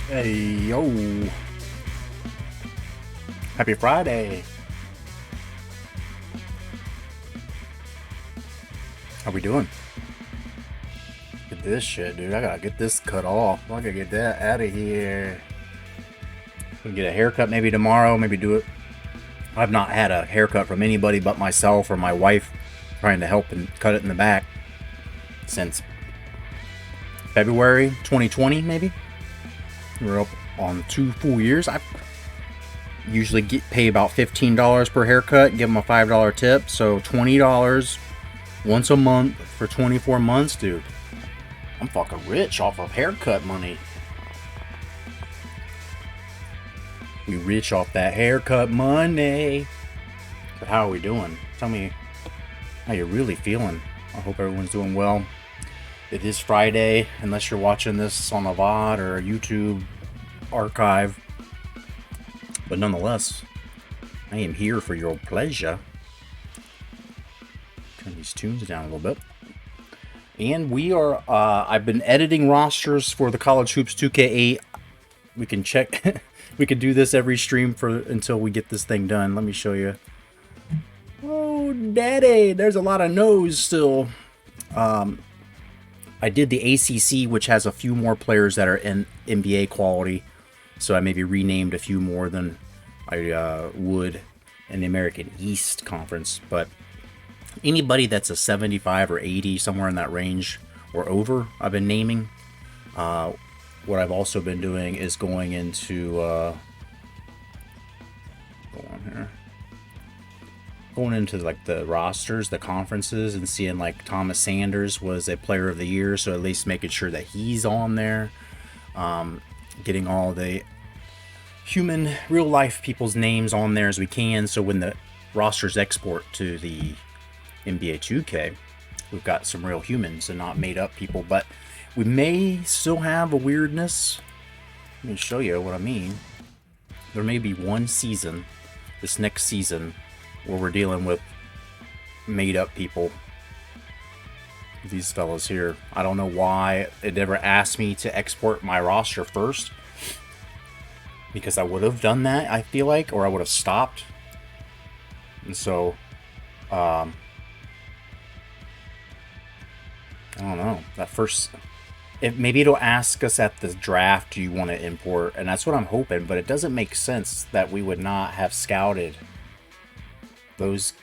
Hey, yo. Happy Friday. How we doing? Get this shit, dude. I gotta get this cut off. I gotta get that out of here. Gonna get a haircut maybe tomorrow. Maybe do it. I've not had a haircut from anybody but myself or my wife trying to help and cut it in the back since February 2020, maybe. We're up on 2 full years. I usually pay about $15 per haircut, give them a $5 tip, so $20 once a month for 24 months, dude. I'm fucking rich off of haircut money. We rich off that haircut money. But how are we doing? Tell me how you're really feeling. I hope everyone's doing well. It is Friday, unless you're watching this on a VOD or a YouTube archive. But nonetheless, I am here for your pleasure. Turn these tunes down a little bit. And we are, I've been editing rosters for the College Hoops 2K8. We can check, we can do this every stream until we get this thing done. Let me show you. Oh, daddy, there's a lot of no's still. I did the ACC, which has a few more players that are in NBA quality. So I maybe renamed a few more than I would in the American East Conference. But anybody that's a 75 or 80, somewhere in that range or over, I've been naming. What I've also been doing is going into going into like the rosters, the conferences, and seeing like Thomas Sanders was a player of the year, so at least making sure that he's on there. Getting all the human, real life people's names on there as we can, so when the rosters export to the NBA 2K, we've got some real humans and not made up people. But we may still have a weirdness. Let me show you what I mean. There may be one season, this next season, where we're dealing with made up people. These fellas here. I don't know why it never asked me to export my roster first, because I would have done that, I feel like, or I would have stopped. And so I don't know. That first, maybe it'll ask us at the draft, do you want to import? And that's what I'm hoping, but it doesn't make sense that we would not have scouted those,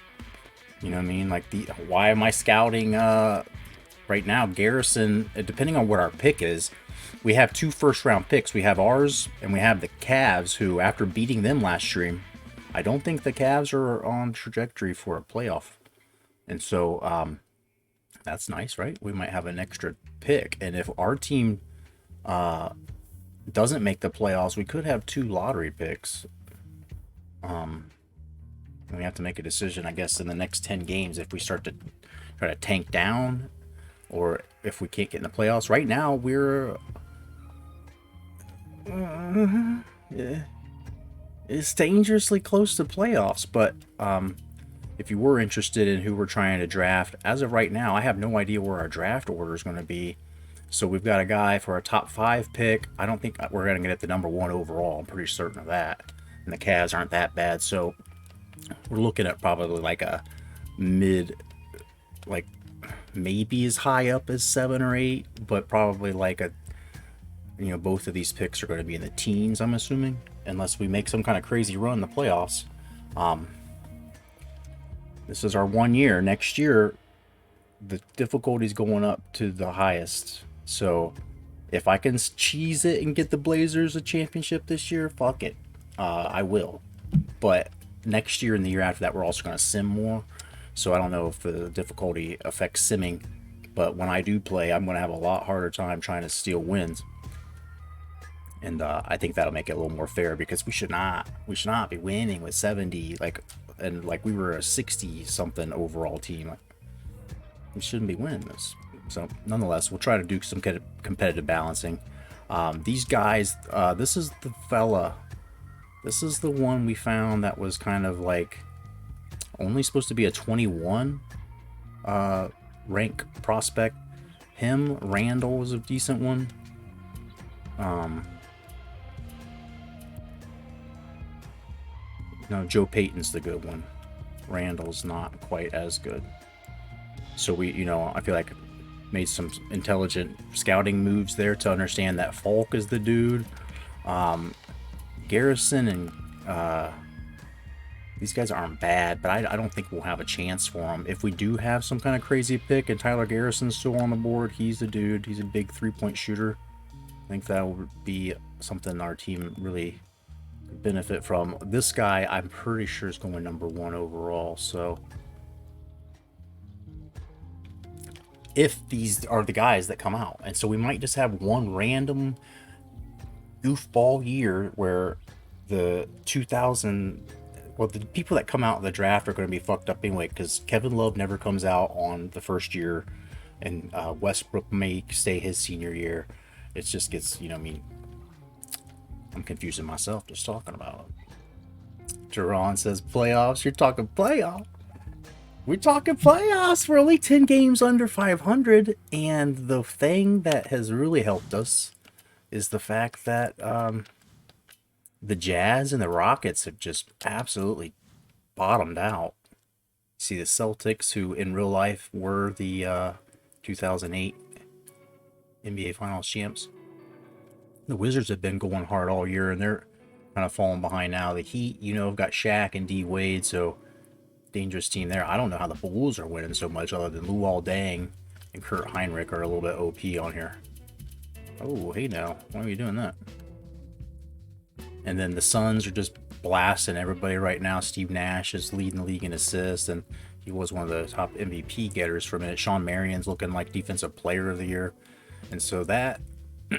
you know what I mean? Like, why am I scouting right now? Garrison, depending on what our pick is, we have 2 first-round picks. We have ours, and we have the Cavs, who, after beating them last stream, I don't think the Cavs are on trajectory for a playoff. And so, that's nice, right? We might have an extra pick. And if our team doesn't make the playoffs, we could have 2 lottery picks. We have to make a decision, I guess, in the next 10 games if we start to try to tank down or if we can't get in the playoffs. Right now, we're... it's dangerously close to playoffs, but if you were interested in who we're trying to draft, as of right now, I have no idea where our draft order is going to be. So we've got a guy for a top 5 pick. I don't think we're going to get at the number 1 overall. I'm pretty certain of that. And the Cavs aren't that bad, so we're looking at probably like a mid, like maybe as high up as 7 or 8, but probably like a, you know, both of these picks are going to be in the teens, I'm assuming, unless we make some kind of crazy run in the playoffs. This is our 1 year. Next year, the difficulty's going up to the highest. So if I can cheese it and get the Blazers a championship this year, fuck it. I will. But next year and the year after that, we're also going to sim more. So I don't know if the difficulty affects simming. But when I do play, I'm going to have a lot harder time trying to steal wins. And I think that'll make it a little more fair, because we should not be winning with 70, and we were a 60 something overall team. We shouldn't be winning this. So nonetheless, we'll try to do some competitive balancing. These guys, this is the fella. This is the one we found that was kind of like only supposed to be a 21 rank prospect. Randall was a decent one. No, Joe Payton's the good one. Randall's not quite as good. So I feel like made some intelligent scouting moves there to understand that Falk is the dude. Garrison and these guys aren't bad, but I don't think we'll have a chance for them. If we do have some kind of crazy pick and Tyler Garrison's still on the board, he's the dude. He's a big 3-point shooter. I think that will be something our team really could benefit from. This guy, I'm pretty sure, is going number 1 overall. So if these are the guys that come out, and so we might just have one random goofball year where the people that come out in the draft are going to be fucked up anyway, because Kevin Love never comes out on the first year, and Westbrook may stay his senior year. It just gets, I'm confusing myself just talking about it. Jerron says playoffs. You're talking playoffs. We're talking playoffs. We're only 10 games under 500, and the thing that has really helped us is the fact that the Jazz and the Rockets have just absolutely bottomed out. See the Celtics, who in real life were the 2008 NBA Finals champs. The Wizards have been going hard all year, and they're kind of falling behind now. The Heat, have got Shaq and D Wade, so dangerous team there. I don't know how the Bulls are winning so much, other than Luol Deng and Kurt Heinrich are a little bit OP on here. Oh, hey now, why are you doing that? And then the Suns are just blasting everybody right now. Steve Nash is leading the league in assists, and he was one of the top MVP getters for a minute. Sean Marion's looking like Defensive Player of the Year. And so that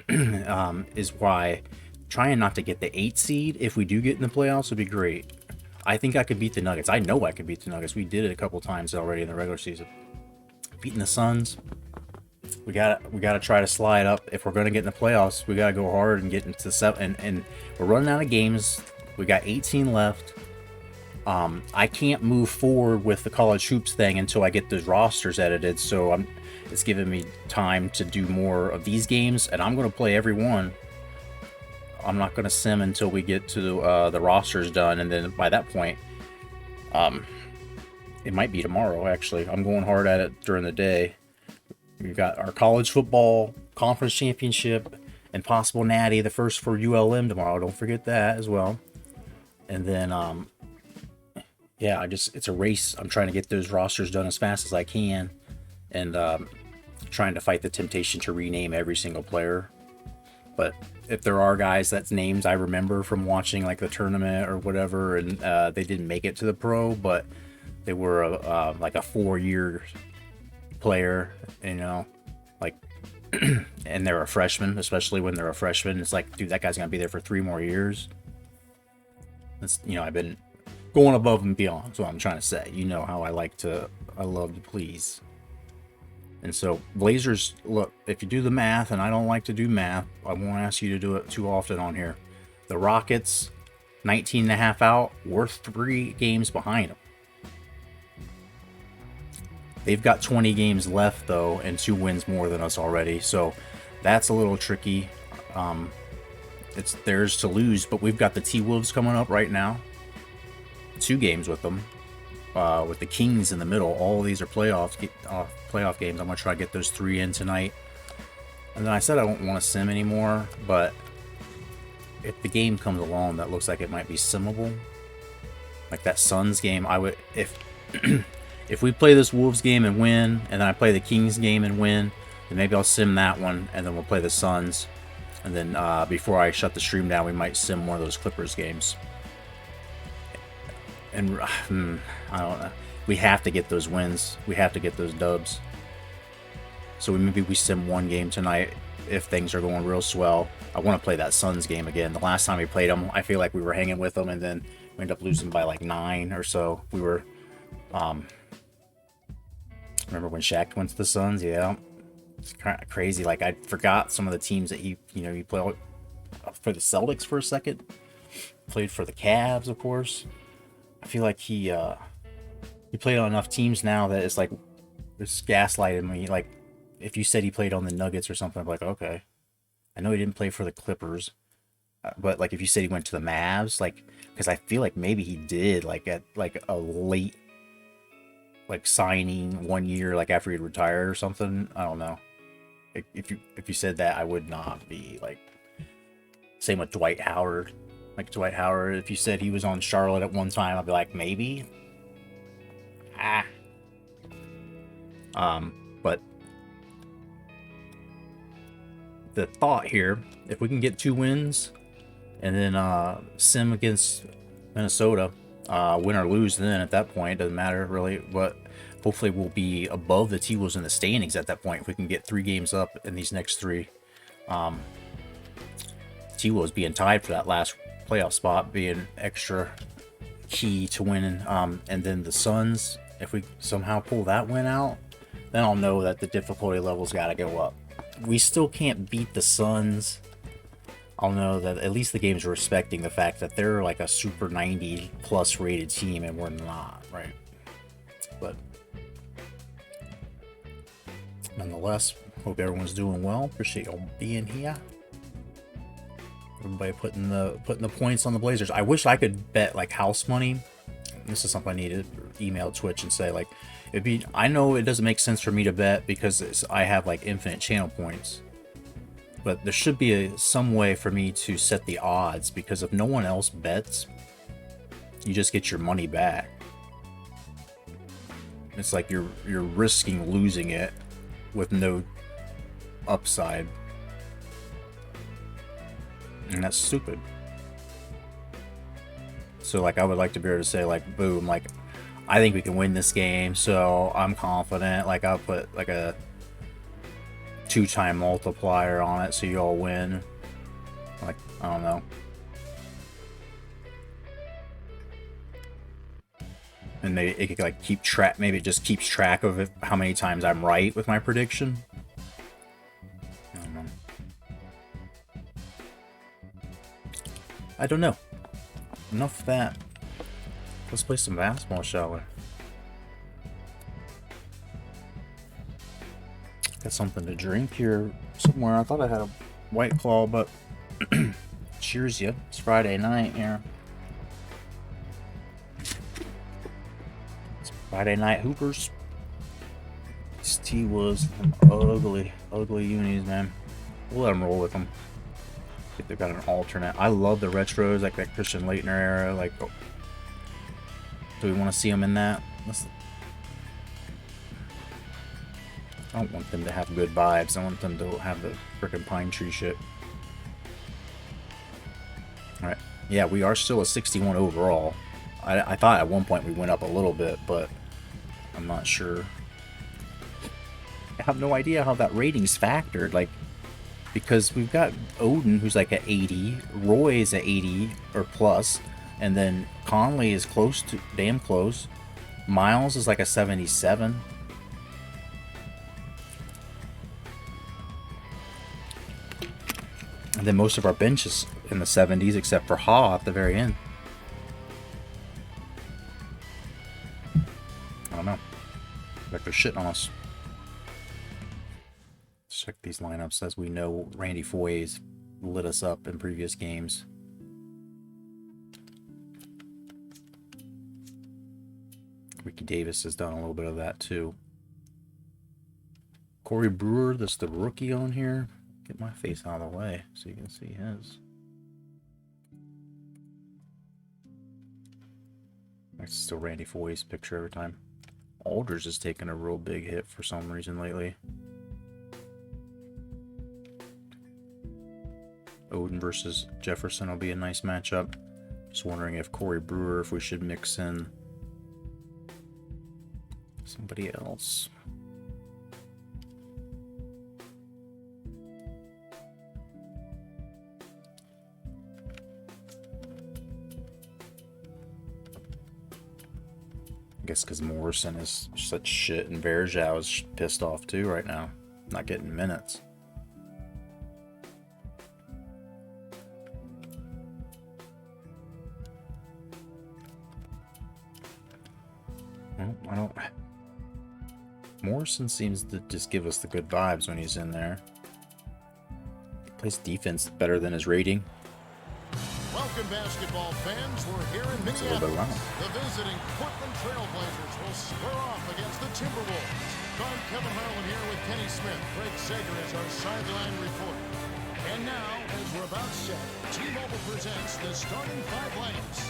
is why trying not to get the 8 seed, if we do get in the playoffs, would be great. I think I could beat the Nuggets. I know I could beat the Nuggets. We did it a couple times already in the regular season. Beating the Suns, we gotta try to slide up. If we're gonna get in the playoffs, we gotta go hard and get into the 7. And we're running out of games. We got 18 left. I can't move forward with the college hoops thing until I get those rosters edited. So it's giving me time to do more of these games, and I'm gonna play every one. I'm not gonna sim until we get to the rosters done, and then by that point, it might be tomorrow. Actually, I'm going hard at it during the day. We've got our college football conference championship and possible natty, the first for ULM tomorrow. Don't forget that as well. And then, it's a race. I'm trying to get those rosters done as fast as I can, and trying to fight the temptation to rename every single player. But if there are guys that's names I remember from watching like the tournament or whatever, and they didn't make it to the pro, but they were like a 4-year player, like and they're a freshman, especially when they're a freshman, it's like, dude, that guy's gonna be there for 3 more years. That's, I've been going above and beyond. That's what I'm trying to say. How I love to please. And so Blazers, look, if you do the math, and I don't like to do math, I won't ask you to do it too often on here. The Rockets, 19.5 out, we're 3 games behind them. They've got 20 games left, though, and 2 wins more than us already. So that's a little tricky. It's theirs to lose, but we've got the T-Wolves coming up right now. 2 games with them. With the Kings in the middle. All of these are playoff games. I'm going to try to get those 3 in tonight. And then I said I don't want to sim anymore, but if the game comes along that looks like it might be simmable, like that Suns game, I would, if if we play this Wolves game and win, and then I play the Kings game and win, then maybe I'll sim that one, and then we'll play the Suns. And then before I shut the stream down, we might sim one of those Clippers games. And I don't know. We have to get those wins. We have to get those dubs. So maybe we sim one game tonight if things are going real swell. I want to play that Suns game again. The last time we played them, I feel like we were hanging with them, and then we ended up losing by like 9 or so. We were... remember when Shaq went to the Suns? Yeah. It's kind of crazy. Like, I forgot some of the teams that he played for the Celtics for a second. Played for the Cavs, of course. I feel like he played on enough teams now that it's like, it's gaslighting me. Like, if you said he played on the Nuggets or something, I'm like, okay. I know he didn't play for the Clippers. But like if you said he went to the Mavs, like because I feel like maybe he did like at like a late like signing 1 year like after he'd retired or something. I don't know. If you said that, I would not be like. Same with Dwight Howard. Like Dwight Howard, if you said he was on Charlotte at one time, I'd be like maybe. Ah. But the thought here, if we can get 2 wins and then sim against Minnesota, win or lose, then at that point it doesn't matter really. But hopefully we'll be above the T-Wolves in the standings at that point if we can get 3 games up in these next 3. T-Wolves being tied for that last playoff spot being extra key to winning. And then the Suns, if we somehow pull that win out, then I'll know that the difficulty level's got to go up. We still can't beat the Suns. I'll know that at least the game's respecting the fact that they're like a super 90 plus rated team and we're not, right? But nonetheless, hope everyone's doing well. Appreciate y'all being here. Everybody putting the points on the Blazers. I wish I could bet like house money. This is something I need to email Twitch and say like it'd be. I know it doesn't make sense for me to bet because I have like infinite channel points, but there should be some way for me to set the odds because if no one else bets, you just get your money back. It's like you're risking losing it with no upside. And that's stupid. So like I would like to be able to say like boom, like I think we can win this game, so I'm confident. Like I'll put like a 2-time multiplier on it so you all win. Like I don't know. And maybe it could like keep track, maybe it just keeps track of it, how many times I'm right with my prediction. I don't know. Enough of that. Let's play some basketball, shall we? Got something to drink here somewhere. I thought I had a White Claw, but cheers you. It's Friday night here. It's Friday night hoopers. This tea was ugly unis, man. We'll let them roll with them. If they've got an alternate. I love the retros, like that Christian Laettner era. Like, oh. Do we want to see them in that? I don't want them to have good vibes. I want them to have the frickin' pine tree shit. Alright. Yeah, we are still a 61 overall. I thought at one point we went up a little bit, but I'm not sure. I have no idea how that rating's factored. Like, because we've got Odin, who's like at 80, Roy is at 80 or plus, and then Conley is close to, damn close. Miles is like a 77. And then most of our bench is in the 70s, except for Ha at the very end. I don't know. Like they're shitting on us. Check these lineups as we know Randy Foye's lit us up in previous games. Ricky Davis has done a little bit of that too. Corey Brewer, that's the rookie on here. Get my face out of the way so you can see his. That's still Randy Foye's picture every time. Alders has taken a real big hit for some reason lately. Odin versus Jefferson will be a nice matchup. Just wondering if Corey Brewer, if we should mix in somebody else. I guess because Morrison is such shit and Verjao is pissed off too right now. Not getting minutes. I don't. Morrison seems to just give us the good vibes when he's in there. He plays defense better than his rating. Welcome, basketball fans. We're here in Minneapolis. The visiting Portland Trailblazers will square off against the Timberwolves. I'm Kevin Harlan here with Kenny Smith. Craig Sager is our sideline reporter. And now, as we're about set, T-Mobile presents the starting five lineups.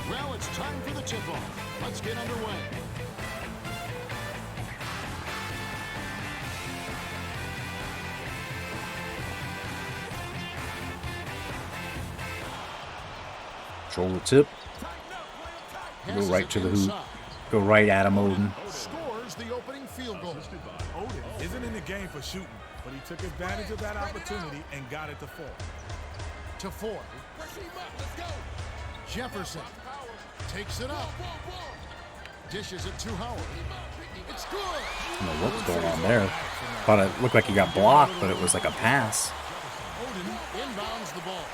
Well, it's time for the tip-off. Let's get underway. Control the tip. Go right to the hoop. Go right at him, Odin. Scores the opening field goal. Odin isn't in the game for shooting, but he took advantage of that opportunity and got it to four. To four. Jefferson takes it up. Dishes it to Howard. It's good. I don't know what's going on there. Thought it looked like he got blocked, but it was like a pass. Odin inbounds the ball.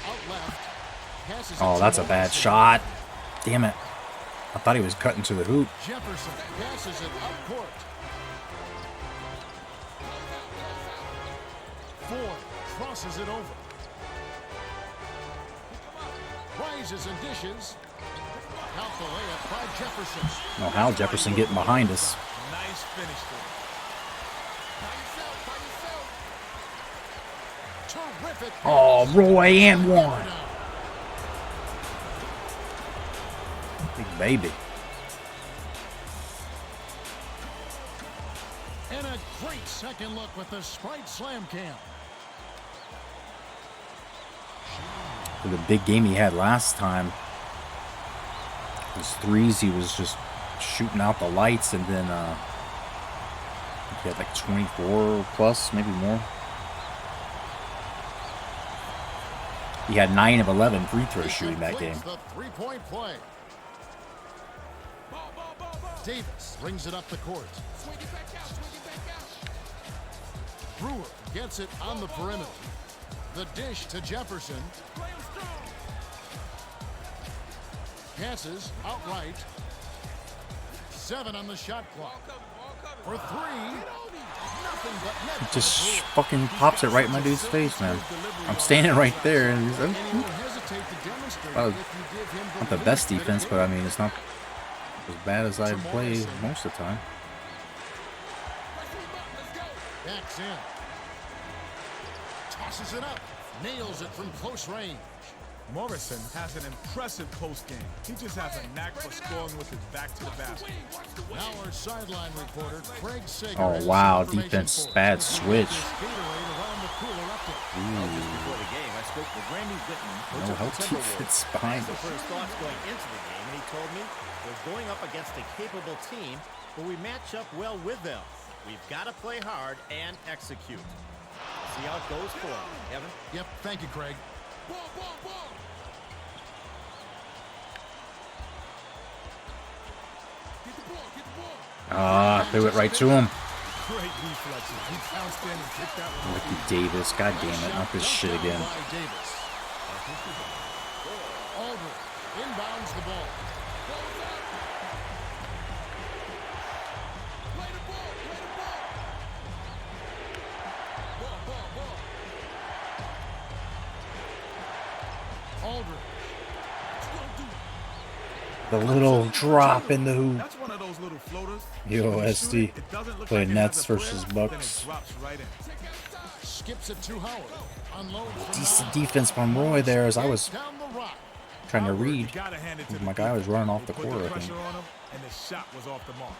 Out left. Oh, that's a bad shot. Damn it. I thought he was cutting to the hoop. Jefferson passes it up court. Ford crosses it over. Rises and dishes. Out the layup by Jefferson. Oh, how Jefferson getting behind us. Nice finish there. Terrific. Oh, Roy and one. Big baby. And a great second look with the Sprite Slam Cam. For the big game he had last time, his threes, he was just shooting out the lights, and then he had like 24 plus, maybe more. He had 9 of 11 free throw shooting that game. The three-point play. Davis brings it up the court. Brewer gets it on the perimeter. The dish to Jefferson. Passes outright. 7 on the shot clock. For 3. Nothing but net. Just fucking pops it right in my dude's face, man. I'm standing right there, and he's not the best defense, but I mean, it's not as bad as I play most of the time. Backs in. Tosses it up. Nails it from close range. Morrison has an impressive post game. He just has a knack for scoring with his back to the basket. Now our sideline reporter, Craig Sager. Oh, wow. Defense, bad switch. Before the game, I spoke with Randy Whitman, coach No, of how the Timberwolves. defense behind For us. his thoughts going into the game, and he told me we're going up against a capable team, but we match up well with them. We've got to play hard and execute. See how it goes for him. Evan? Yep, thank you, Craig. Threw it right to him. Great reflexes. He pounced in and kicked that one. Ricky Davis, god damn it, not this shit again. Aldridge inbounds the ball. Aldridge. The little drop in the hoop. That's one of those little floaters. Yo, When you SD. shoot it doesn't look Play like it Nets has a prayer, versus then Bucks. it drops right in. Skips it to Howard. Unloads from Decent Howard. defense from Roy there as I was Down the rock. trying to read. You gotta hand it to My the guy was defense. running off They the put court, I pressure think. on him, and the shot was off the mark.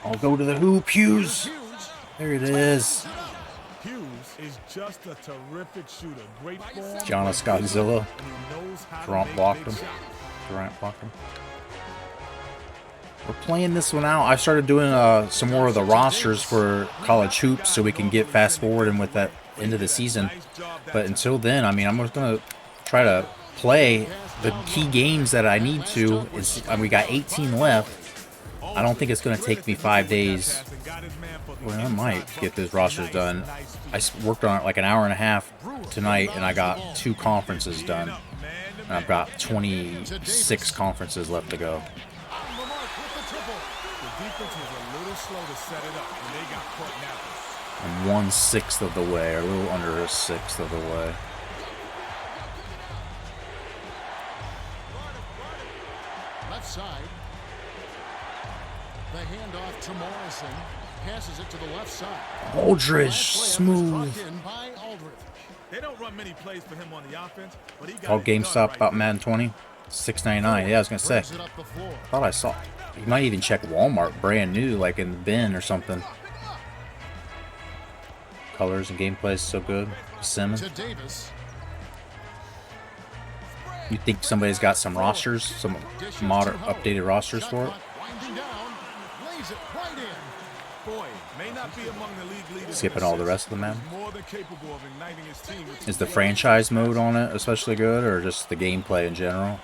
I'll go to the hoop, Hughes. Hughes. There it is. Hughes is just a terrific shooter. Great form. Giannis Godzilla. and he knows how to Durant make blocked big him. shots. Durant blocked him. We're playing this one out. I started doing some more of the rosters for college hoops so we can get fast forwarding with that into the season. But until then, I mean, I'm just gonna try to play the key games that I need to. We got 18 left. I don't think it's gonna take me 5 days. Well, I might get those rosters done. I worked on it like an hour and a half tonight, and I got 2 conferences done. And I've got 26 conferences left to go. On the mark with the triple. The defense was a little slow to set it up when they got caught napping. I'm 1/6 of the way, or a little under a sixth of the way. Left side. The handoff to Morrison. Passes it to the left side. Aldridge, Last play smooth. struck in by Aldridge. They don't run many plays for him on the offense, but he got Call it done GameStop right about there. Madden 20. $6.99. Yeah, I was gonna say. Brings it up the floor. Thought I saw. You might even check Walmart, brand new, like in the bin or something. Colors and gameplay is so good. Simmons. To Davis. You think somebody's got some rosters, some modern, updated rosters Shot for it? clock winding down. Lays it right in. Boy, may not be among the league leaders. Skipping all the rest of them, man. He's more than capable of igniting his team with Is the franchise mode on it especially good, or just the gameplay in general?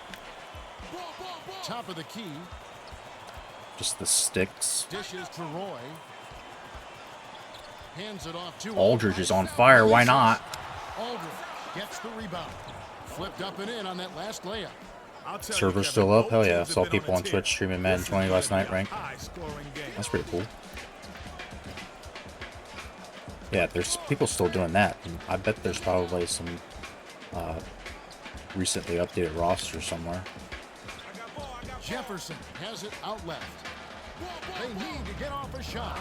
Top of the key. Just the sticks. Dishes to Roy. Hands it off to Aldridge is on fire. Why not? Aldridge gets the rebound. Flipped up and in on that last layup. I'll tell you, Server's Kevin, still up? both Hell yeah. teams have Saw been people a on tear. Twitch streaming Madden This is 20 last gonna night, be a ranked. high-scoring game. That's pretty cool. Yeah, there's people still doing that. And I bet there's probably some recently updated rosters somewhere. Jefferson has it out left. They need to get off a shot.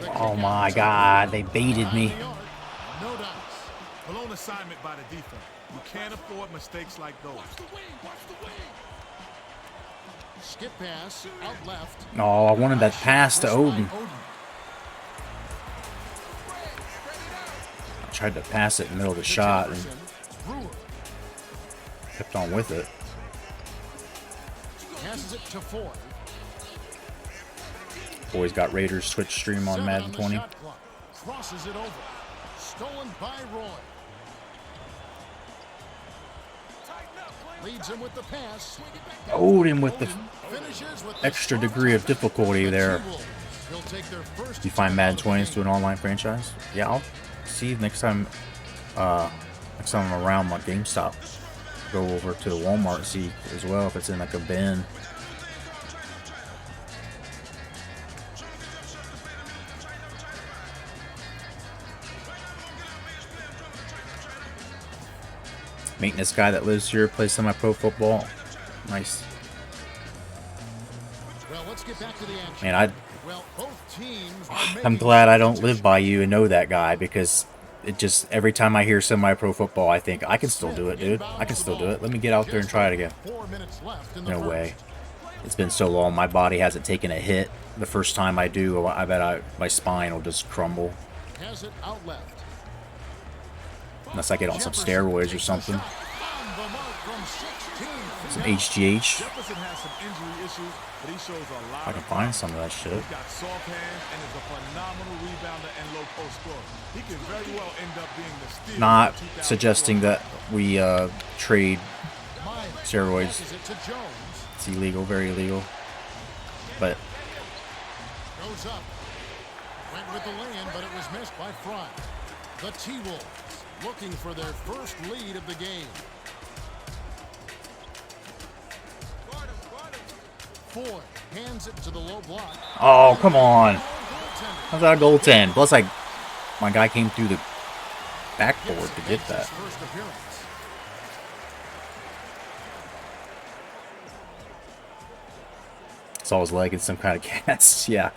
The Oh kick my out to God, Roy. they baited me. On the arc. No dice. Blown assignment by the defense. You can't afford mistakes like those. Skip pass out left. Oh, I wanted that pass to Odin. I tried to pass it in the middle of the shot and Brewer kept on with it. passes it to Ford. Always got Raiders Twitch stream on 7 Madden the 20. shot clock. Crosses it over. Stolen by Roy. Leads him with the pass. Odin with the Finishes with the extra strong degree of touch. difficulty The there. T-Wolves. He'll take their first You find time Madden out of 20s the to an online franchise? Yeah, I'll see next time I'm around my GameStop. Go over to the Walmart and see as well if it's in like a bin. Maintenance guy that lives here, plays semi-pro football. Nice. Well, let's get back to the action. Man, Well, both teams are I'm making glad I don't competition. live by you and know that guy, because it just, every time I hear semi-pro football, I think, I can still do it, dude. I can still do it. Let me get out there and try it again. 4 minutes left in the No first. way. It's been so long, my body hasn't taken a hit. The first time I do, I bet my spine will just crumble. Has it out left. Unless I get on some steroids or something. On the mark from 16. Some HGH. Jefferson has some injury issues, but he shows a lot I can of find some of that shit. He's got soft hands and is a phenomenal rebounder and low post scorer. He could very well end up being the steal. Not of the 2004 suggesting that we trade Myers steroids. passes it to Jones. It's illegal, very illegal. But Goes up. Went with the lay-in, but it was missed by Fry. The T-Wolves looking for their first lead of the game. Ford hands it to the low block. oh, come on. Goaltender. How's that a goaltend? Plus, my guy came through the backboard to get Makes his that. first appearance. Saw his leg in some kind of cast. Yeah.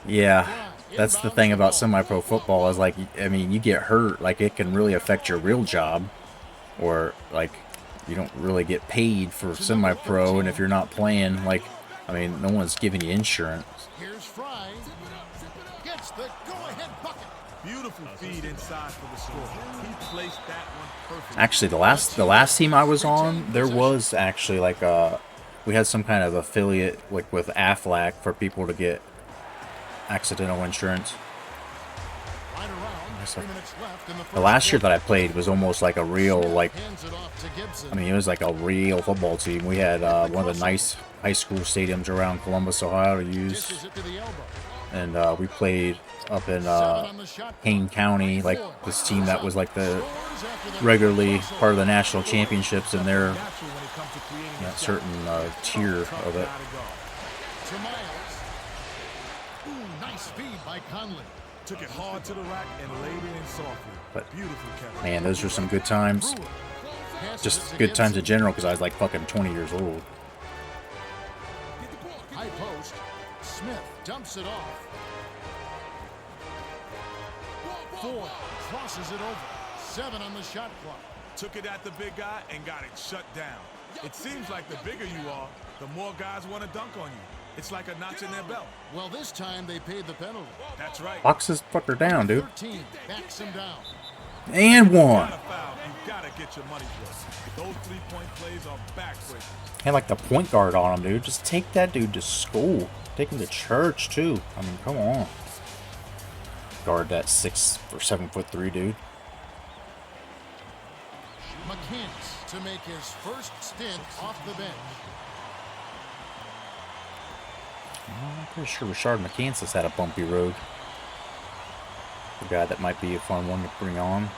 Yeah. That's the thing about semi-pro football is, like, I mean, you get hurt, like, it can really affect your real job. Or, like, you don't really get paid for semi-pro, and if you're not playing, like, I mean, no one's giving you insurance. Here's Fry. Gets the go-ahead bucket. Beautiful feed inside for the score. He placed that one perfectly. Actually, the last team I was on, there was actually, like, we had some kind of affiliate, like, with Aflac for people to get accidental insurance. Right around. 3 minutes left in the first The last year quarter. that I played was almost like a real, like, Hands it off to Gibson. I mean, it was like a real football team. We had one of the nice high school stadiums around Columbus, Ohio to use. Dishes it to the elbow. and we played up in Kane County, like this team that was like the regularly part of the national championships, and they're in that certain tier of it. To Miles. Ooh, nice speed by Conley. Took it hard to the rack and laid it in softly. But beautiful, Kevin. man, those were some good times. Just good times in general, because I was like fucking 20 years old. High post. Smith dumps it off. Ford crosses it over. 7 on the shot clock. Took it at the big guy and got it shut down. It seems like the bigger you are, the more guys want to dunk on you. It's like a notch in their belt. Well, this time they paid the penalty. That's right. Box this fucker down, dude. 13 backs him down. And one. You gotta get your money's worth. Those 3-point plays are backbreaking. Had like the point guard on him, dude. Just take that dude to school. Take him to church too. I mean, come on. Guard that 6 or 7'3" dude. McCants to make his first stint off the bench. I'm pretty sure Rashard McCants had a bumpy road. A guy that might be a fun one to bring on.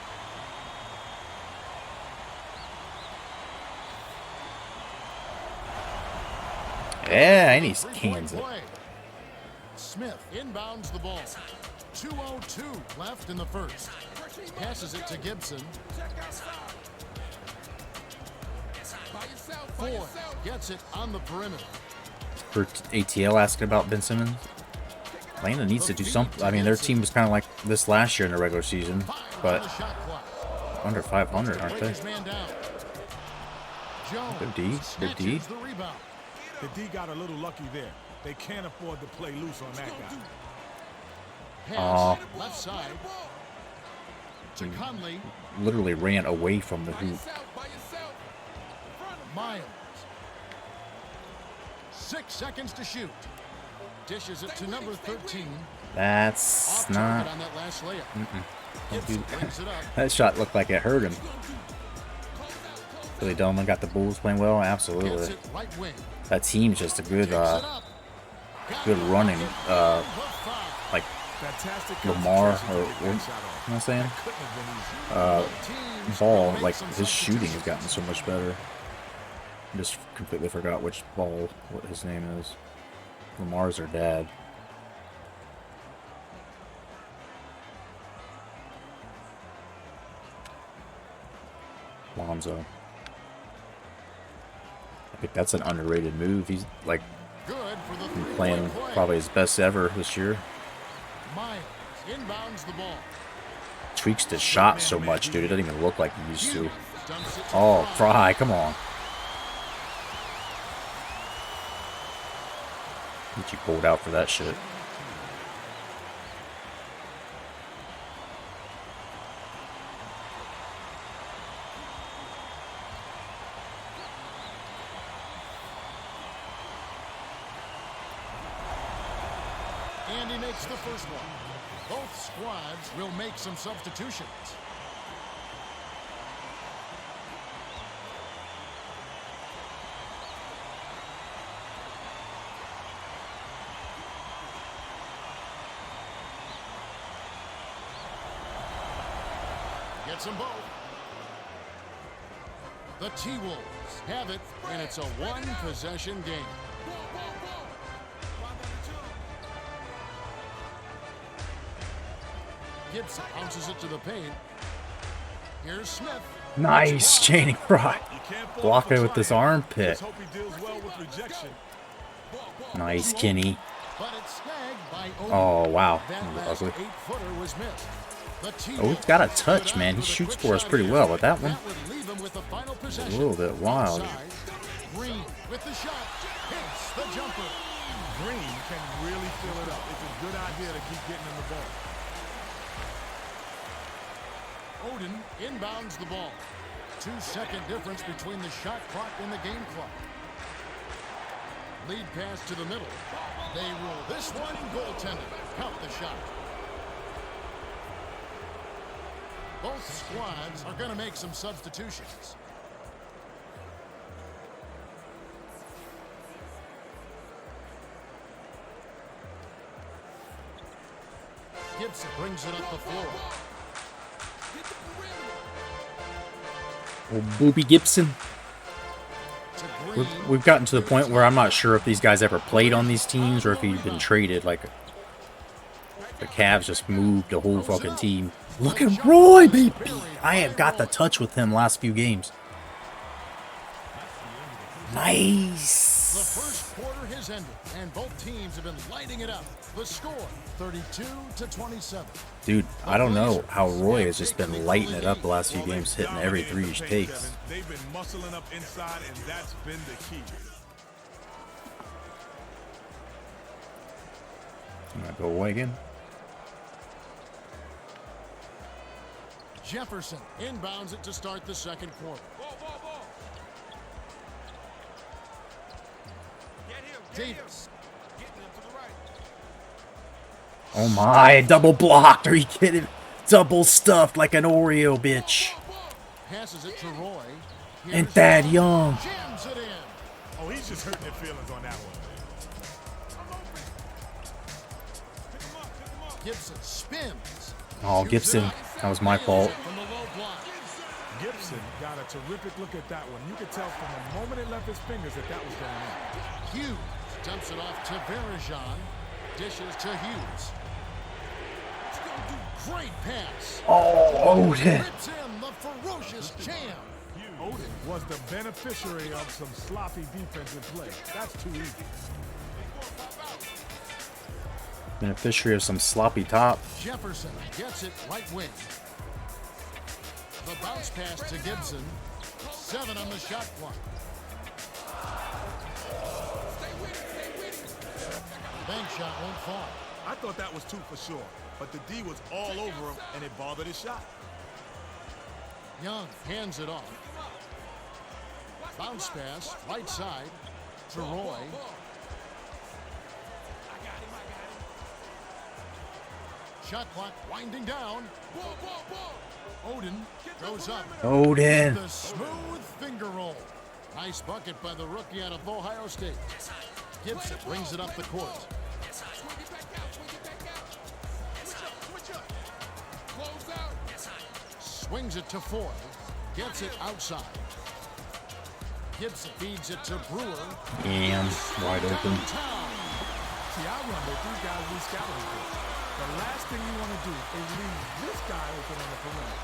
Yeah, and he cans it. Smith inbounds the ball. 2:02 left in the first. Passes it to Gibson. Ford gets it on the perimeter. For ATL asking about Ben Simmons. Atlanta needs to do something. I mean, their team was kind of like this last year in the regular season, but under 500, aren't they? Good D. Good D. The D got a little lucky there. They can't afford to play loose on that guy. Left side to Conley. Literally ran away from the hoop. Miles. 6 seconds to shoot. Dishes it to number 13. That's not. On that last layup. That shot looked like it hurt him. Billy Doman got the Bulls playing well. Absolutely. That team's just a good, good running, like Lamar or what am I saying? Ball, like his shooting has gotten so much better. I just completely forgot what his name is. Lamar's her dad. Lonzo. I think that's an underrated move. He's like been playing probably his best ever this year. Miles inbounds the ball. Tweaks the shot so much, dude. It doesn't even look like he used to. Oh, Fry, come on. Get you pulled out for that shit. And he makes the first one. Both squads will make some substitutions. Gets them both. The T-Wolves have it, and it's a one-possession game. Gibson bounces it to the paint. Here's Smith. Nice, Channing Frye. Blocking it with this armpit. Nice, Kenny. Oh, wow. Ugly. Oh, he's got a touch, man. He shoots for us pretty well, but that one is a little bit wild. Green with the shot. Hits the jumper. Green can really fill it up. It's a good idea to keep getting him the ball. Odin inbounds the ball. 2-second difference between the shot clock and the game clock. Lead pass to the middle. They rule this one goaltending. Count the shot. Both squads are going to make some substitutions. Gibson brings it up the floor. Old Boobie Gibson. To Green. We've gotten to the point where I'm not sure if these guys ever played on these teams or if he's been traded. Like, the Cavs just moved the whole fucking team. Look at Roy, baby! I have got the touch with him last few games. Nice! The first quarter has ended, and both teams have been lighting it up. The score, 32-27. Dude, I don't know how Roy has just been lighting it up the last few games, hitting every three he takes. They've been muscling up inside, and that's been the key. I'm gonna go away again. Jefferson inbounds it to start the second quarter. Davis. Oh my, double blocked. Are you kidding? Double stuffed like an Oreo, bitch. Passes it to Roy. And Thad Young. Jams it in. Oh, he's just hurting their feelings on that one. Gibson spins. Oh, Gibson. That was my fault. From the low block. Gibson got a terrific look at that one. You could tell from the moment it left his fingers that was going on. Hughes dumps it off to Verijan. Dishes to Hughes. Great pass. Oh, Rips in the ferocious jam. Odin was the beneficiary of some sloppy defensive play. That's too easy. Beneficiary of some sloppy top. Jefferson gets it right wing. The bounce pass to Gibson. 7 on the shot clock. Bank shot won't fall. I thought that was 2 for sure, but the D was all over him, and it bothered his shot. Young hands it off. Bounce pass, right side to Roy. Shot clock winding down. Odin goes up. Odin. The smooth finger roll. Nice bucket by the rookie out of Ohio State. Gibson brings it up the court. Swings it to Ford. Gets it outside. Gibson feeds it to Brewer. And wide open. See, I wonder if these guys do scouting for. The last thing you want to do is leave this guy open on the perimeter.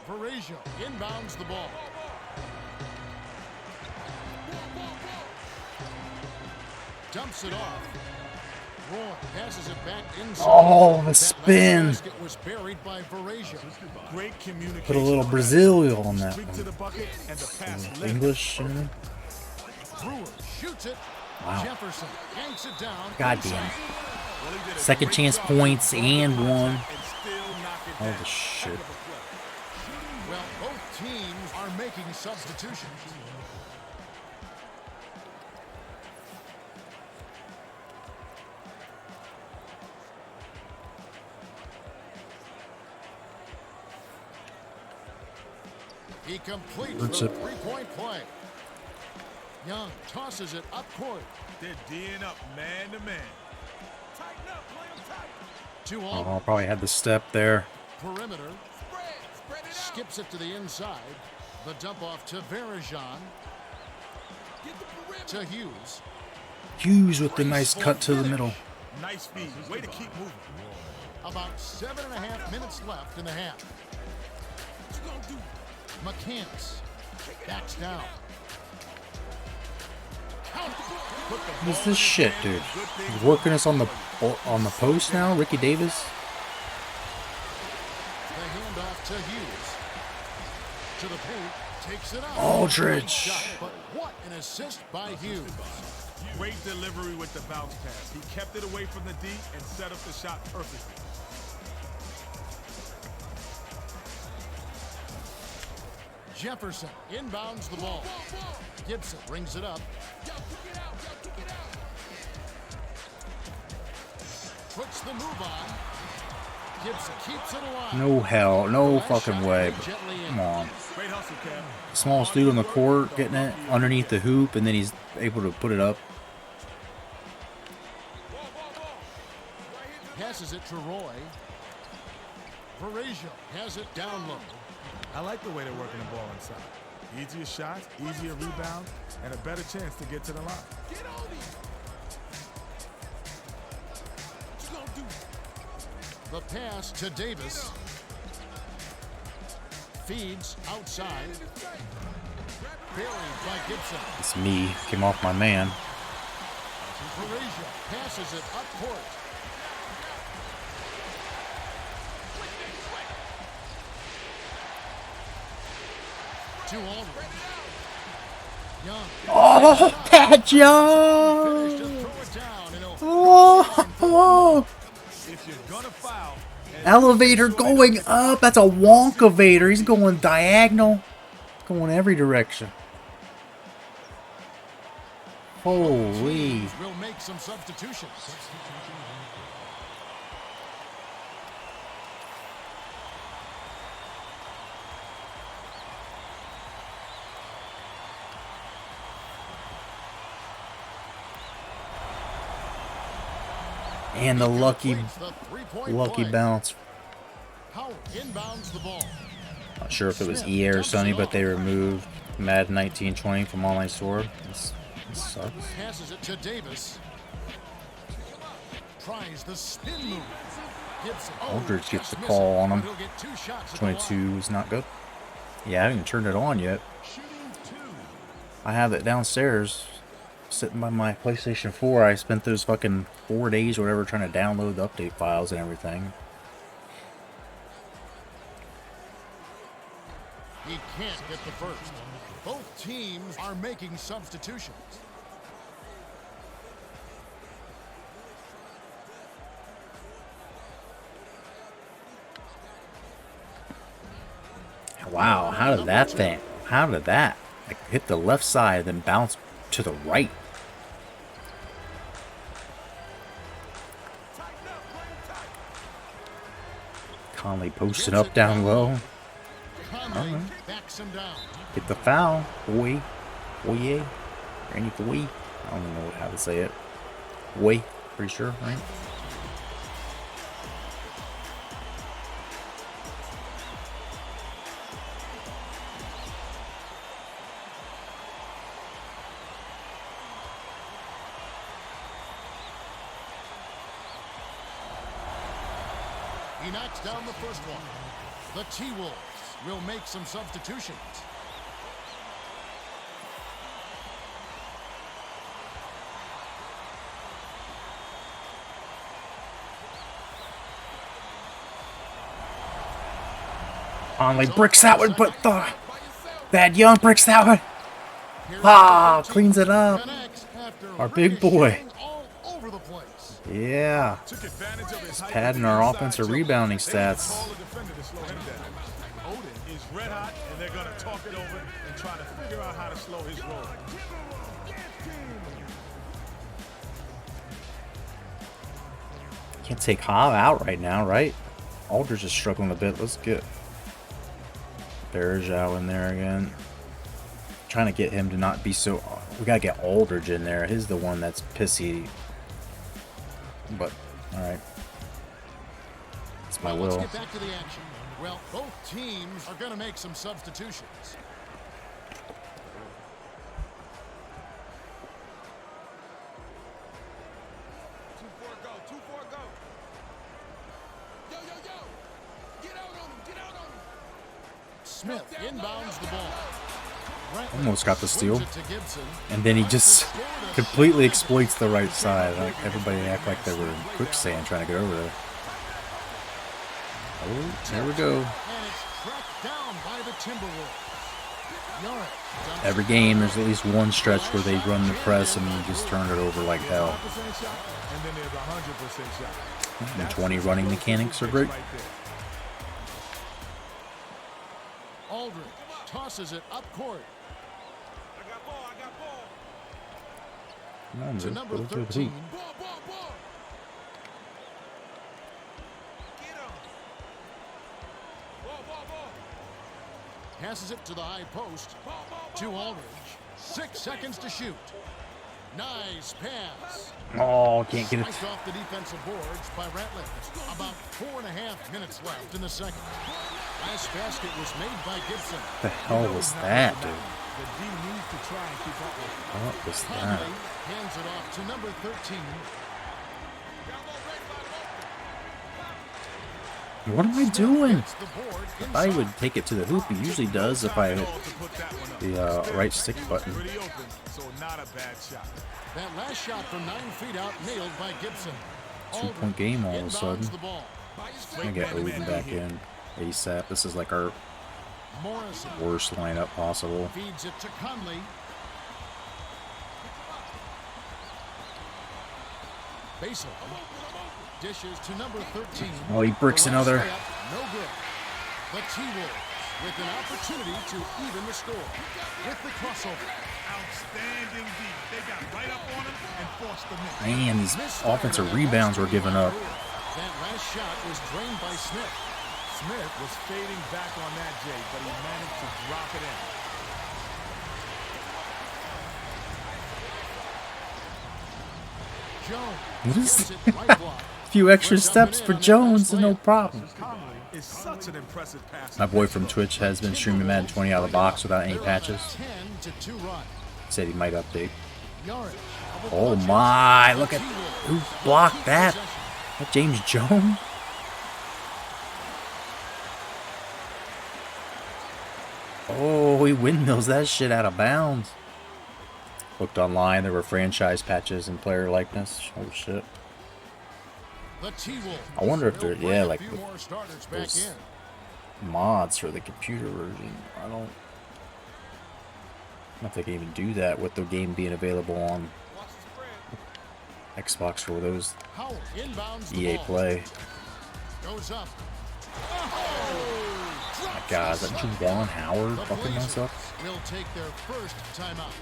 Verrazio inbounds the ball. Dumps it off. Roy passes it back inside. Oh, the That spin. last basket was buried by Verrazio. Great communication. Put a little Brazil on that Streak to the one. bucket and the pass left. English. Brewer shoots it. Wow. Jefferson yanks it down. Goddamn. Well, he did a Second great chance job points of holding and the one. and still knock it Oh, down. the shit. Heck of a play. Well, both teams are making substitutions. He completes That's the it. three-point play. Young tosses it up court. They're D'ing up man to man. Tighten up, play 'em tight. 2 Oh, on probably had the step there. perimeter. Spread it out. Skips it to the inside. The dump off to Verijan. Get the perimeter. To Hughes. Hughes with the nice cut to the middle. Nice feed. Way to keep moving. About 7.5 minutes left in the half. What you gonna do? McCants backs down. What's this shit, dude? He's working us on the post now. Ricky Davis. The handoff to Hughes. To the paint. Takes it out. Aldridge. Great shot, but what an assist by Hughes. Great delivery with the bounce pass. He kept it away from the D and set up the shot perfectly. Jefferson inbounds the ball. Gibson brings it up. Puts the move on. Gibson keeps it alive. No hell, no Last fucking shot way. went gently in. Come on. Great hustle, Kev. Smallest dude on the court getting it underneath the hoop, and then he's able to put it up. passes it to Roy. Varejao has it down low. I like the way they're working the ball inside. Easier shots, easier rebound, and a better chance to get to the line. Get on him. What you gonna do? The pass to Davis. Feeds outside. Buried by Gibson. It's me. Came off my man. Varejao passes it up court. To Aldridge. Young. Oh, Pat Young! Just throw it down and he'll Oh, If you're gonna foul, elevator going up. That's a Wonkavator. He's going diagonal. Going every direction. Holy. will make some substitutions. And the lucky Completes the three-point play. bounce. Howard inbounds the ball. Not sure if it was EA or Sony, but they removed Madden 1920 from online store. This sucks. Passes it to Davis. Tries the spin move. Gibson. Aldridge gets just the missing, call on but him. he'll get 2 shots at the line. 22 is not good. Yeah, I haven't even turned it on yet. Shooting 2. I have it downstairs, sitting by my PlayStation 4. I spent those fucking 4 days or whatever trying to download the update files and everything. He can't get the first. Both teams are making substitutions. Wow, how did that like, hit the left side then bounce to the right? Conley posted up down low. Conley backs him down. Get the foul, boy. Boy, Randy boy. I don't know how to say it. Boy, pretty sure, right? He knocks down the first one. The T-Wolves will make some substitutions. Conley bricks that one, but Bad Young bricks that one. Ah, cleans it up. Our big boy. All over the place. Yeah. took advantage of his height Padding on our the inside offensive choke. rebounding They need a stats. taller defender to slow him down. Odin is red hot, and they're gonna talk it over and try to figure out how to slow his roll. Can't take Hobb out right now, right? Aldridge is struggling a bit. Let's get Varejao in there again. Trying to get him to not be so... We gotta get Aldridge in there. He's the one that's pissy. But, alright. It's my Let's will. get back to the action. Well, both teams are going to make some substitutions. Smith inbounds the ball. Right Almost got the steal. it to Gibson. And then he just completely exploits the right side. Like everybody act like they were in quicksand trying to get over there. Oh, there we go. And it's tracked down by the Timberwolves. Yarick dumps Every game, there's at least one stretch where they run the press and you just turn it over like hell. 100% shot, and then there's 100% shot. And 20 running mechanics are great. Right there. Aldridge tosses it up court Come on, to dude. number Go to the 13. hoop. Passes Passes it to the high post to Aldridge. 6 seconds to shoot. Nice pass. Oh, can't get it. Sliced off the defensive boards by Ratliff. About 4.5 minutes left in the second. Last basket was made by Gibson. What the hell was that, dude? The D needs to try and keep up with it. What was that? Conley hands it off to number 13. What am I doing? Gets the board If I inside. would take it to the hoop, he usually does if I hit To put that one up. the right stick button. Pretty open, so not a bad shot. That last shot from 9 feet out nailed by Gibson. 2-point game all of a Inbounds sudden. the ball. I'm gonna get Odin back in ASAP. This is like our Morrison worst lineup possible. feeds it to Conley. Basil dishes to number 13. Oh, he bricks The last another. layup, no good. The T-Wolves with an opportunity to even the score with the crossover. Outstanding D. They got right up on him and forced the miss. Man, these Misfire offensive that rebounds were last giving up. That last shot was drained by Smith. Smith was fading back on that, Jay, but he managed to drop it in. Jones What is gets it right block. A few extra We're steps jumping for in on that Jones, last no layup. problem. Conley is such an impressive passer. My boy from Twitch has been streaming Madden 20 out of the box without any They're on a patches. 10-2 run. Said he might update. Yardage. Oh my, look at who blocked that. That James Jones? Oh, he windmills that shit out of bounds. Looked online, there were franchise patches and player likeness. Oh shit. The T-Wolves I wonder if will they're, bring yeah, a like few with more starters back those in. mods for the computer version. I don't know if they can even do that with the game being available on Xbox for those Howard inbounds the EA ball. Play. Goes up. My God, is that Juwan Howard The fucking Blazers us up? will take their first timeout.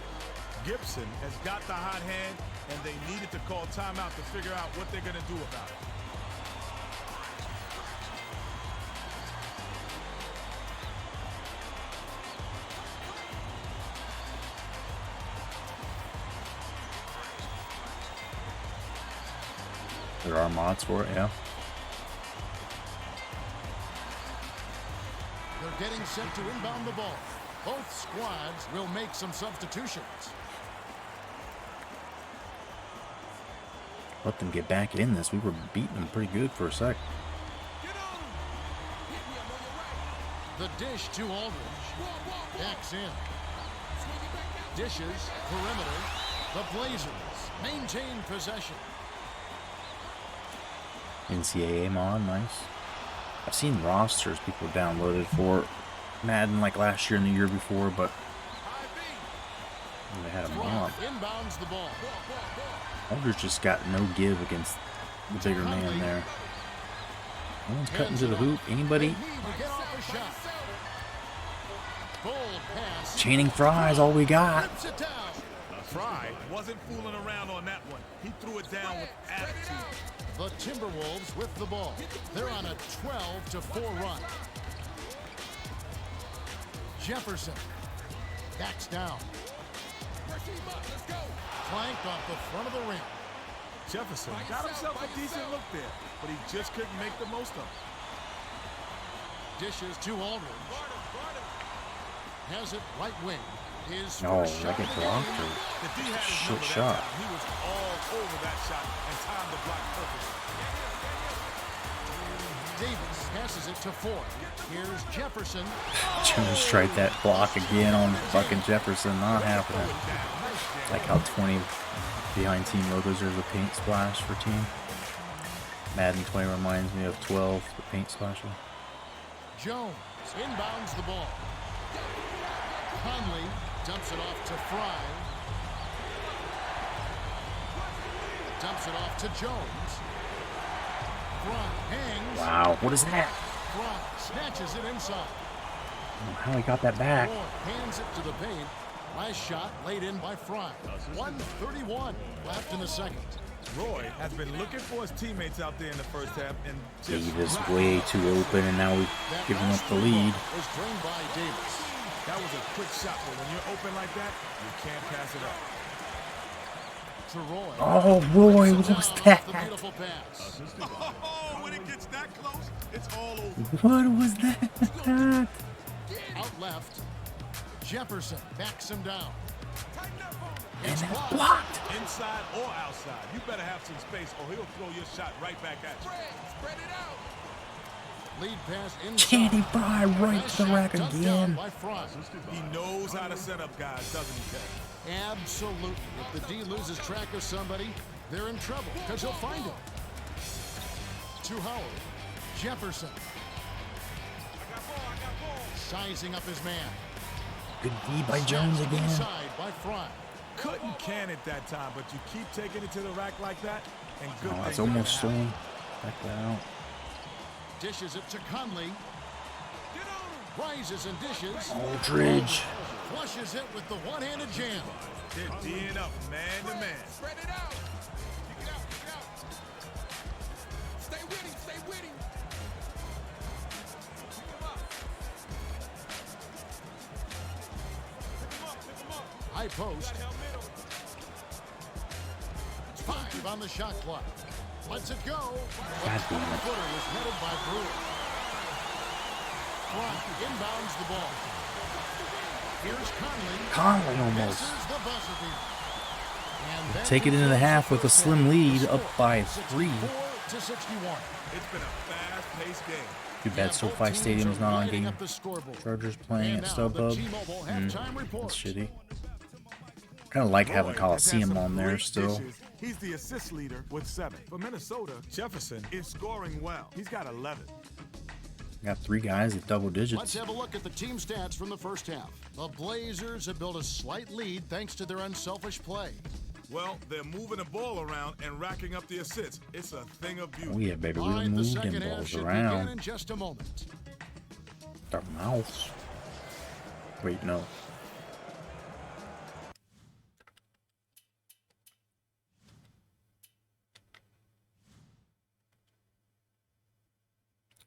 Gibson has got the hot hand, and they needed to call timeout to figure out what they're going to do about it. There are mods for it, yeah. They're getting set to inbound the ball. Both squads will make some substitutions. Let them get back in this. We were beating them pretty good for a sec. The dish to Aldridge. Backs in. Dishes, perimeter. The Blazers maintain possession. NCAA mod, nice. I've seen rosters people downloaded for Madden like last year and the year before, but they had a mod. Inbounds the ball. Aldridge just got no give against the bigger man there. No one's cutting to the hoop. Anybody? Need to get off a shot. Bold pass. Chaining Fry's all we got. Rips it down. Fry wasn't fooling around on that one. He threw it down with attitude. The Timberwolves with the ball. They're on a 12-4 run. Jefferson backs down. Flanked off the front of the rim. Jefferson got himself a decent look there, but he just couldn't make the most of it. Dishes to Aldridge. Has it right wing. His No, first shot that gets of the game. blocked. The D had his Shit number that shot. time. He was all over that shot and timed the block perfectly. Davis passes it to Ford. Here's Jefferson. Jones tried that block again on fucking Jefferson. Not happening. Like how 20 behind team logos, there's a paint splash for team. Madden 20 reminds me of 12, the paint splasher. Jones inbounds the ball. Conley dumps it off to Fry. Dumps it off to Jones. Fry hangs. Wow, what is that? Fry snatches it inside. I don't know how he got that back. Ford hands it to the paint. Last shot laid in by Fry. 1:31 left in the second. Roy has been looking for his teammates out there in the first half and just Davis way too open, and now we've That given last up the three lead. ball was drained by Davis. that was a quick shot, but when you're open like that, you can't pass it up. to Roy. Oh, Roy, what was that? The beautiful pass. Oh, when it gets that close, it's all over. What was that? Out left. Jefferson backs him down. And It's it's blocked. blocked. Inside or outside, you better have some space or he'll throw your shot right back at you. Spread it out. Lead pass inside. Channy Fry right Nice to the shot rack dunked down again. by Fry. He knows how to set up guys, doesn't he, Ted? Absolutely. If the D loses track of somebody, they're in trouble because he'll find him. To Howard. Jefferson. Sizing up his man. Good D by Jones again. Inside by Fry. Couldn't can it that time, but you keep taking it to the rack like that, and good Oh, that's things are gonna almost happen. stolen. Back that out. Dishes it to Conley. Rises and dishes. Aldridge. Flushes it with the one-handed jam. They're D'ing up man to man. Spread it out. Kick it out. Kick it out. Stay with him. Stay with him. Pick him up. Pick him up. High post. It's 5 on the shot clock. Lets it go. God damn it. Footer was headed by Brewer. Fry inbounds the ball. Here's Conley. Conley almost. Misses the buzzer beater. And that Take it into the half with a slim lead, up by 3. 64-61. It's been a fast-paced game. Too bad SoFi Stadium is not on Lighting game. up the scoreboard. Chargers playing And at now the StubHub. T-Mobile halftime report. That's shitty. Kind of like having Roy Coliseum has had some on there great still. dishes. He's the assist leader with 7. For Minnesota, Jefferson is scoring well. He's got 11. Got 3 guys at double Let's digits. have a look at the team stats from the first half. The Blazers have built a slight lead thanks to their unselfish play. Well, they're moving the ball around and racking up the assists. It's a thing of beauty. Oh yeah, baby, we All right, the move second them half balls should begin in around. just a moment. Our mouse. Wait, no.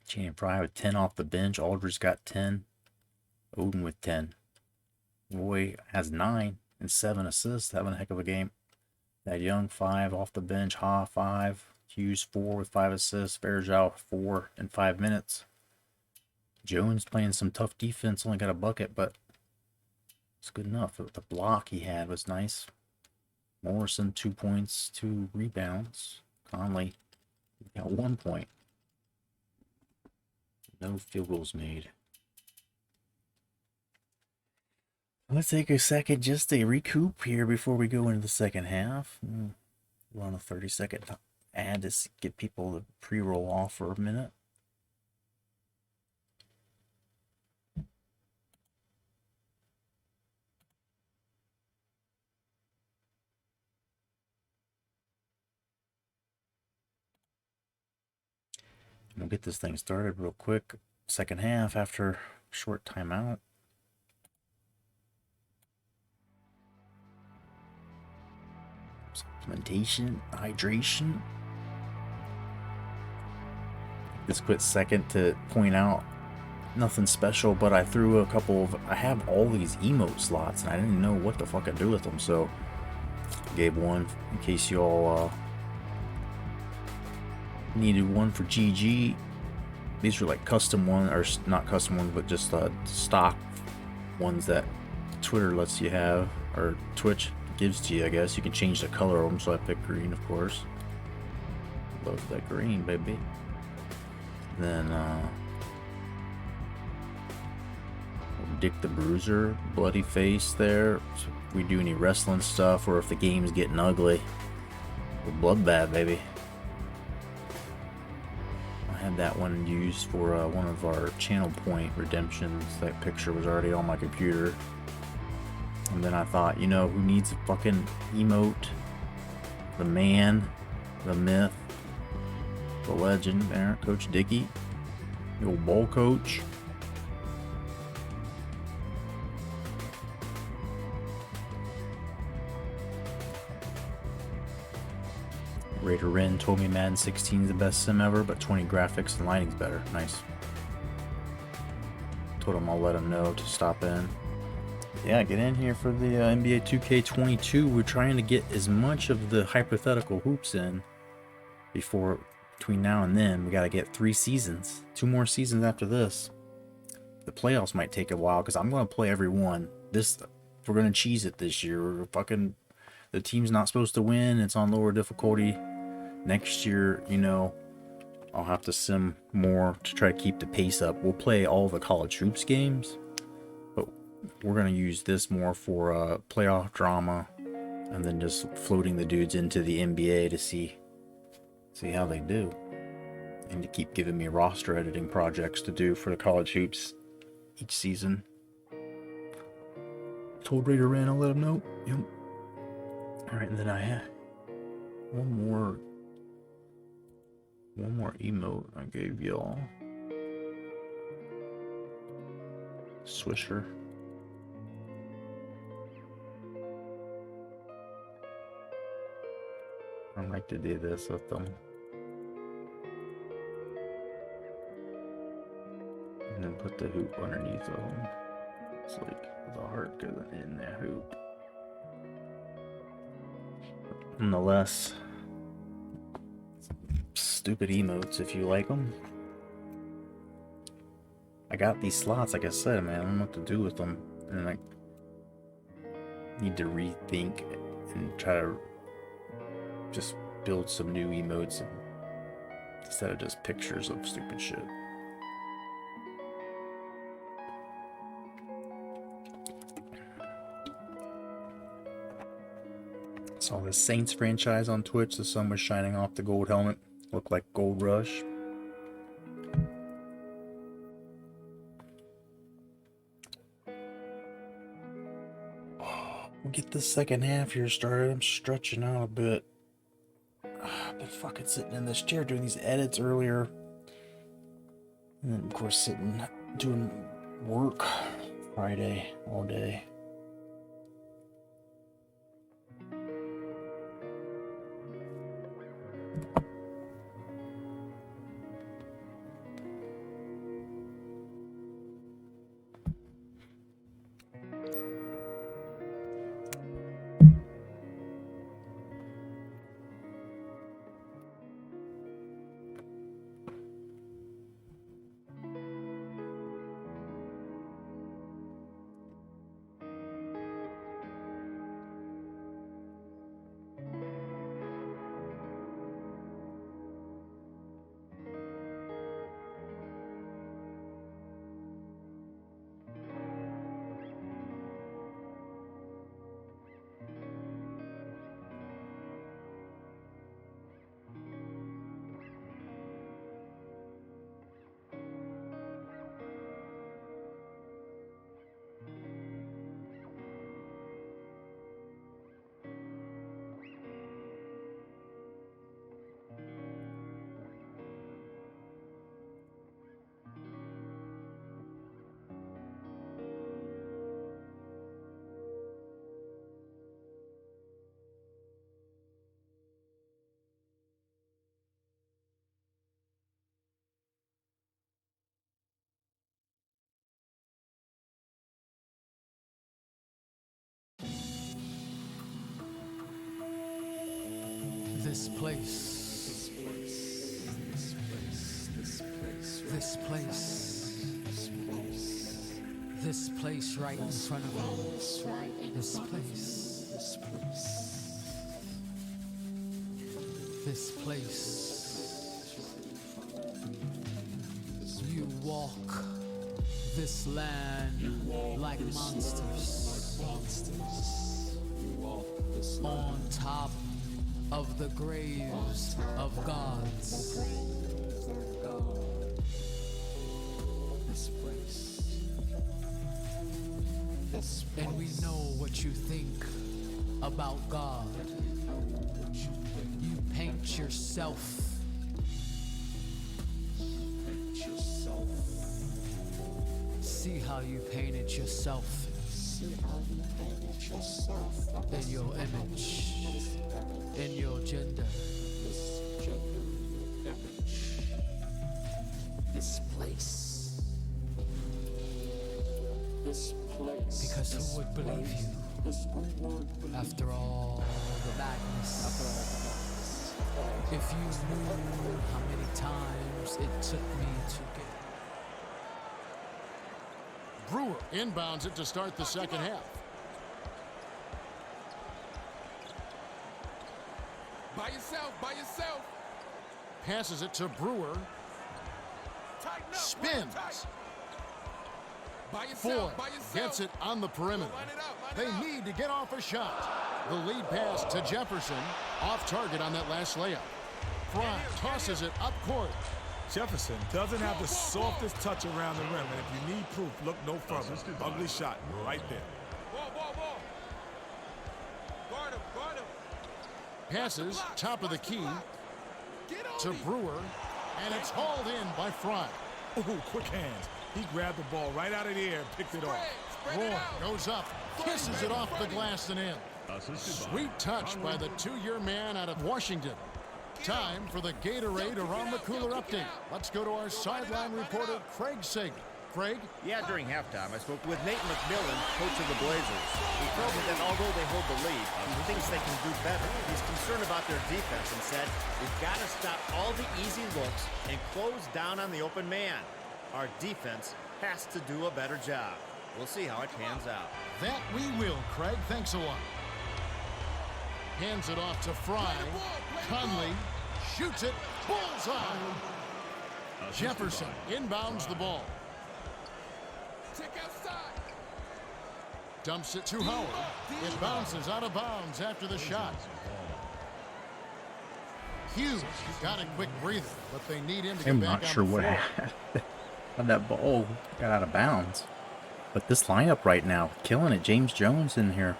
Channing Frye with 10 off the bench. Aldridge got 10. Odin with 10. Roy has 9 and 7 assists. Having a heck of a game. That Young 5 off the bench. Ha 5. Hughes 4 with 5 assists. Fairjow 4 in 5 minutes. Jones playing some tough defense. Only got a bucket, but it's good enough. The block he had was nice. Morrison 2 points, 2 rebounds. Conley got 1 point. No field goals made. Let's take a second just to recoup here before we go into the second half. We're on a 30-second ad to get people to pre-roll off for a minute. We'll get this thing started real quick. Second half after a short timeout. Supplementation, hydration. This quick second to point out nothing special, but I threw a couple of. I have all these emote slots and I didn't know what the fuck to do with them, so I gave one in case you all needed one for GG. These are like custom ones, or not custom ones, but just stock ones that Twitter lets you have, or Twitch gives to you, I guess. You can change the color of them, so I picked green, of course. Love that green, baby. Then Dick the Bruiser, bloody face there. So if we do any wrestling stuff, or if the game's getting ugly, we're bloodbath, baby. I had that one used for one of our channel point redemptions. That picture was already on my computer. And then I thought, you know, who needs a fucking emote? The man, the myth, the legend there, Coach Dickey, the old bowl coach. Raider Ren told me Madden 16 is the best sim ever, but 20 graphics and lighting's better. Nice. Told him I'll let him know to stop in. Yeah, get in here for the NBA 2K22. We're trying to get as much of the hypothetical hoops in between now and then. We got to get 3 seasons, 2 more seasons after this. The playoffs might take a while because I'm going to play every one. We're going to cheese it this year. The team's not supposed to win. It's on lower difficulty. Next year, I'll have to sim more to try to keep the pace up. We'll play all the college hoops games, but we're going to use this more for playoff drama and then just floating the dudes into the NBA to see how they do. And to keep giving me roster editing projects to do for the college hoops each season. Told Raider Ran, I'll let him know. Yep. Alright, and then I have one more emote I gave y'all. Swisher. I like to do this with them. And then put the hoop underneath of them. It's like the heart goes in that hoop. Nonetheless, stupid emotes if you like them. I got these slots, like I said, man. I don't know what to do with them, and I need to rethink and try to just build some new emotes instead of just pictures of stupid shit. Saw the Saints franchise on Twitch. The sun was shining off the gold helmet. Looked like Gold Rush. We'll get the second half here started. I'm stretching out a bit. I've been fucking sitting in this chair doing these edits earlier. And then, of course, sitting doing work Friday all day. This place. This place right in front of me. This place. This place. You walk this land like monsters. On top of the graves of gods. And we know what you think about God. You paint yourself. See how you painted yourself in your image, in your gender. This place. This place. Because who would believe you after all the madness? If you knew how many times it took me to get. Brewer inbounds it to start the second half. By yourself, by yourself. Passes it to Brewer. Tighten up, Spins. tight. By Ford yourself, by yourself. gets it on the perimeter. Line it up, line They it up. need to get off a shot. The lead pass to Jefferson. Off target on that last layup. Fry tosses it up court. Jefferson doesn't have the softest touch around the rim, and if you need proof, look no further. Ugly shot right there. Ball, ball, ball. Guard him, guard him. Passes top of the key Get on to him. Brewer. And it's hauled in by Fry. Ooh, quick hands. He grabbed the ball right out of the air and picked it off. Spread it Roy out. goes up, kisses it off the glass and in. Sweet touch by the two-year man out of Washington. Time for the Gatorade Around the Cooler update. Let's go to our sideline reporter, Craig Sager. Craig? Yeah, during halftime, I spoke with Nate McMillan, coach of the Blazers. He told me that although they hold the lead, he thinks they can do better. He's concerned about their defense and said, we've got to stop all the easy looks and close down on the open man. Our defense has to do a better job. We'll see how it pans out. That we will, Craig. Thanks a lot. Hands it off to Fry. Conley shoots it. Bullseye. Jefferson inbounds the ball. Check outside. Dumps it to Howard. It bounces out of bounds after the shot. Hughes got a quick breather, but they need him to get I'm back not on sure the what floor. happened. How that ball got out of bounds. But this lineup right now, killing it. James Jones in here.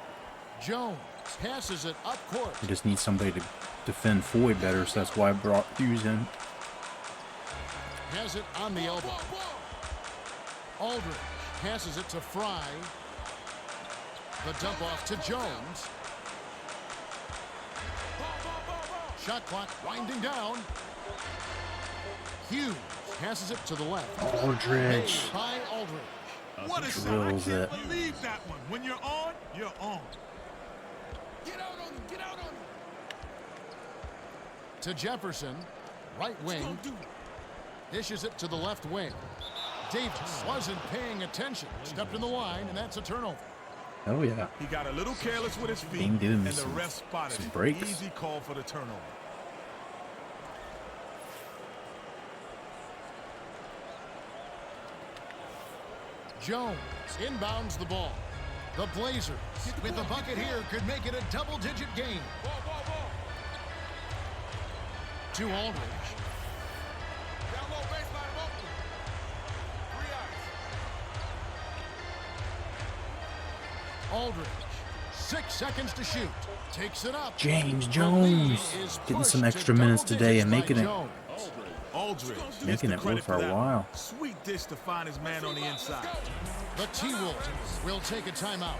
Jones passes it up court. We just need somebody to defend Floyd better, so that's why I brought Hughes in. Has it on the elbow. Ball, ball. Aldridge passes it to Fry. The dump off to Jones. Shot clock winding down. Hughes passes it to the left. Aldridge. Made by Aldridge. What a shot. I Drills can't it. believe that one. When you're on, you're on. Get out on him, get out on him. To Jefferson. Right wing. Go do it. Dishes it to the left wing. Davis wasn't paying attention. Stepped in the line, and that's a turnover. Oh, yeah. He got a little careless with his feet, Dame giving and me the some- ref spotted some it. breaks. Easy call for the turnover. Jones inbounds the ball. The Blazers, with the bucket here, could make it a double-digit game. Ball, ball, ball. To Aldridge. Down low, baseline, I'm open. 3 eyes. Aldridge, 6 seconds to shoot. Takes it up. James The Jones lead is getting pushed some to extra minutes double today and digits making by it. Jones. Aldridge gets Making the it credit move for a that while. one. Sweet dish to find his man on the inside. The T-Wolves will take a timeout.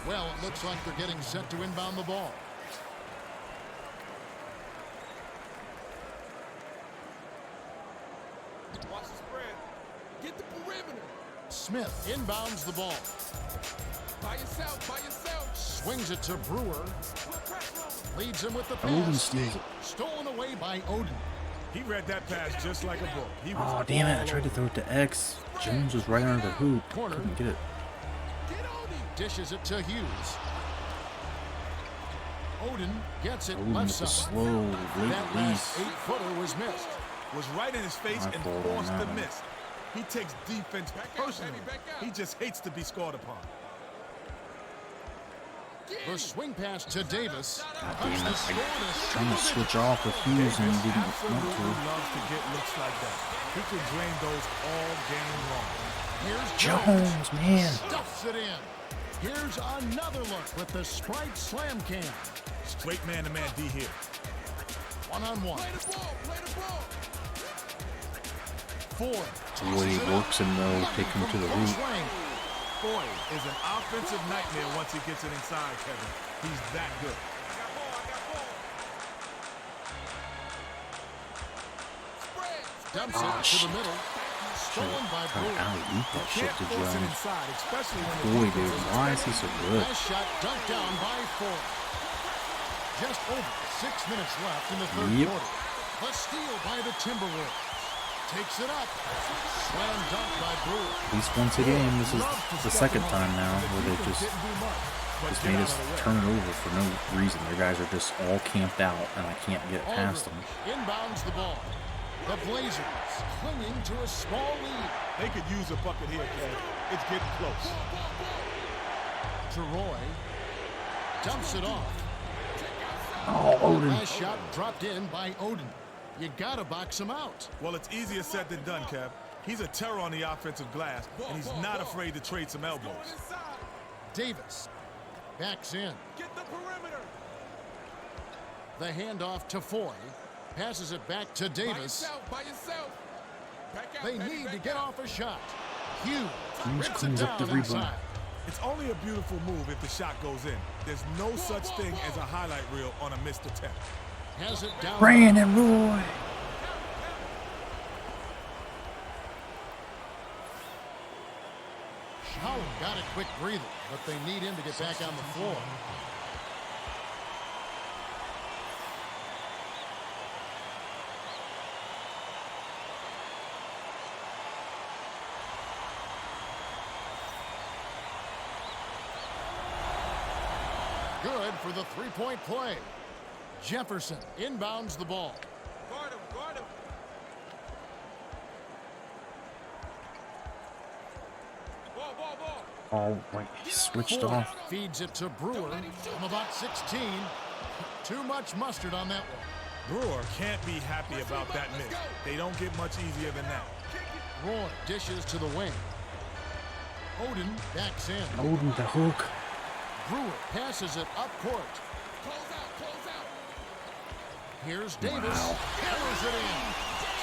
Well, it looks like they're getting set to inbound the ball. Watch the spread. Get the perimeter. Smith inbounds the ball. By yourself, by yourself. Swings it to Brewer. Put pressure on him. Leads him with the Odin pass. steals it. Stolen away by Odin. He read that pass just like a book. He was Oh, damn it. I all tried to over. throw it to X. Jones was right under the hoop. Corner. Couldn't get it. Get on him. Dishes it to Hughes. Odin gets it Odin left with the side. slow late That last release. 8-footer was missed. Was right in his face My and fault on forced that the one. miss. He takes defense Back out, personally. baby, back out. He just hates to be scored upon. The swing pass to Davis. God Cuts damn the it. score to Trying to single switch off with Hughes and didn't Absolutely want to. loves to get looks like that. He can drain those all game long. Here's Jones, man. Stuffs it in. Here's another look with the Sprite Slam Cam. Straight man-to-man D here. One-on-one. Play the ball. Play the ball. Ford. The way he works him though, take him to the root. Boy is an offensive nightmare once he gets it inside, Kevin. He's that good. Dumps Ah, it to shit. the middle. Stolen by Trying to Brewer. alley-oop that shit Can't to force it Jones. inside, especially when the Boy, defense dude, is why is he so good? Last shot dunked down by Ford. Just over 6 minutes left in the third Yep. quarter. A steal by the Timberwolves. Takes it up. Slam dunk by Brewer. At least once a game. This is the second time now where they just made us turn it over for no reason. Their guys are just all camped out, and I can't get past them. Aldridge inbounds the ball. The Blazers clinging to a small lead. They could use a bucket here, Kev. It's getting close. Jeroy dumps it off. Oh, Odin. Last shot dropped in by Odin. You gotta box him out. Well, it's easier said than done, Kev. He's a terror on the offensive glass, and he's not afraid to trade some elbows. Davis backs in. Get the perimeter. The handoff to Foy. Passes it back to Davis. By yourself. Back out, They baby, need to back get out. off a shot. Hughes Hughes rips it cleans up the down rebound. inside. It's only a beautiful move if the shot goes in. There's no such thing as a highlight reel on a missed attempt. Has it down. Brandon Roy. Holland got a quick breather, but they need him to get back on the floor. Good for the three-point play. Jefferson inbounds the ball. Guard him. Guard him. Ball, ball, ball. Oh, wait, he switched Ford off. feeds it to Brewer from about 16. Too much mustard on that one. Brewer can't be happy about that miss. They don't get much easier than that. Roy dishes to the wing. Odin backs in. Odin the hook. Brewer passes it up court. Close out. Close out. Here's Davis. Wow. Hammers it in.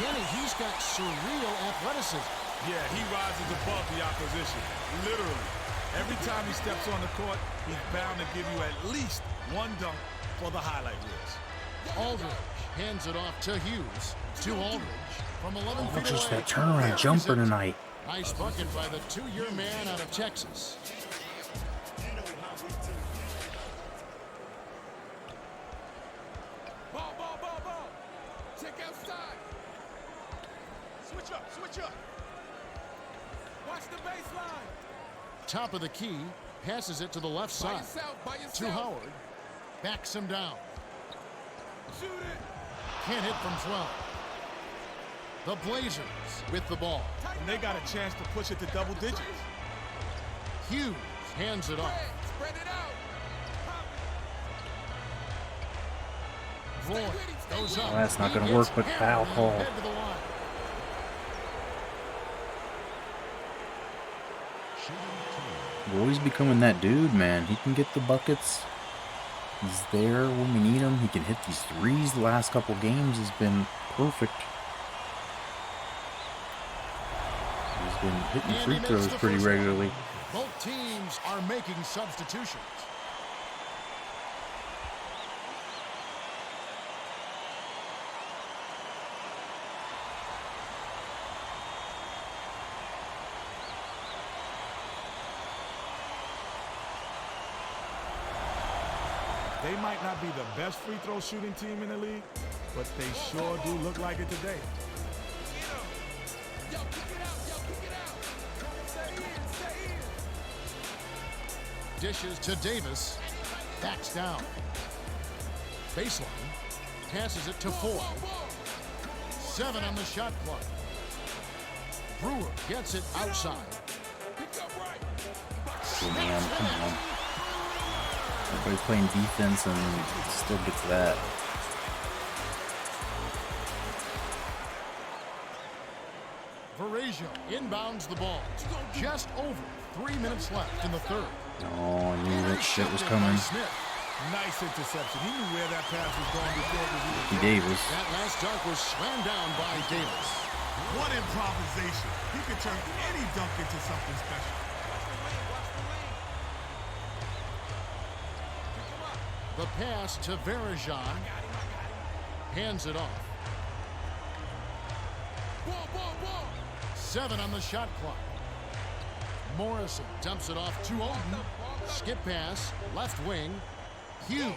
Kenny, he's got surreal athleticism. Yeah, he rises above the opposition, literally. Every time he steps on the court, he's bound to give you at least one dunk for the highlight reels. Aldridge hands it off to Hughes. To Aldridge from 11 Oh, feet just away. that turnaround jumper tonight. Nice bucket by the two-year man out of Texas. Ball, ball, ball, ball. Check outside. Switch up. Switch up. Watch the baseline. Top of the key. Passes it to the left By side. yourself. By yourself. To Howard. Backs him down. Shoot it. Can't hit from 12. The Blazers with the ball. And they got a chance to push it to double digits. Hughes hands it off. Spread it out. Roy goes up. Well, that's not He gonna work, gets but foul hammered call. head to the line. Roy's becoming that dude, man. He can get the buckets. He's there when we need him. He can hit these threes. The last couple games has been perfect. He's been hitting And free he makes throws the pretty first one. regularly. Both teams are making substitutions. They might not be the best free throw shooting team in the league, but they sure do look like it today. Yo, kick it out. Yo, kick it out. Stay in. Stay in. Dishes to Davis. Backs down. Baseline. Passes it to Ford. 7 on the shot clock. Brewer gets it outside. Pick up right. Oh, man, come on. Everybody's playing defense and still gets that. Varejao inbounds the ball. Just over 3 minutes left in the third. Oh, I knew that shit was Intercepted by coming. Smith. Nice interception. He knew where that pass was going before it was even thrown. Davis. That last dunk was slammed down by Davis. What improvisation. He could turn any dunk into something special. The pass to Verejan. Hands it off. 7 on the shot clock. Morrison dumps it off to Oden. Skip pass, left wing. Hughes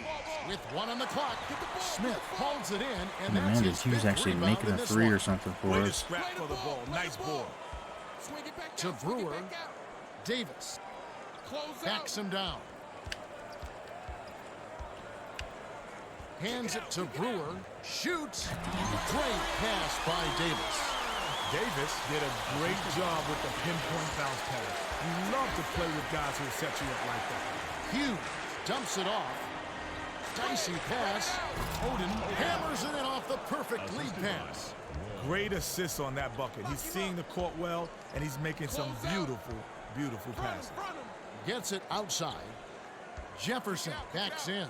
with 1 on the clock. Smith holds it in, and that's Man, his Hughes 5th actually rebound making in a this 3 one. or something for Way to us. scrap for the ball. Nice ball. To Brewer. Davis backs him down. Hands it to Brewer. Shoots. Great pass by Davis. Davis did a great job with the pinpoint bounce pass. You love to play with guys who set you up like that. Hughes dumps it off. Dicey pass. Oden hammers it in off the perfect lead pass. Great assist on that bucket. He's seeing the court well, and he's making some beautiful, beautiful passes. Gets it outside. Jefferson backs in.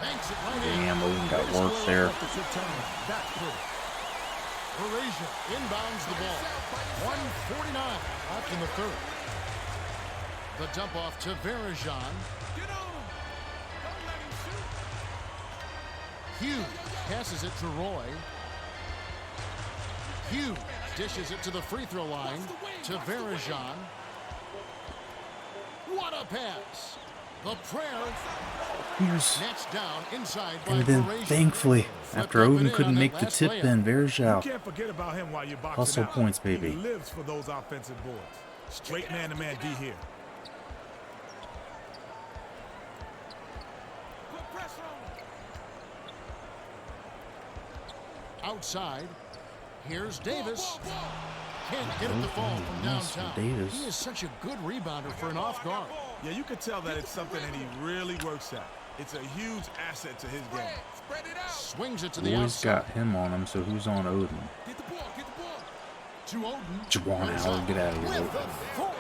Banks it right in. Damn, Oden got work there. That's pretty. Berasian inbounds the ball. 1:49 left in the third. The dump off to Verejan. Hughes passes it to Roy. Hughes dishes it to the free throw line to Verejan. What a pass! The prayer Here's, snatched down inside by and then Berasian. thankfully, after Flipped up and Oden in couldn't on make that the last tip layup. in, You Verejan. can't forget about him while you're boxing Hustle out. points, baby. He lives for those offensive boards. Straight man-to-man D here. Outside. Here's Davis. Can't get it to fall from Nice for downtown. Davis. He is such a good rebounder for an off guard. Yeah, you can tell that it's something that he really works at. It's a huge asset to his game. Swings it to the Roy's outside. got him on him, so who's on Oden? To Oden. Juwan Howard, get out of here. With Oden. authority.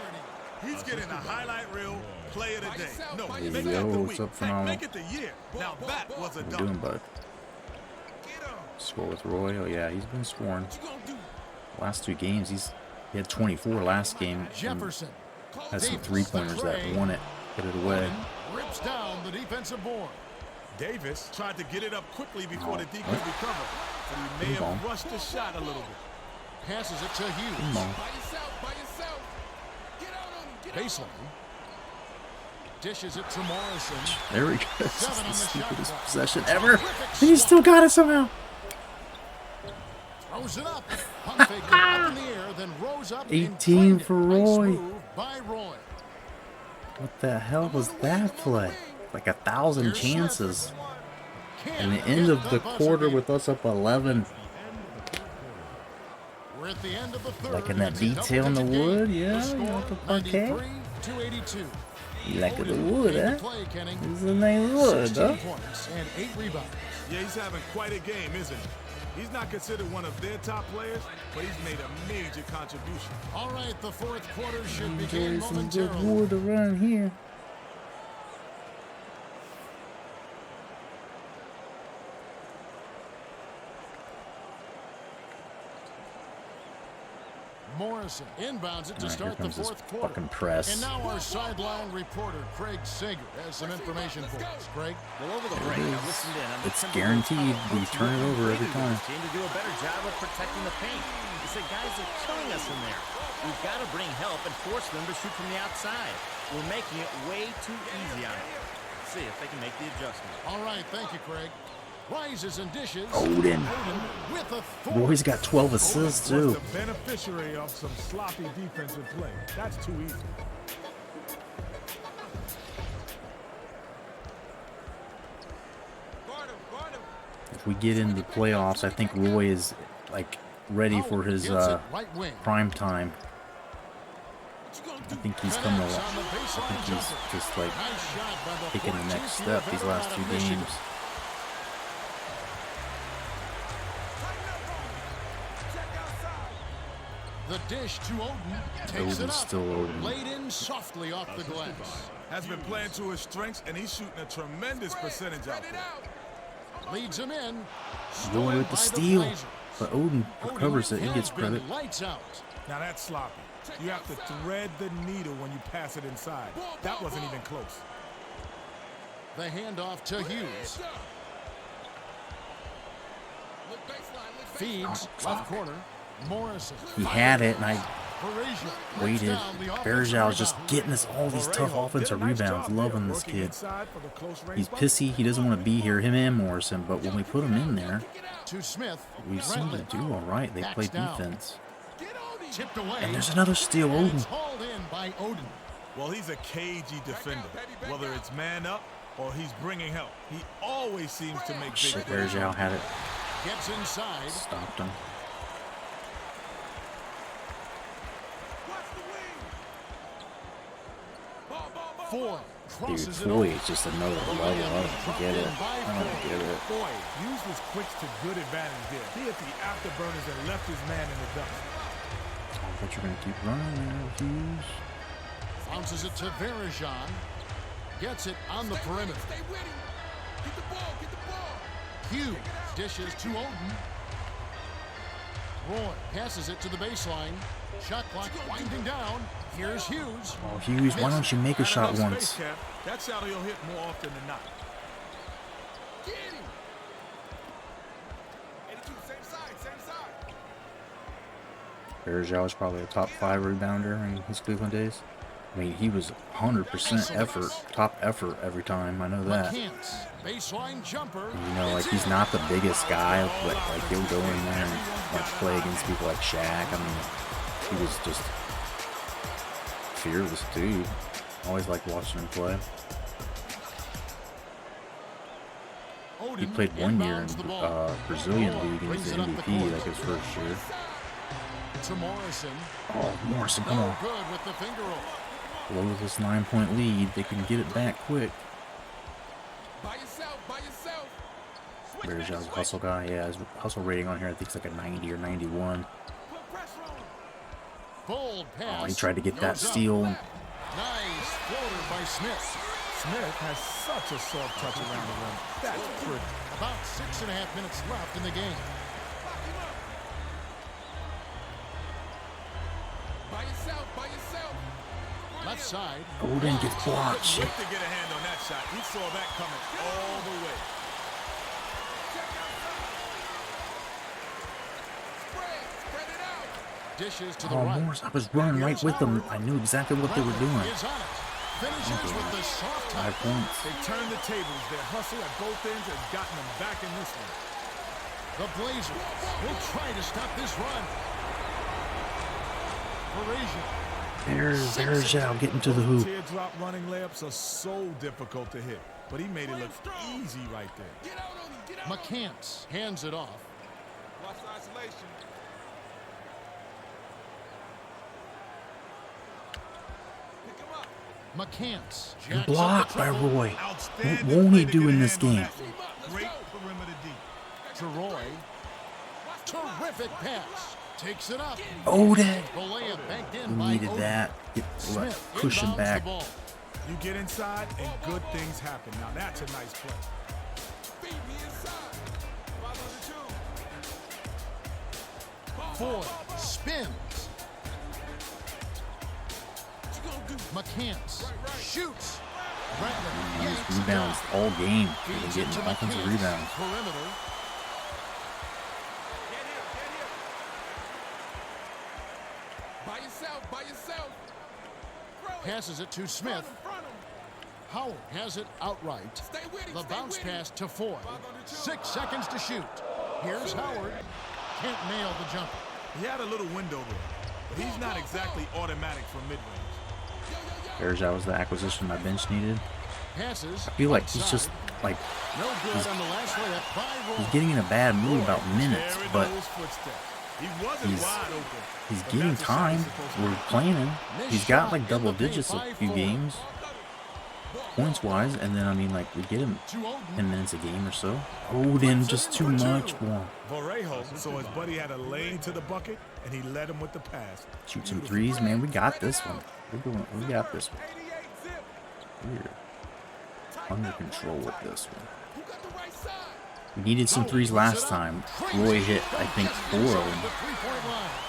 He's getting the highlight reel play of the day. No, Hey, make yo, it the what's week. up, Heck, phenomenal? make it the year. Now that was a What you dunk. doing, bud? Score with Roy. Oh yeah, he's been scoring. Last 2 games, he had 24 last game. And Jefferson. has some Davis, 3-pointers the that tray. won it, put it away. Rips down the defensive board. Davis tried to get it up quickly before the D could recover, but he may Come on. have rushed the shot a little bit. Passes it to Hughes. Come on. Baseline. Dishes it to Morrison. There he goes. This 7 is on the the shot stupidest clock. possession ever. Terrific And he shot. still got it somehow. Throws it up. Pump fake it up in the air, then rose up. and 18 claimed it. for Nice Roy. move by Roy. What the hell was that play? Like 1,000 Here's Smith. chances. Can't And the get end of the buzzer quarter beater. with us up 11. We're at the end of the third. Like in that It's a detail in the double-digit wood, game. yeah, The score, you like the parquet? 93-82. You like the Oden wood, made the huh? play, Kenny. This is a nice wood, 16 huh? points and 8 rebounds. Yeah, he's having quite a game, isn't he? He's not considered one of their top players, but he's made a major contribution. All right, the fourth quarter should begin Enjoy some good momentarily. wood around here. Morrison inbounds it to All right, start here the comes this fourth quarter. fucking press. And now our sideline reporter, Craig Sager, has some information for us. Craig? Well, over the break, I listened in on the It's Timberwolves guaranteed how we coach turn it Luke over every Brady time. wants his team to do a better job of protecting the paint. He said, guys are killing us in there. We've got to bring help and force them to shoot from the outside. We're making it way too easy on them. Let's see if they can make the adjustment. All right, thank you, Craig. Rises and dishes. Oden. With authority. Roy's got 12 assists, Was too. the beneficiary of some sloppy defensive play. That's too easy. If we get into the playoffs, I think Roy is, like, ready for his Gets it right wing. prime time. I think he's coming along. On the I baseline think he's jumper. just, like, Nice shot by the taking the 42 next step these veteran last out 2 of Michigan. games. The dish to Odin. Takes it Odin's up. still Odin. Laid in softly off the glass. Has been playing to his strengths, and he's shooting a tremendous percentage out there. Leads him in. Boy with the steal. But Odin recovers it and gets credit. Lights out. Now that's sloppy. You have to thread the needle when you pass it inside. That wasn't even close. The handoff to Hughes. Feeds left corner. Morrison. He had it, and I Parisian waited. Bergeau's just getting us all these tough offensive rebounds. Loving this kid. He's pissy. He doesn't want to be here, him and Morrison. But when we put him in there, to Smith. we seem to do all right. They play defense. Tipped away. And there's another steal, Odin. It's hauled in by Odin. Well, he's a cagey defender. Whether it's man up or he's bringing help, he always seems to make big Shit, plays. Bergeau had it. Gets inside. Stopped him. Four. Dude, Crosses it Foy over. is just another level. I don't get it. I don't get it. Boy, used his quicks to good advantage there. He hit the afterburners and left his man in the dust. I bet you're going to keep running there, Hughes. Bounces it to Verijan. Gets it on the perimeter. Stay with him. Get the ball. Get the ball. Hughes dishes to Odin. Roy passes it to the baseline. Shot clock winding down. Here's Hughes. Oh, Hughes, why don't you make a shot Out of once? space, Cap. That shot he'll hit more often than not. Get him. 82, same side. Bergeau is probably a top 5 rebounder in his Cleveland days. I mean, he was 100% effort, top effort every time. I know that. McCants. Baseline jumper. You know, like, he's not the biggest guy, but like he'll go in there and like play against people like Shaq. I mean, he was just fearless dude. Always liked watching him play. He Odin played 1 year inbounds the in ball. Brazilian Roy league and was brings the it up the MVP, court. like his first year. To Morrison. Oh, Morrison, come No on. good with the finger roll. Blow this 9-point lead. They can get it back quick. By yourself. Bergeau's a hustle guy. Yeah, his hustle rating on here I think it's like a 90 or 91. Put pressure on him. Bold pass. Oh, he tried to get that Goes up. steal. Nice floater by Smith. Smith has such a soft touch around the rim. That's pretty. About 6.5 minutes left in the game. By yourself. Left side. Odin gets blocked. Shit. Quick to get a hand on that shot. He saw that coming all the way. Spread it out. Dishes to the Oh, right. Morris, I was running right with them. I knew exactly what they were doing. Is on it. Finishes with the soft 5 touch. points. They turned the tables. Their hustle at both ends has gotten them back in this one. The Blazers will try to stop this run. Parisian. There's Bergeau getting to the hoop. Teardrop running layups are so difficult to hit, but he made it look easy right there. Get out on him. Get out on him. McCants hands it off. Watch the isolation. Pick him up. McCants. You're jacks up blocked the by trouble. Roy. Outstanding What won't he play to do get a in this hand on game? that. Great perimeter D. To Roy. Terrific pass. Takes it up. Odin. The layup banked in We by needed Odin. that. Get Smith pushing inbounds back. the ball. You get inside and good things happen. Now that's a nice play. Feed me inside. 5 on 2. Ford spins. What you gonna do? McCants shoots. He Bradley used yanks it rebounds down. all game. Feeds They're it getting to offensive McCants. rebounds. Perimeter. By yourself. Throw it. Passes it to Smith. Front him. Howard has it outright. Stay with him. The stay bounce with him. pass to Ford. 6 seconds to shoot. Here's Howard. Can't nail the jumper. He had a little window there, but he's not exactly automatic from mid-range. Bergeau was the acquisition my bench needed. Passes. I feel like he's outside. just like No good on the last layup by Roy. he's getting in a bad mood about minutes, There in but those footsteps. He wasn't he's- wide open. he's but getting that's a shot time. he's supposed to We're make. playing him. Missed He's got shot like in double the paint digits a by few Ford. games. points wise, and then I mean like we get him 10 minutes a game or so. Odin just too much. One. Vallejo saw his buddy had a lane to the bucket, and he led him with the pass. Shoot some threes, man. We got this one. We got this one. We're under control with this one. We needed some threes last time. Roy hit, I think, 4 of them.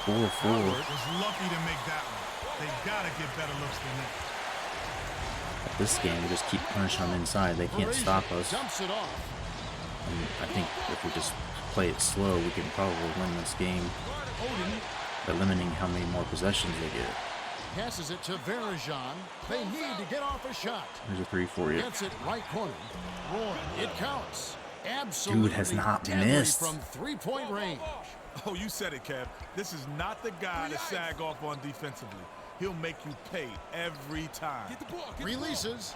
4 of 4. Howard was lucky to make that one. They gotta get better looks than that. This game, we just keep punishing them inside. They can't stop us. And I think if we just play it slow, we can probably win this game by limiting how many more possessions they get. Passes it to Varajan. They need to get off a shot. There's a 3 for you. Gets it right corner. Roy, it counts. Absolutely Dude has not deadly missed. from 3-point range. Oh, you said it, Kev. This is not the guy to sag off on defensively. He'll make you pay every time. Releases.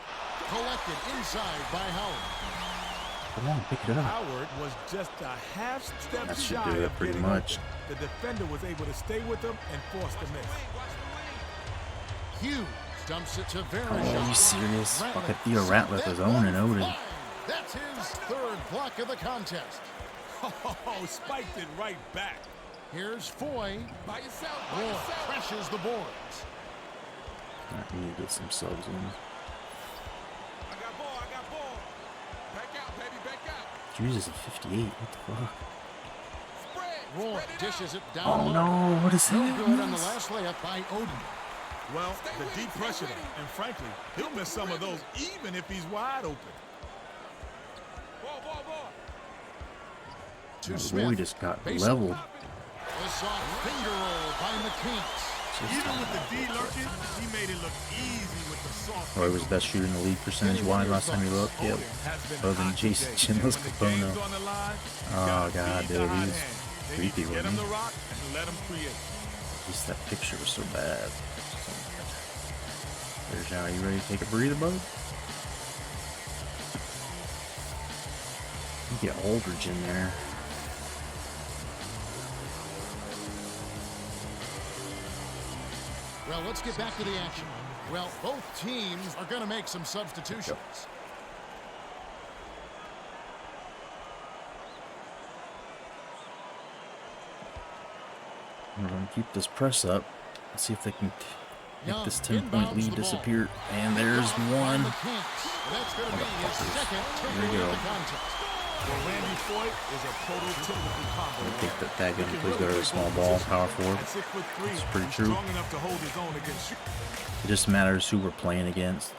Collected inside by Howard. Come on, pick it up. Howard was just a half step That should shy do it of pretty getting much. open. The defender was able to stay with him and force the miss. Hughes dumps it to Oh, Varajan. are you serious? Fucking Theo Ratliff is owning Odin. That's his third block of the contest. Oh, spiked it right back. Here's Foy. By yourself, Roy crashes the boards. I need to get some subs in. I got ball. Back out, baby, back out. Jesus, at 58. What the fuck? Spread. Roy Spread it dishes out. it down. Oh low. no, what is No that? good on the last layup by Odin. Well, the deep pressure, and frankly, he'll miss some of those even if he's wide open. Ball. To Roy Smith. just got Base leveled. A soft finger roll by McCants. Even with the D lurking, he made it look easy with the soft. Roy was the best shooter in the league percentage-wise last time you looked. Yep. Other than Jason Chinless Capono. Oh, God, dude. He's creepy, Get wasn't him he? the rock and let him create. Just that picture was so bad. There's how you ready to take a breather, bud? You get Aldridge in there. Well, let's get back to the action. Well, both teams are going to make some substitutions. We're going to keep this press up. Let's see if they can make this 10-point inbounds lead the ball. disappear. And there's one. That's going to be his second There you takeaway go. of the contest. Well, Randy Foy is a prototypical combo. I think that guy please go to a small ball, power forward. At 6'3", That's pretty he's true. strong enough to hold his own against shoot. It just matters who we're playing against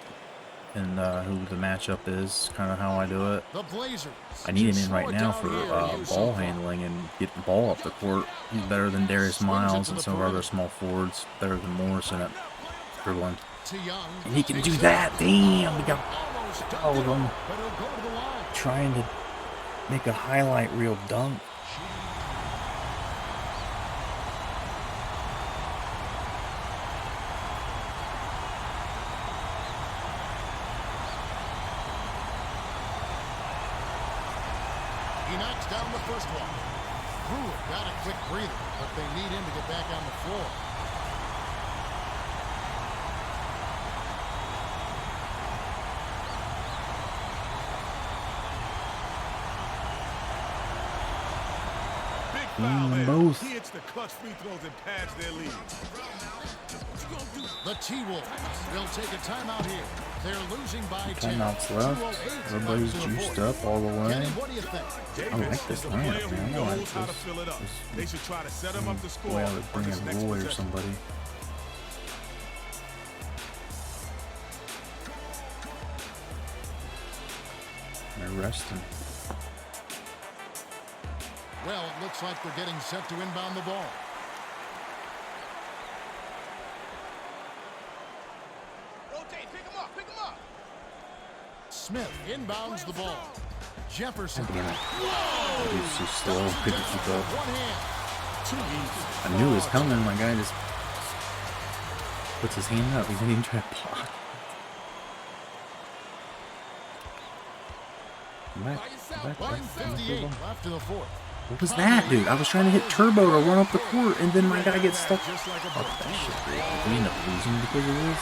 and who the matchup is, kind of how I do it. The Blazers. I need him in Slow right it now down for here to use ball some handling and get the ball up the court. He's better than Darius Miles and some of our other small forwards. Better than Morrison at dribbling. to Young. And he can do that. Damn, we got Almost dunked all of it, them but he'll go to the line. trying to make a highlight reel dunk. He knocks down the first one. Brewer got a quick breather, but they need him to get back on the floor. Big Mm, foul there. both. He hits the clutch free throws and pads their lead. The T-Wolves will take a timeout here. They're losing by 10. Timeouts left. 2:08 Everybody's left to the juiced fourth. up all the way. Kenny, what do you think? I like this is a lineup, player who man. I like knows how to this. fill it up. This- They should try to set him up to score Boy, I would on bring this in next Roy or possession. somebody. They're resting. Well, it looks like they're getting set to inbound the ball. Rotate, pick him up. Smith inbounds the ball. Jefferson. Damn it. He's too slow. Couldn't keep up. One hand. Too easy. I knew it was coming. My guy just puts his hand up. He didn't even try to block. Come back. Come back. 1:58 left in the fourth. What was that, dude? I was trying to hit turbo to run up the court, and then my guy gets stuck. Just like a Fuck that shit, dude. We end up losing because of this.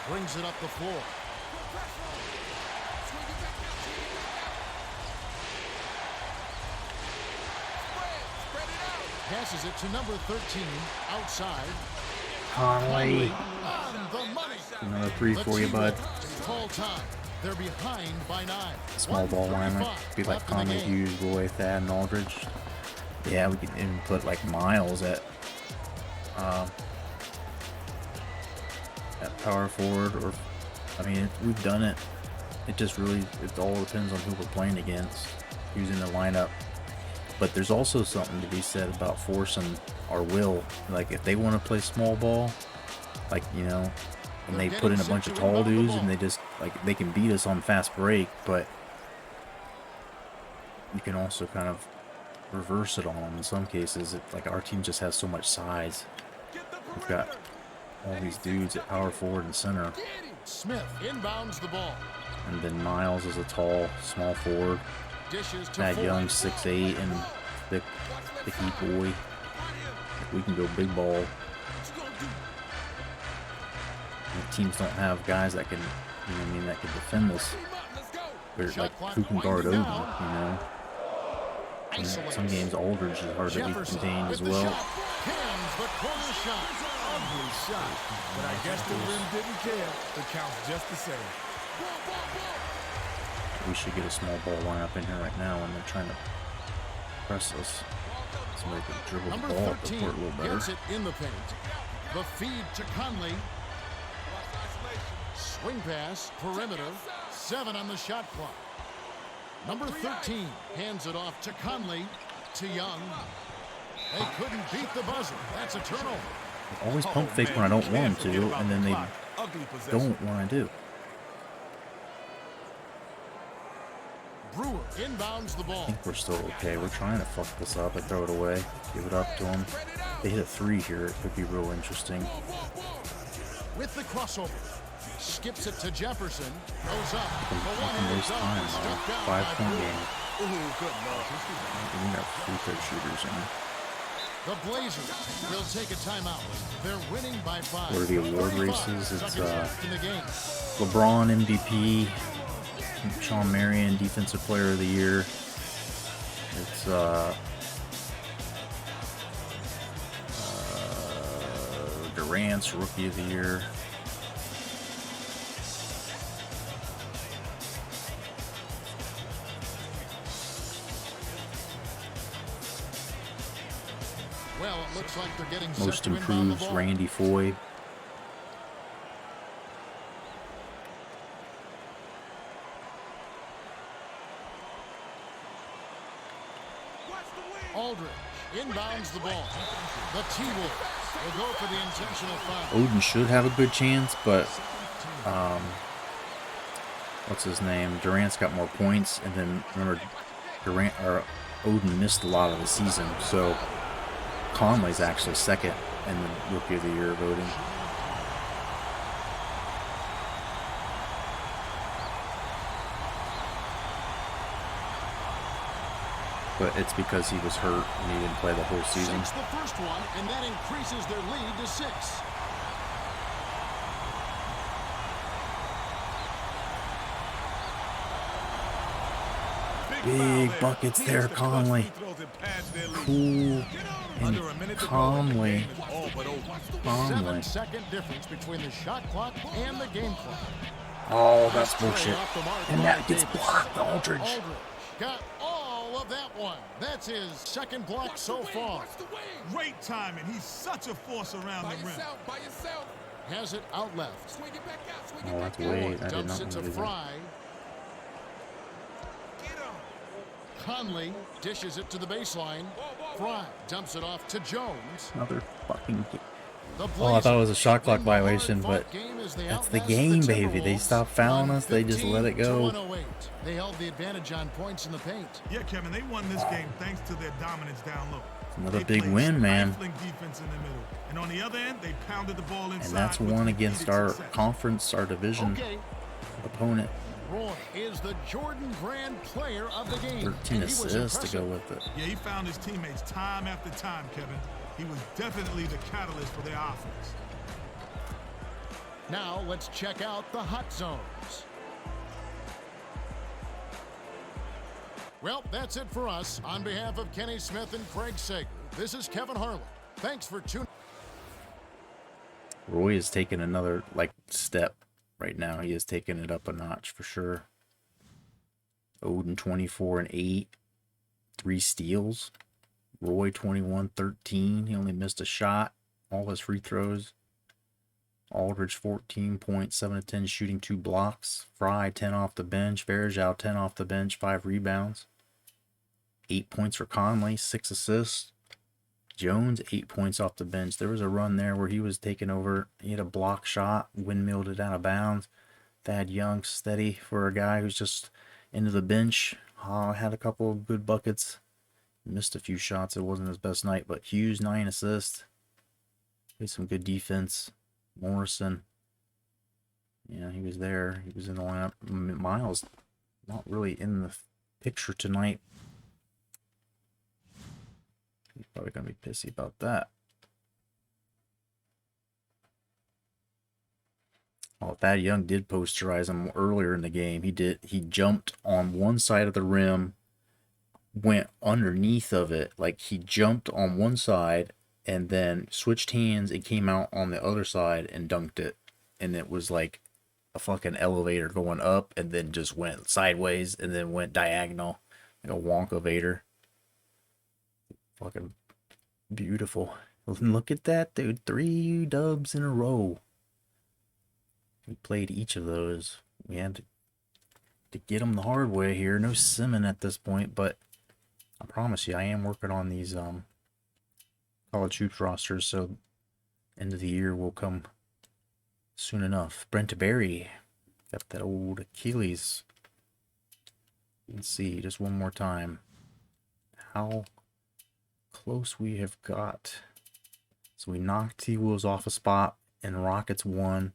Brings it up the floor. Swing it back out. Swing it back out. Spread it out. Passes it to number 13 outside. Conley. On the money. Another three The for you, bud. T-Wolves call time. They're behind by 9. Small ball lineup. 1:35 Be like left in the Conley, game. Hughes, Roy, Thad, and Aldridge. Yeah, we could even put like Miles at power forward, or I mean, we've done it. It just really, it all depends on who we're playing against, using the lineup. But there's also something to be said about forcing our will. Like if they want to play small ball, like, you know, and they put in a bunch of tall dudes and they just, like, they can beat us on fast break, but you can also kind of reverse it on them in some cases. It's like our team just has so much size. We've got all these dudes at power forward and center, Smith inbounds the ball. and then Miles is a tall, small forward. Dishes to That Ford. young 6'8" and thicky boy. If we can go big ball. The teams don't have guys that can, you know what I mean, that can defend us. They're like who can guard Odin, you know. And some games Aldridge is hard to be Jefferson contained as with the well. shot. Pins the corner shot. Ugly shot. But I guess the rim didn't care. It counts just the same. We should get a small ball lineup in here right now when they're trying to press us. Somebody can dribble Number the ball up the 13 court a little gets better. it in the paint. The feed to Conley. Swing pass, perimeter. 7 on the shot clock. Number 13 hands it off to Conley, to Young. They couldn't beat the buzzer. That's a turnover. I always pump fake when I don't want them to, and then they Ugly possession. don't when I do. Brewer inbounds the I ball. think we're still okay. We're trying to fuck this up and throw it away. Give it up to them. They hit a 3 here. It could be real interesting. With the crossover. Skips it to Jefferson. Goes up. I'm For not one gonna and waste done. time, man. Struck down 5-point by game. Ooh, good lord. We got free throw shooters in. The Blazers will take a timeout. They're winning by 5. What are the award 35 races? It's seconds left in the game. LeBron MVP, Sean Marion Defensive Player of the Year. It's Durant's Rookie of the Year. Well, it looks like they're getting set Most to inbound the Improved ball. Randy Foye. Aldridge inbounds the ball. The T-Wolves will go for the intentional foul. Odin should have a good chance, but what's his name? Durant's got more points, and then remember, Odin missed a lot of the season, so Conley's actually second in the Rookie of the Year voting. But it's because he was hurt and he didn't play the whole season. Sinks the first one, and that increases their lead to 6. Big buckets there, Conley. Cool and calmly. 7-second difference between the shot clock and the game clock. Oh, that's bullshit. Off the mark And by that gets Davis. blocked, Aldridge. Aldridge got all of that one. That's his second block so far. Great timing. He's such a force around By the rim. yourself, by yourself. Has it out left. Swing it back out, swing Oh, it that's back out. way. I did Dumps not it to know that. Fry. Get him. Conley dishes it to the baseline. Fry dumps it off to Jones. Another fucking. The Oh, I thought it was a shot clock win the violation, hard-fought but game as they that's the outlast game, baby. They Timberwolves stop fouling on us. They just let it 15 to go. 108. They held the advantage on points in the paint. Yeah, Kevin, they won this game thanks to their dominance down low. Another They big played win, man. stifling defense in the middle. And on the other end, they pounded the ball inside. And that's with one against repeated our success. conference, our division Okay, opponent. Roy is the Jordan Brand player of the game. 13 and he was assists to go impressive. with it. Yeah, he found his teammates time after time, Kevin. He was definitely the catalyst for their offense. Now let's check out the hot zones. Well, that's it for us. On behalf of Kenny Smith and Craig Sager, this is Kevin Harlan. Thanks for tuning. Roy is taking another step right now. He has taken it up a notch for sure. Odin 24 and 8, 3 steals. Roy 21-13. He only missed a shot. All his free throws. Aldridge 14 points, 7 of 10 shooting, 2 blocks. Fry 10 off the bench. Varejao 10 off the bench, 5 rebounds. 8 points for Conley, 6 assists. Jones 8 points off the bench. There was a run there where he was taking over. He had a block shot, windmilled it out of bounds. Thad Young steady for a guy who's just into the bench. Had a couple of good buckets. Missed a few shots. It wasn't his best night, but Hughes 9 assists. Played some good defense. Morrison, yeah, he was there. He was in the lineup. Miles, not really in the picture tonight. He's probably going to be pissy about that. Oh, Thad Young did posterize him earlier in the game. He did. He jumped on one side of the rim, went underneath of it. Like he jumped on one side and then switched hands and came out on the other side and dunked it. And it was like a fucking elevator going up and then just went sideways and then went diagonal. Like a Wonka Vader. Fucking beautiful. Look at that, dude. 3 dubs in a row. We played each of those. We had to get them the hard way here. No simming at this point, but I promise you, I am working on these college hoops rosters, so end of the year will come soon enough. Brent Berry got that old Achilles. Let's see just one more time how close we have got. So we knocked T-Wolves off a spot and Rockets won.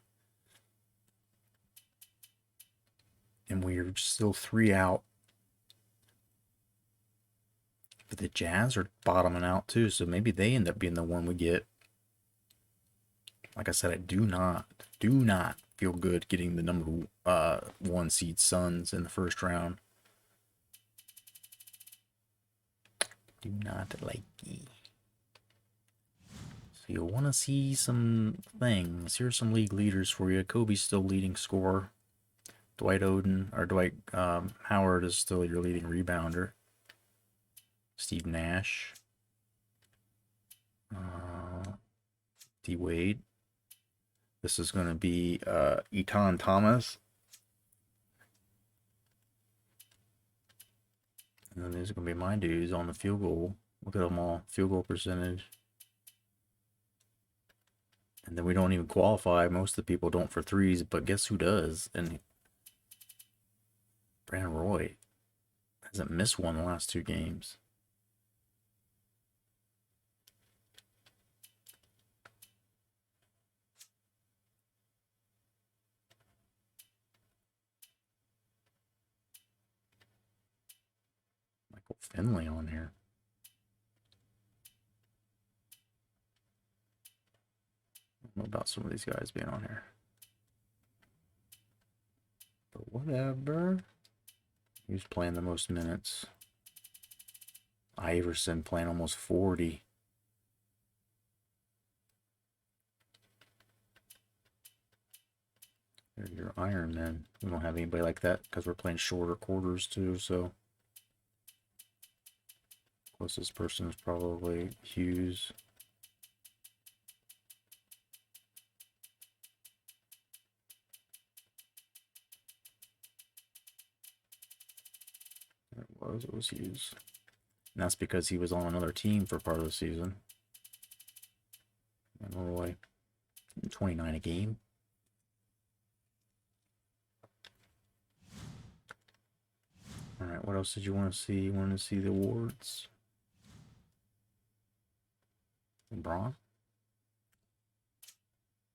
And we're still 3 out. But the Jazz are bottoming out too, so maybe they end up being the one we get. Like I said, I do not feel good getting the number 1 seed Suns in the first round. Do not like it. So you'll want to see some things. Here's some league leaders for you. Kobe's still leading scorer. Dwight Howard is still your leading rebounder. Steve Nash. D Wade. This is going to be Etan Thomas. And then there's going to be my dudes on the field goal. Look at them all. Field goal percentage. And then we don't even qualify. Most of the people don't for threes, but guess who does? And Brandon Roy hasn't missed one the last 2 games. Michael Finley on here. I don't know about some of these guys being on here. But whatever. Who's playing the most minutes? Iverson playing almost 40. They're your Iron Men. We don't have anybody like that because we're playing shorter quarters too, so closest person is probably Hughes. It was Hughes. And that's because he was on another team for part of the season. And Roy, 29 a game. Alright, what else did you want to see? You wanted to see the awards? LeBron?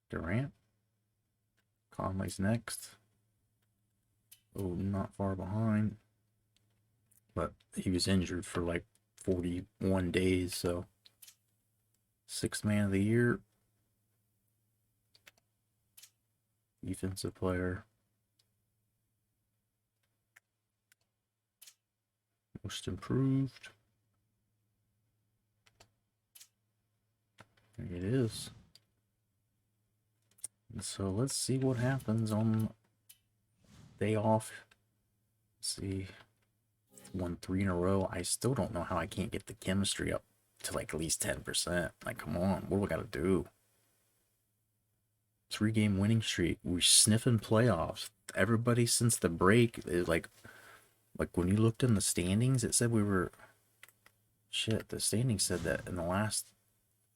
Durant? Conley's next. Oh, not far behind. But he was injured for like 41 days, so 6th man of the year. Defensive player. Most improved. There it is. And so let's see what happens on day off. Let's see. Won 3 in a row. I still don't know how I can't get the chemistry up to like at least 10%. Like, come on, what do we got to do? 3-game winning streak. We're sniffing playoffs. Everybody since the break is like when you looked in the standings, it said we were. Shit, the standings said that in the last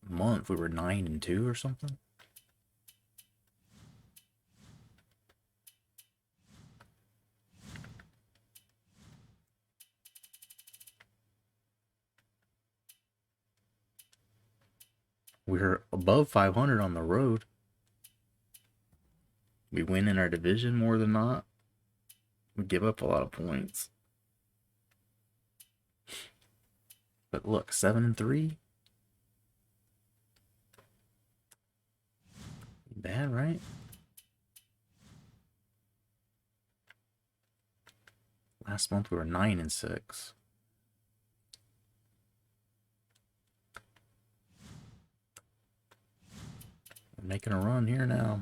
month we were 9-2 or something. We're above 500 on the road. We win in our division more than not. We give up a lot of points. But look, 7-3. Bad, right? Last month we were 9-6. We're making a run here now.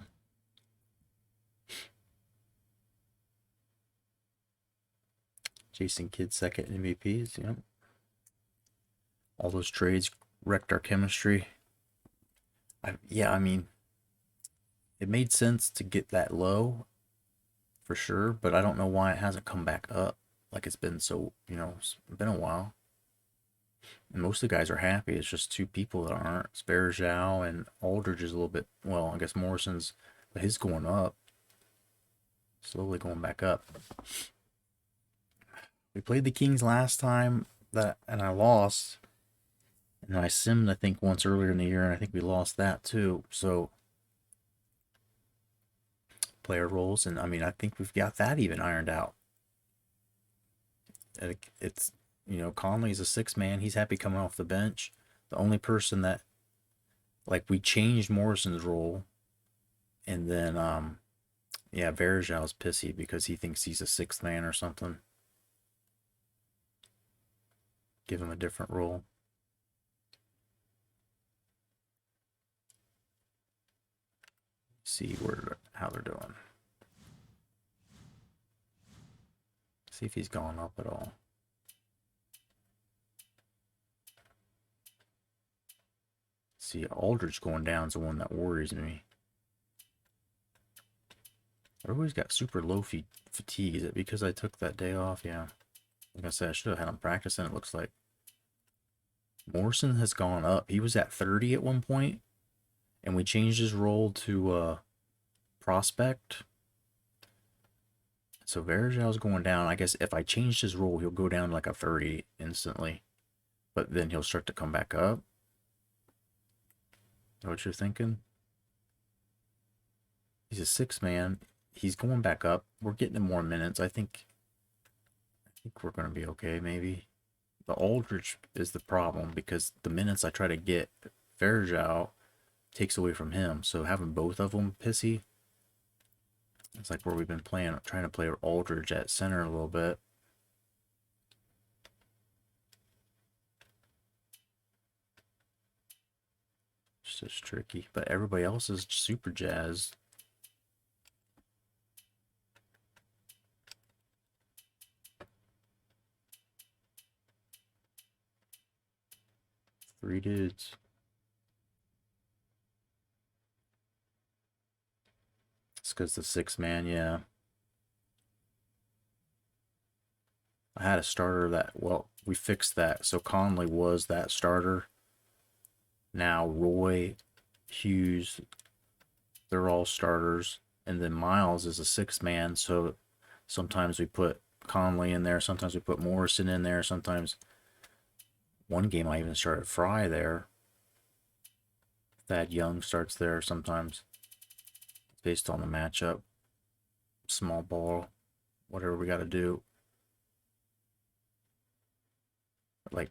Jason Kidd second MVPs, yep. All those trades wrecked our chemistry. I mean, it made sense to get that low for sure, but I don't know why it hasn't come back up. Like it's been so, it's been a while. And most of the guys are happy. It's just 2 people that aren't. It's Bergeau and Aldridge is a little bit, well, I guess Morrison's, but his going up. Slowly going back up. We played the Kings last time and I lost. And I simmed, I think, once earlier in the year, and I think we lost that too. So, player roles, and I mean, I think we've got that even ironed out. It's, Conley's a 6-man. He's happy coming off the bench. The only person that, like, we changed Morrison's role, and then, Verjau's pissy because he thinks he's a 6th man or something. Give him a different role. See how they're doing. See if he's gone up at all. See, Aldridge going down is the one that worries me. Everybody's got super low fatigue. Is it because I took that day off? Yeah. Like I said, I should have had him practicing, it looks like. Morrison has gone up. He was at 30 at one point, and we changed his role to prospect. So Verjau's going down. I guess if I changed his role, he'll go down like a 30 instantly. But then he'll start to come back up. Is that what you're thinking? He's a 6-man. He's going back up. We're getting him more minutes. I think we're going to be okay, maybe. The Aldridge is the problem because the minutes I try to get Verjau takes away from him. So having both of them pissy, it's like where we've been trying to play Aldridge at center a little bit. It's just tricky, but everybody else is super jazzed. Three dudes. It's because the 6-man, yeah. I had a starter that, well, we fixed that. So Conley was that starter. Now Roy, Hughes, they're all starters. And then Miles is a 6-man. So sometimes we put Conley in there. Sometimes we put Morrison in there. Sometimes one game I even started Fry there. Thad Young starts there sometimes. Based on the matchup. Small ball. Whatever we got to do. Like,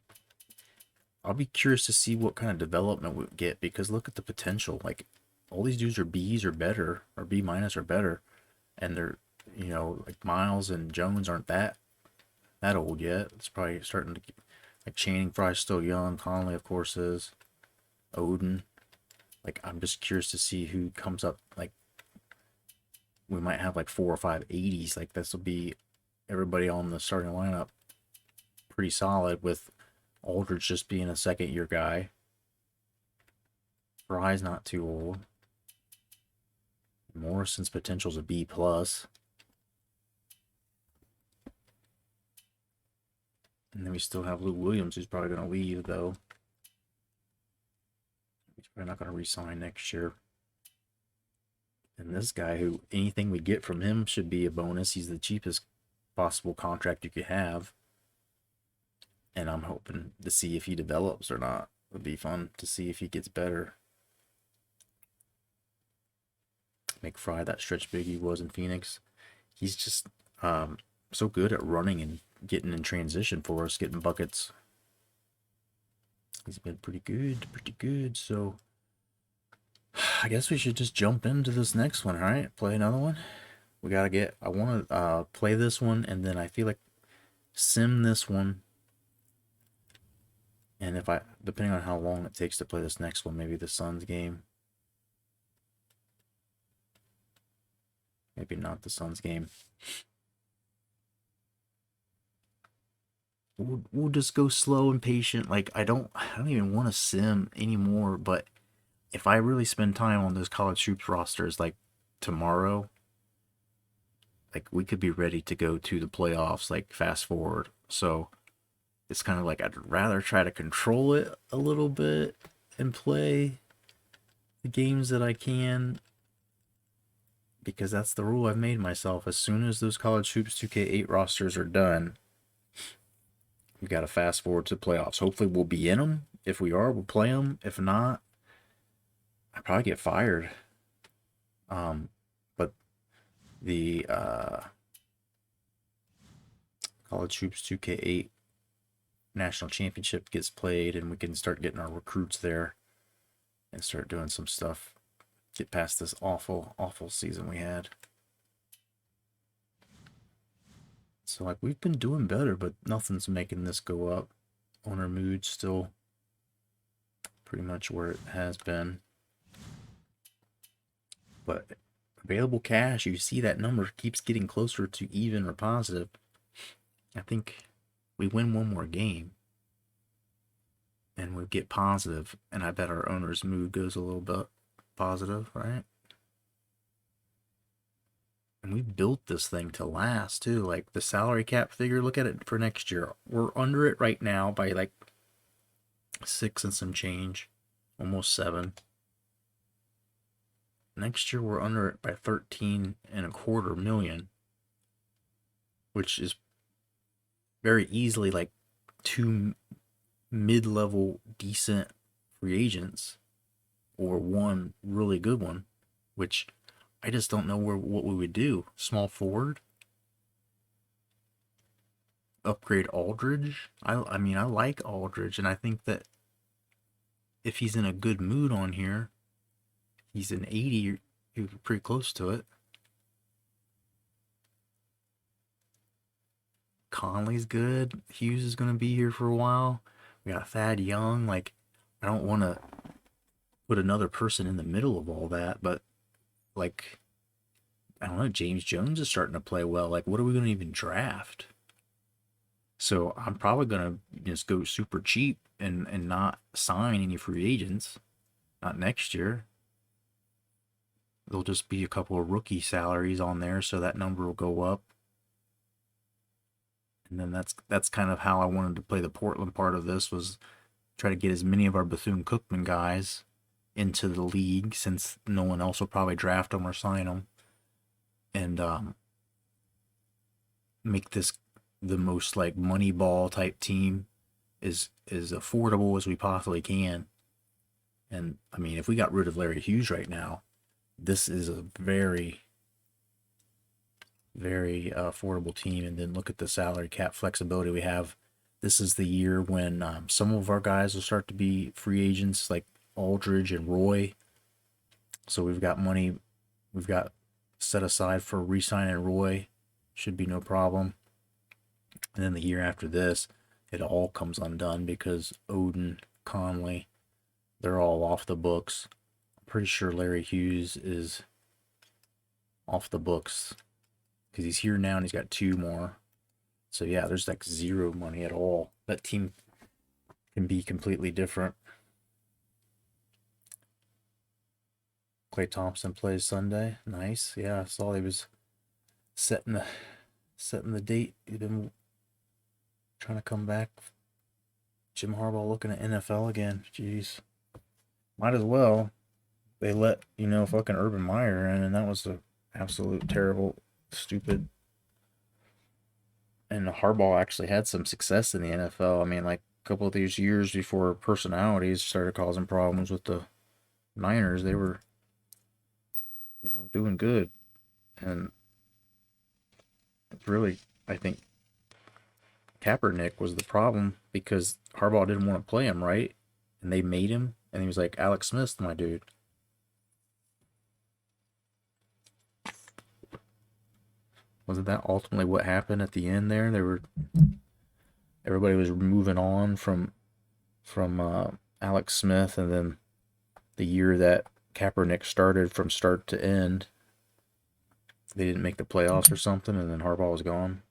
I'll be curious to see what kind of development we get because look at the potential. Like, all these dudes are B's or better, or B minus or better, and they're, you know, like Miles and Jones aren't that old yet. It's probably starting to like Channing Frye's still young. Conley, of course, is. Odin. Like, I'm just curious to see who comes up. Like, we might have like 4 or 5 80s. Like, this will be everybody on the starting lineup pretty solid, with Aldridge just being a second-year guy. Fry's not too old. Morrison's potential's a B plus. And then we still have Lou Williams, who's probably going to leave, though. He's probably not going to re-sign next year. And this guy, who anything we get from him should be a bonus. He's the cheapest possible contract you could have. And I'm hoping to see if he develops or not. It would be fun to see if he gets better. Make Fry that stretch big he was in Phoenix. He's just so good at running and getting in transition for us, getting buckets. He's been pretty good. So I guess we should just jump into this next one, all right? Play another one. We gotta get. I want to play this one, and then I feel like sim this one. And if depending on how long it takes to play this next one, maybe the Suns game. Maybe not the Suns game. We'll just go slow and patient. Like, I don't even want to sim anymore, but if I really spend time on those college hoops rosters like tomorrow, like, we could be ready to go to the playoffs, like, fast forward. So it's kind of like I'd rather try to control it a little bit and play the games that I can, because that's the rule I've made myself. As soon as those college hoops 2K8 rosters are done, we got to fast forward to playoffs. Hopefully we'll be in them. If we are, we'll play them. If not, I probably get fired. But the college hoops 2K8 national championship gets played, and we can start getting our recruits there and start doing some stuff. Get past this awful season we had. So, like, we've been doing better, but nothing's making this go up. Owner mood still pretty much where it has been. But available cash, you see that number keeps getting closer to even or positive. I think we win one more game and we get positive, and I bet our owner's mood goes a little bit positive, right? And we built this thing to last too. Like, the salary cap figure, look at it for next year. We're under it right now by like 6 and some change, almost 7. Next year we're under it by 13.25 million, which is very easily like 2 mid-level decent free agents or one really good one, which I just don't know what we would do. Small forward? Upgrade Aldridge? I mean, I like Aldridge, and I think that if he's in a good mood on here, he's an 80, you're pretty close to it. Conley's good. Hughes is going to be here for a while. We got Thad Young. Like, I don't want to put another person in the middle of all that, but like, I don't know, James Jones is starting to play well. Like, what are we going to even draft? So I'm probably going to just go super cheap and not sign any free agents. Not next year. There'll just be a couple of rookie salaries on there, so that number will go up. And then that's kind of how I wanted to play the Portland part of this, was try to get as many of our Bethune-Cookman guys into the league, since no one else will probably draft them or sign them, and make this the most like money ball type team, as affordable as we possibly can. And I mean, if we got rid of Larry Hughes right now, this is a very, very affordable team. And then look at the salary cap flexibility we have. This is the year when some of our guys will start to be free agents, like Aldridge and Roy. So we've got money, we've got set aside for re-signing Roy. Should be no problem. And then the year after this, it all comes undone because Odin, Conley, they're all off the books. I'm pretty sure Larry Hughes is off the books because he's here now and he's got 2 more. So yeah, there's like 0 money at all. That team can be completely different. Klay Thompson plays Sunday. Nice. Yeah, I saw he was setting the date. He's been trying to come back. Jim Harbaugh looking at NFL again. Jeez. Might as well. They let, fucking Urban Meyer in, and that was a absolute terrible, stupid. And Harbaugh actually had some success in the NFL. I mean, like a couple of these years before personalities started causing problems with the Niners, they were, doing good. And it's really, I think, Kaepernick was the problem because Harbaugh didn't want to play him, right? And they made him, and he was like, Alex Smith's my dude. Wasn't that ultimately what happened at the end there? Everybody was moving on from Alex Smith, and then the year that Kaepernick started from start to end, they didn't make the playoffs or something, and then Harbaugh was gone.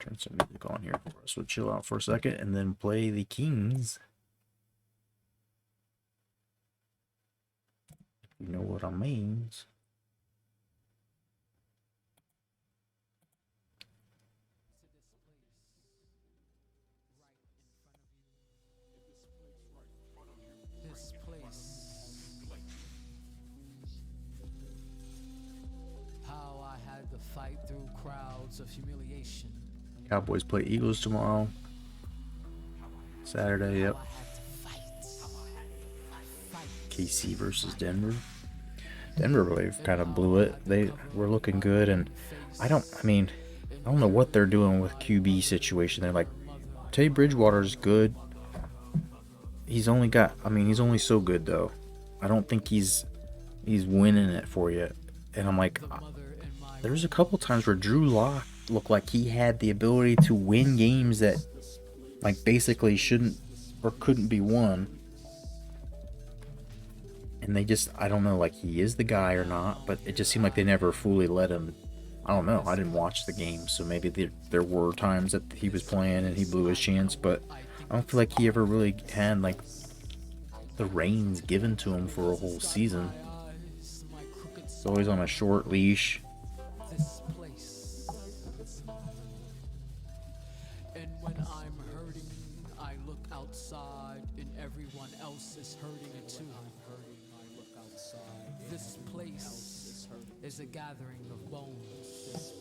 Turn some music on here for us. We'll chill out for a second and then play the Kings. You know what I means. This place. How I had to fight through crowds of humiliation. Cowboys play Eagles tomorrow. Saturday, yep. How I had to fight. KC versus Denver. Denver really kind of blew it. They were looking good, and I don't know what they're doing with QB situation. They're like, Teddy Bridgewater's good. He's only so good though. I don't think he's winning it for you. And I'm like, there's a couple times where Drew Lock looked like he had the ability to win games that like basically shouldn't or couldn't be won. And they just, I don't know, like he is the guy or not, but it just seemed like they never fully let him. I don't know. I didn't watch the game, so maybe there were times that he was playing and he blew his chance, but I don't feel like he ever really had like the reins given to him for a whole season. He's always on a short leash. This place. And when I'm hurting, I look outside, and everyone else is hurting too. This place is a gathering of bones.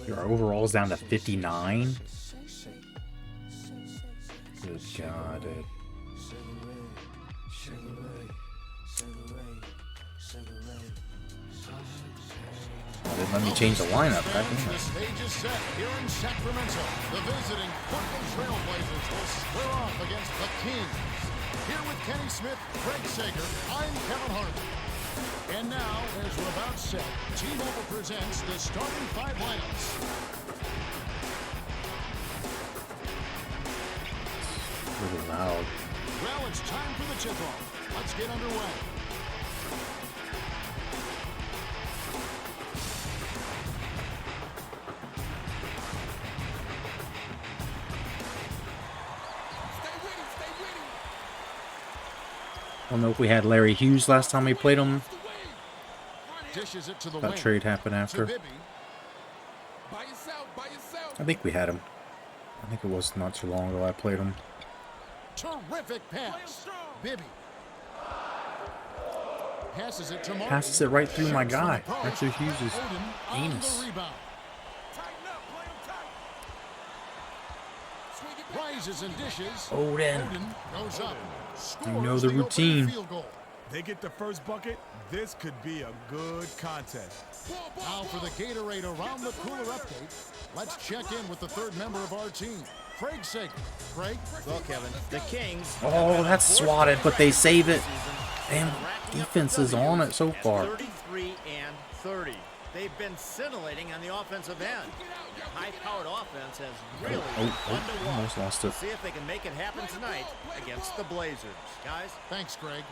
Your overall's down to 59. Good God, dude. Oh, didn't let me change the lineup. God damn The it. stage is set here in Sacramento. The visiting Portland Trail Blazers will square off against the Kings. Here with Kenny Smith, Craig Sager, I'm Kevin Hart. And now, as we're about set, T-Mobile presents the starting five lineups. Really loud. Well, it's time for the tip-off. Let's get underway. I don't know if we had Larry Hughes last time we played him. Dishes it to the That wing. trade happened To after. Bibby. By yourself, by yourself. I think we had him. I think it was not too long ago I played him. Terrific pass. Bibby. Passes it to Martin. Passes it right through my Shoots from guy. the post. Right through Hughes' Oden on anus. the rebound. Tighten up, play 'em tight. Swing it back Rises and dishes. Odin. Oden goes up. Scores You know the opening routine. field goal. They get the first bucket. This could be a good contest. Now for the Gatorade Around the Cooler update, let's check in with the third member of our team, Craig Sager. Craig? Well, Kevin, the Kings. Oh, that's swatted, but they save it. Damn, defense is on it so far. 33 and 30. They've been scintillating on the offensive end. Their high-powered offense has really been fun to watch. Almost lost it. See if they can make it happen tonight against the Blazers. Guys, Thanks, Craig.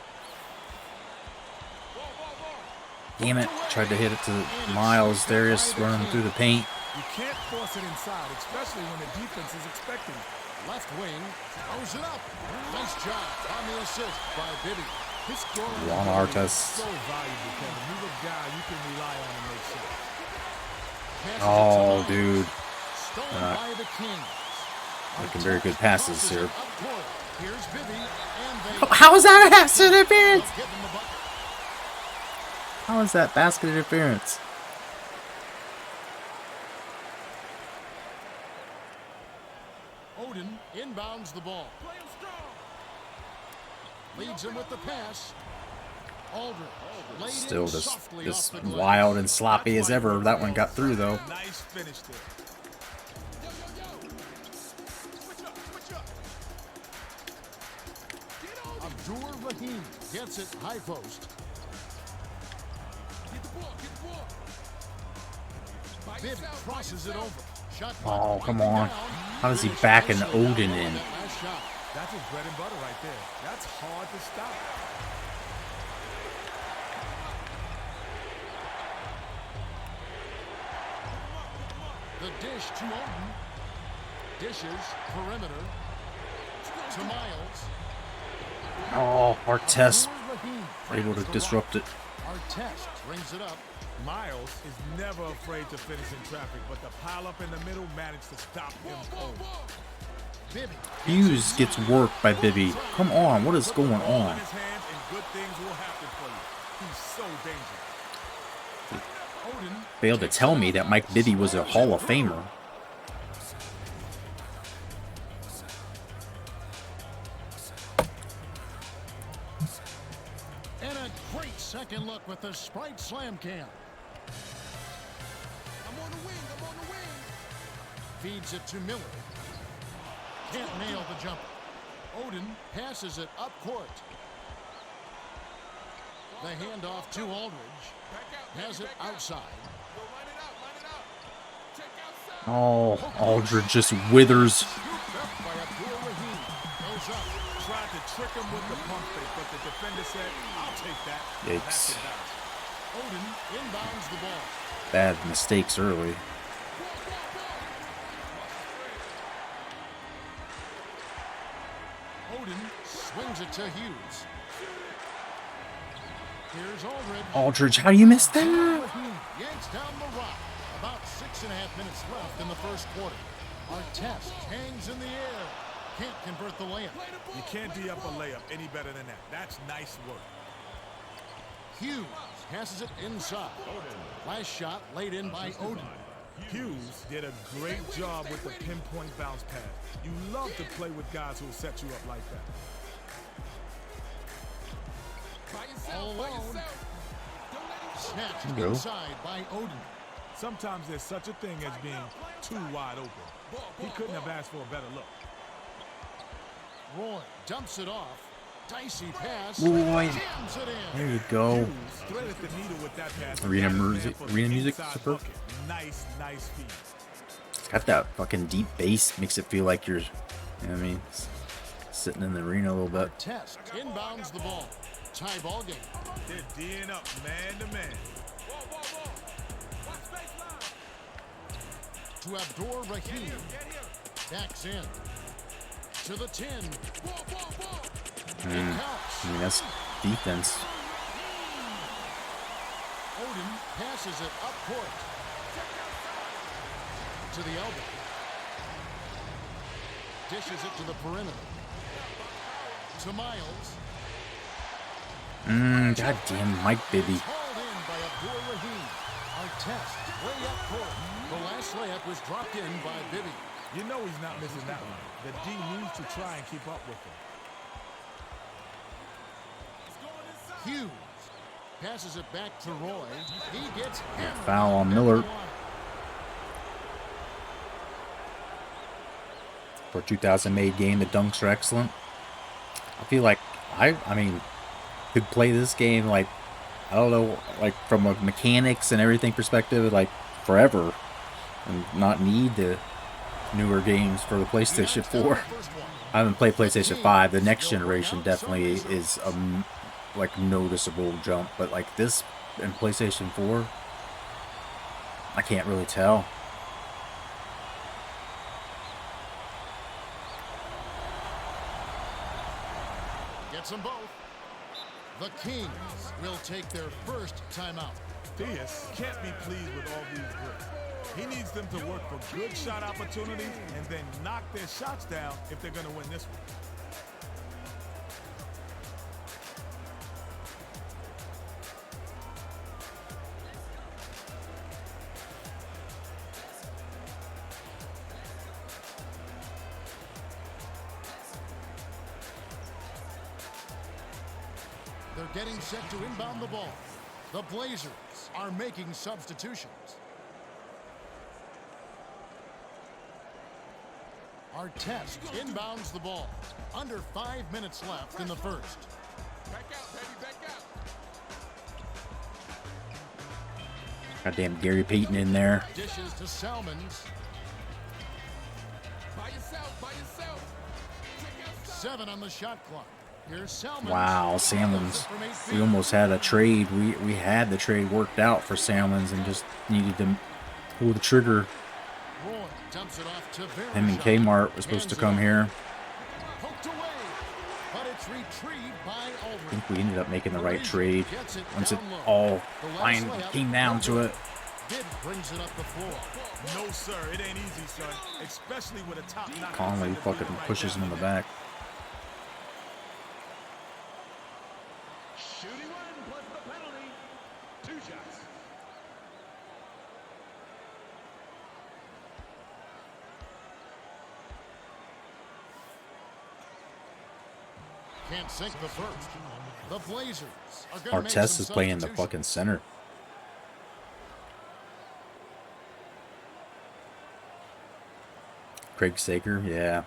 Damn it. Tried to hit it to Miles. Darius running through the paint. You can't force it inside, especially when the defense is expecting it. Left wing, throws it up. Nice job on the assist by Bibby. His scoring Juan ability is Artes. so valuable, Kevin. He's a guy you can rely on to make shots. Passes it to Oh, Miles. dude. Stolen by the Kings. Making very good passes Tosses here. it up court. Here's Bibby, and they How is that a basket interference? give him the bucket. How is that basket interference? Oden inbounds the ball. Play 'em strong. Leads him with the pass. Aldridge laid Still in just softly off the glass. wild and sloppy as ever. That one got through though. Nice finish there. Yo, yo, yo. Switch up, switch up. Get on it. Abdur Rahim gets it high post. Get the ball, get the ball. By Bibby yourself, by crosses it yourself. over. Shot Oh, clock come winding on. down. How does he Finished back an nicely down Oden low in? on that last shot. That's his bread and butter right there. That's hard to stop. The dish to Oden. Dishes perimeter to Miles. Oh, Artest Abdur Rahim able to finds the disrupt it. rock. Artest brings it up. Miles is never afraid to finish in traffic, but the pile up in the middle managed to stop him cold. Bibby Hughes gets worked by Bibby. Come on, what is going Ball in on? his hands and good things will happen for you. He's so dangerous. Oden Failed to tell me that Mike Bibby was a Hall of Famer. and a great second look with the Sprite Slam Cam. I'm on the wing, I'm on the wing. Feeds it to Miller. Can't nail the jumper. Oden passes it up court. The handoff to Aldridge. Back out, Has baby, it back out. outside. Go line it out, line it out. Check outside. Oh, Aldridge just withers. Scooped up by Abdur Rahim. Goes up. Tried to trick him with the pump fake, but the defender said, I'll take that. Yikes. That's it, guys. Oden inbounds the ball. Bad mistakes early. Oden swings it to Hughes. Here's Aldridge. Aldridge, how do you miss that? Rahim yanks down the rock. About 6.5 minutes left in the first quarter. Artest hangs in the air. Can't convert the layup. You can't D up a layup any better than that. That's nice work. Hughes passes it inside. Last shot laid in by Odin. Hughes did a great job with the pinpoint bounce pass. You love to play with guys who will set you up like that. All alone. Snatched Go. inside by Odin. Sometimes there's such a thing as being too wide open. He couldn't have asked for a better look. Roy dumps it off. Dicey pass. Roy. Jams it in. There you go. Hughes threaded the needle with that pass. Arena He had a man music- for the arena music, inside super. bucket. Nice feed. It's got that fucking deep bass. Makes it feel like you're, you know what I mean, sitting in the arena a little bit. Test inbounds the ball. Tie ball game. They're D'ing up man to man. To Abdur Rahim. Backs in. To the 10. It counts. I mean, that's defense. Odin passes it up court. To the elbow. Dishes it to the perimeter. To Miles. Goddamn Mike Bibby. Hauled in by Abdur Rahim. Our test way up court. The last layup was dropped in by Bibby. You know he's not missing that one. The D needs to try and keep up with him. Hughes passes it back to Roy. He gets hammered. Foul on Miller. For a 2000 made game, the dunks are excellent. I feel like I mean, could play this game like, I don't know, like from a mechanics and everything perspective, like forever, and not need the newer games for the PlayStation 4. I haven't played PlayStation 5. The next generation definitely is a like noticeable jump, but like this in PlayStation 4, I can't really tell. Gets them both. The Kings will take their first timeout. Theus can't be pleased with all these bricks. He needs them to work for good shot opportunities and then knock their shots down if they're going to win this one. They're getting set to inbound the ball. The Blazers are making substitutions. Our test inbounds the ball. Under 5 minutes left in the first. Back out, baby, back out. Goddamn Gary Payton in there. Dishes to Salmons. By yourself, by yourself. Check outside. 7 on the shot clock. Here's Salmons. Wow, Salmons. We almost had a trade. We had the trade worked out for Salmons and just needed to pull the trigger. Roy dumps it off to Him and Verjao. Kmart was supposed to come here. Poked away, but it's retrieved by I Aldridge. think we ended up making the right trade once it all finally came down to it. Bibb brings it up the floor. No, sir, it ain't easy, son, especially with a top-notch Conley defender fucking being right pushes there. him in the back. Shooting one plus the penalty. 2 shots. Can't sink the first. The Blazers are going to make Artest some is playing in the substitutions. fucking center. Craig Sager, yeah.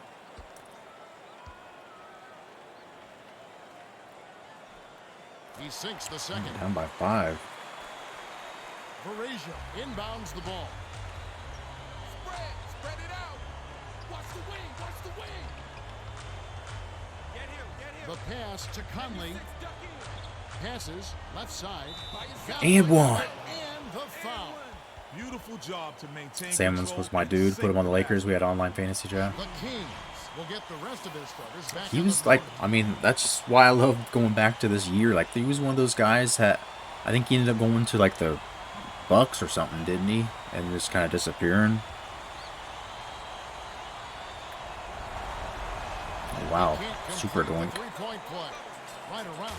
He sinks the second. Down by 5. Verjao inbounds the ball. Spread it out. Watch the wing, watch the wing. Get him, get him. The pass to Conley. Duck in. Passes left side. Got And it. one. And the foul. Beautiful job to maintain Salmons control was my and dude. Put sink him on the the Lakers. basket. We had online fantasy draft. The Kings will get the rest of their starters back. He on was the like, floor. I mean, that's why I love going back to this year. Like, he was one of those guys that I think he ended up going to like the Bucks or something, didn't he? And just kind of disappearing. Oh, wow, Can't super complete doink. the three-point play. Right around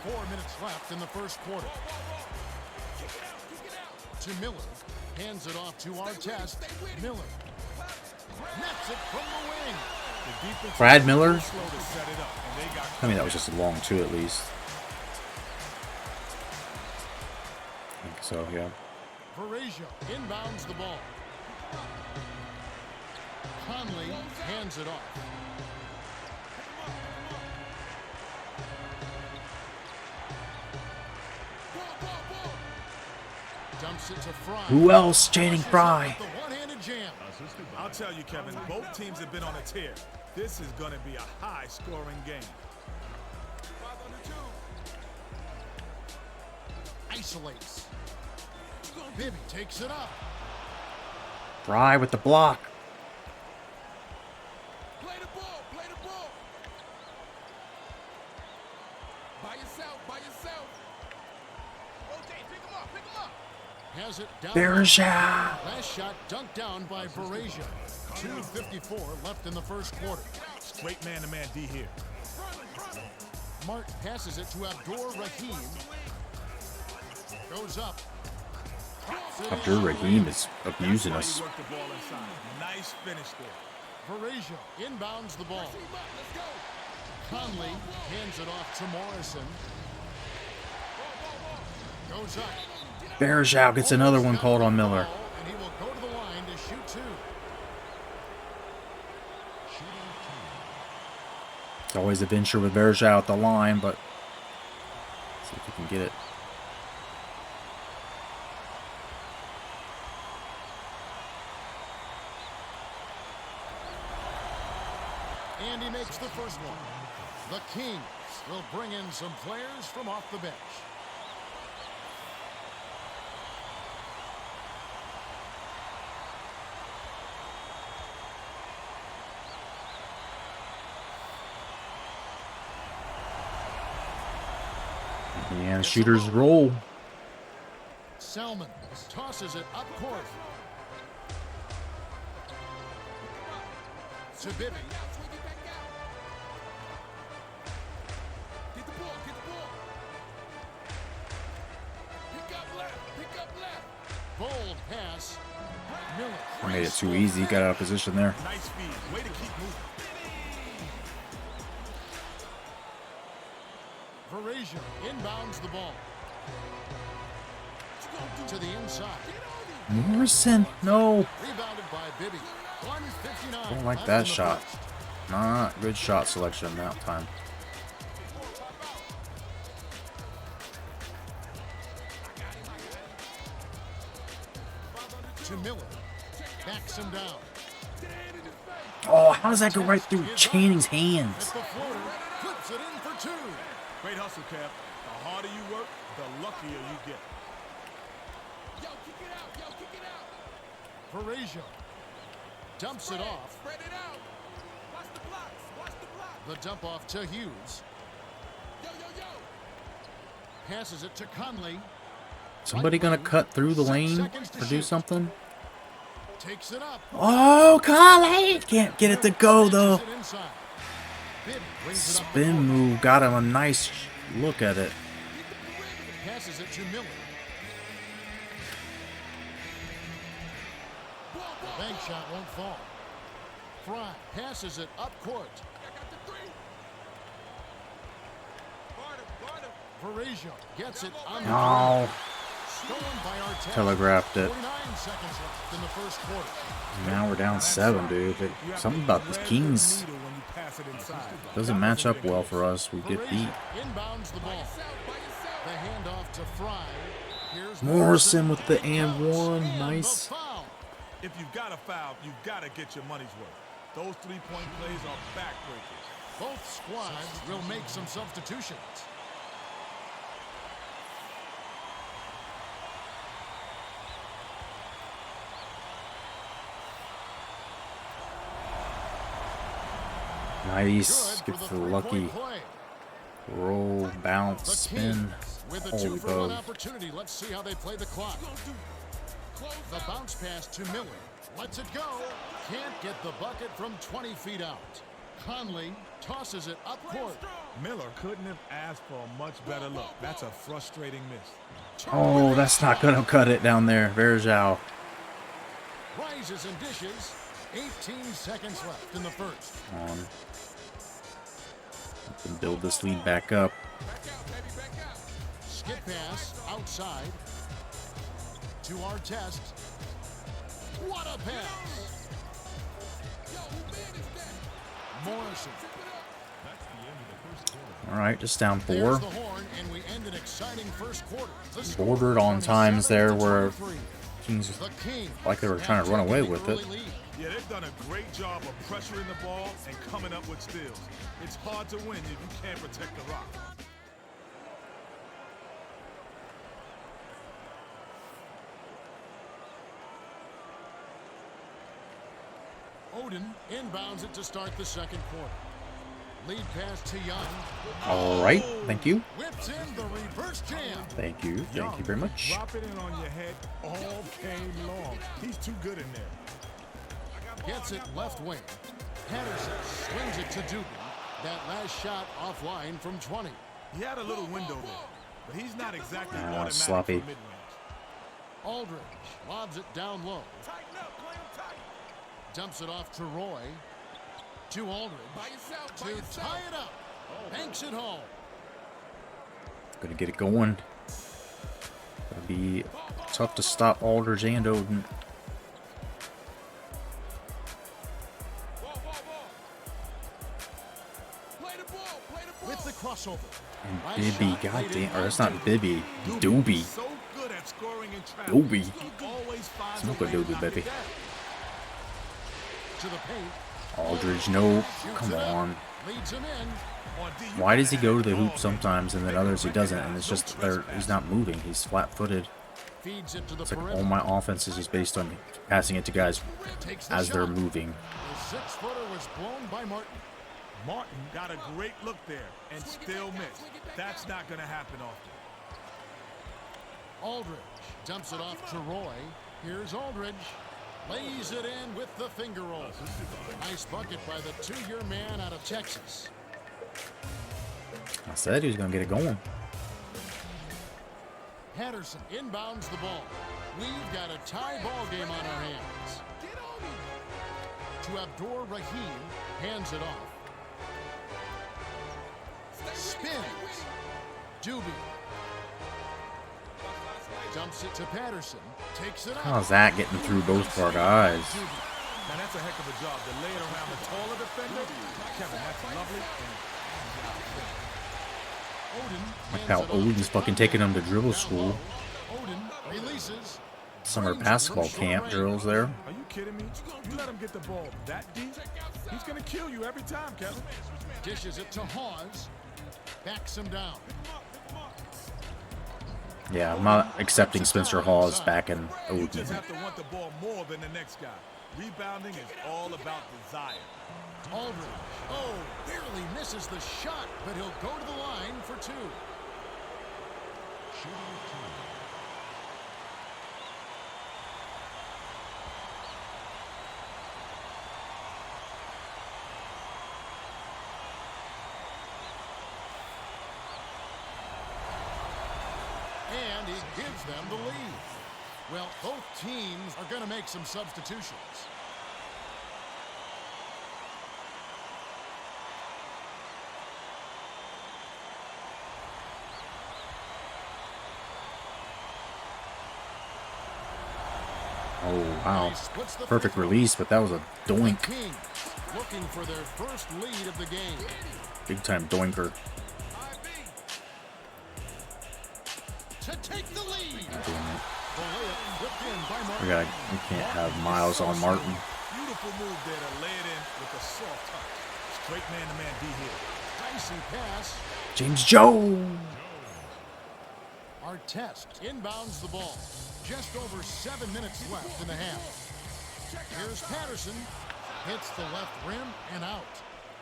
4 minutes left in the first quarter. To to Miller. Hands it off to Artest. Miller. Nets it from the wing. The defense Brad Miller? was slow to set it up, and they got I mean, that was just long too, at least. I think so, yeah. Verrazio inbounds the ball. Conley hands it off. Dumps it to Fry. Who else? Channing Fry. The one-handed jam. I'll tell you, Kevin, both teams have been on a tear. This is going to be a high-scoring game. Isolates. Bibby takes it up. Fry with the block. Play the ball, play the ball. By yourself, by yourself. Rotate, pick him up, pick him up. Has it down. Berja. Last shot dunked down by Verrazio. 2:54 left in the first quarter. Great man-to-man D here. Mark passes it to Abdur Rahim. Goes up. Abdur Rahim is abusing us. Work the ball inside. Nice finish there. Verrazio inbounds the ball. Conley hands it off to Morrison. Goes up. Berja gets another one called on Miller. And he will go to the line to shoot two. It's always a venture with Berja at the line, but see if he can get it. And he makes the first one. The Kings will bring in some players from off the bench. And shooters roll. Selman tosses it up court. To Bibby. Get the ball, get the ball. Pick up left, pick up left. Bold pass. Miller. I made it too easy. Got out of position there. Nice speed. Way to keep moving. Verrazio inbounds the ball. To the inside. Morrison, no. Rebounded by Bibby. 159. Don't like left that in the shot. first. Not good shot selection that time. To Miller. Backs him down. Oh, how does that go right through Channing's hands? At the floater. Flips it in for two. Great hustle, Kev. The harder you work, the luckier you get. Yo, kick it out, yo, kick it out. Verrazio dumps it off. Spread it out. Watch the blocks, watch the blocks. The dump off to Hughes. Yo, yo, yo. Passes it to Conley. Somebody gonna cut through the lane or do something? Takes it up. Oh, Conley! Can't get it to go though. Passes it inside. Bibby brings it up. Spin move, got him a nice look at it. Passes it to Miller. The bank shot won't fall. Fry passes it up court. I got the three. Guard him. Verrazio gets it on the Oh, stolen by Artest. telegraphed it. 49 seconds left in the first quarter. Now we're down 7, dude. Something about the Kings Needle when you pass it inside. doesn't match up well for us. We get beat. Inbounds the ball. The handoff to Fry. Here's Morrison with the and one. And Nice. the foul. If you've got a foul, you've got to get your money's worth. Those three-point plays are backbreakers. Both squads will make some substitutions. Nice. Good Get for the the lucky three-point play. roll, bounce, The spin. Kings with a All 2-for-1 above. opportunity. Let's see how they play the clock. The bounce pass to Miller. Lets it go. Can't get the bucket from 20 feet out. Conley tosses it up court. Miller couldn't have asked for a much better look. That's a frustrating miss. Oh, that's not gonna cut it down there. Verjao. Rises and dishes. 18 seconds left in the first. On. Can build this lead back up. Skip pass outside to our test. What a pass! Morrison. All right, just down There's 4. the horn, and we end an exciting first quarter. The score, Bordered on times there where 27-23. Kings The Kings like they were trying to run away with it. Yeah, they've done a great job of pressuring the ball and coming up with steals. It's hard to win if you can't protect the rock. Odin inbounds it to start the second quarter. Lead pass to Young. All right, thank you. Whips in the reverse jam. Thank you very much. Drop it in on your head all game long. He's too good in there. Gets it left wing. Patterson swings it to Dubin. That last shot offline from 20. He had a little window there, but he's not exactly automatic sloppy. for mid-range. Aldridge lobs it down low. Dumps it off to Roy. To Aldridge. To tie it up. Banks it home. Gonna get it going. Gonna be tough to stop Aldridge and Odin. With the crossover. And Bibby, goddamn, or that's not Bibby, Doobie. So good at scoring in traffic. Doobie. He always finds Smoke a a way to doobie, knock it baby. down. To the paint. Aldridge, no, come on. Leads him in. Why does he go to the hoop sometimes and then others he doesn't? And it's just he's not moving. He's flat-footed. Feeds it to the It's like all perimeter. my offense is just based on passing it to guys Takes the as they're shot. moving. The 6-footer was blown by Martin. Martin got a great look there and still missed. That's not going to happen often. Aldridge dumps it off to Roy. Here's Aldridge. Lays it in with the finger roll. Nice bucket by the 2-year man out of Texas. I said he was going to get it going. Patterson inbounds the ball. We've got a tie ball game on our hands. To Abdur Rahim, hands it off. Spins. Doobie. Dumps it to Patterson. Takes it out. How's that getting through both of our guys? Now that's a heck of a job to lay it around the taller defender. Kevin, that's lovely. Odin Like hands how it off. Odin's fucking taking them to dribble school. Odin releases. Summer basketball camp drills there. Are you kidding me? You let him get the ball that deep, he's going to kill you every time, Kevin. Dishes it to Hawes. Backs him down. Yeah, I'm not accepting Spencer Hawes back in You Odin. just have to want the ball more than the next guy. Rebounding is all about desire. Aldridge. Oh, barely misses the shot, but he'll go to the line for 2. And he gives them the lead. Well, both teams are going to make some substitutions. Oh, wow. He splits the Perfect free throw. release, but that was a doink. Kings looking for their first lead of the game. Big time doinker. To take the lead. God damn it. The layup whipped in by Martin. We can't have Miles on Martin. Beautiful move there to lay it in with a soft touch. Straight man-to-man D here. Dicey pass. James Jones. Artest inbounds the ball. Just over 7 minutes left in the half. Here's Patterson. Hits the left rim and out.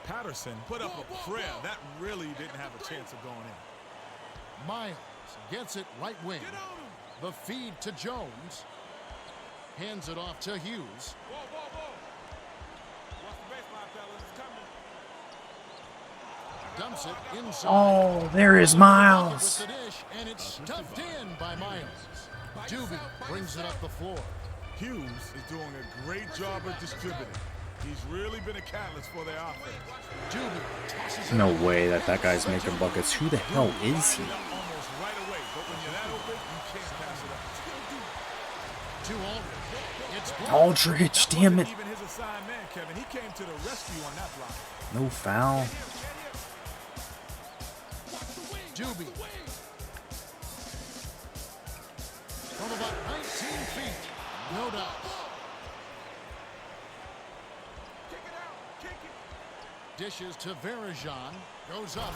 Patterson put up a prayer. That really didn't have a chance of going in. Miles gets it right wing. The feed to Jones. Hands it off to Hughes. Dumps it inside. Oh, there is Miles. With the dish, and it's stuffed in by Miles. Doobie brings it up the floor. Hughes is doing a great job of distributing. He's really been a catalyst for their offense. Doobie tosses it No over. way that guy's making buckets. Who the hell is he? Almost right away, but when you're that open, you can't pass it up. To Aldridge. It's blocked. Aldridge, damn it. Even his assigned man, Kevin, he came to the rescue on that block. No foul. Doobie. From about 19 feet. No doubt. Dishes to Verijan. Goes up.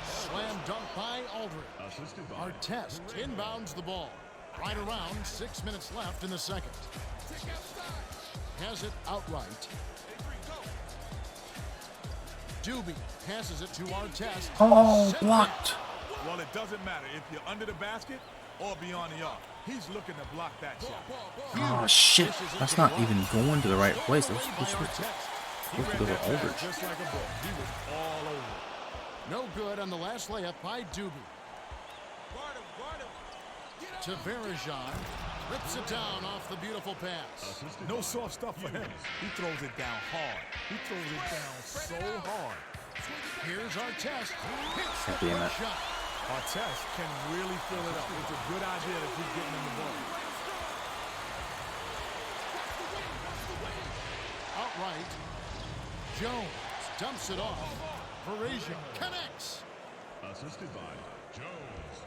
Slam dunk by Aldridge. Artest inbounds the ball. Right around 6 minutes left in the second. Has it outright. Doobie passes it to Artest. Oh, Set blocked. Well, it doesn't matter if you're under the basket or beyond the arc. He's looking to block that shot. Oh, shit. That's not even going to the right place. That's by supposed to Artest. go to the Aldridge. Just like a book. He was all over it. No good on the last layup by Doobie. To Verijan. Rips it down off the beautiful pass. No soft stuff for him. He throws it down hard. He throws it down so hard. Here's Artest. Hits the Damn it. first shot. Artest can really fill it up. It's a good idea to keep getting him the ball. Outright. Jones dumps it off. Verijan connects. Assisted by Jones.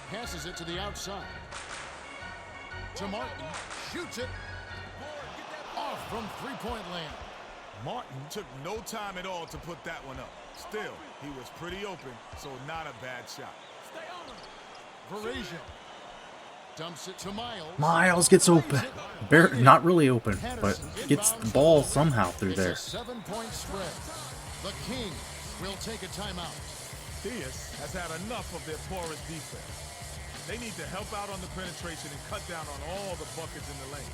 Passes it to the outside. To Martin. Shoots it. Off from three-point land. Martin took no time at all to put that one up. Still, he was pretty open, so not a bad shot. Verijan. Dumps it to Miles. Miles gets open. Not really open, but gets the ball somehow through there. It's a 7-point spread. The Kings will take a timeout. Diaz has had enough of their porous defense. They need to help out on the penetration and cut down on all the buckets in the lane.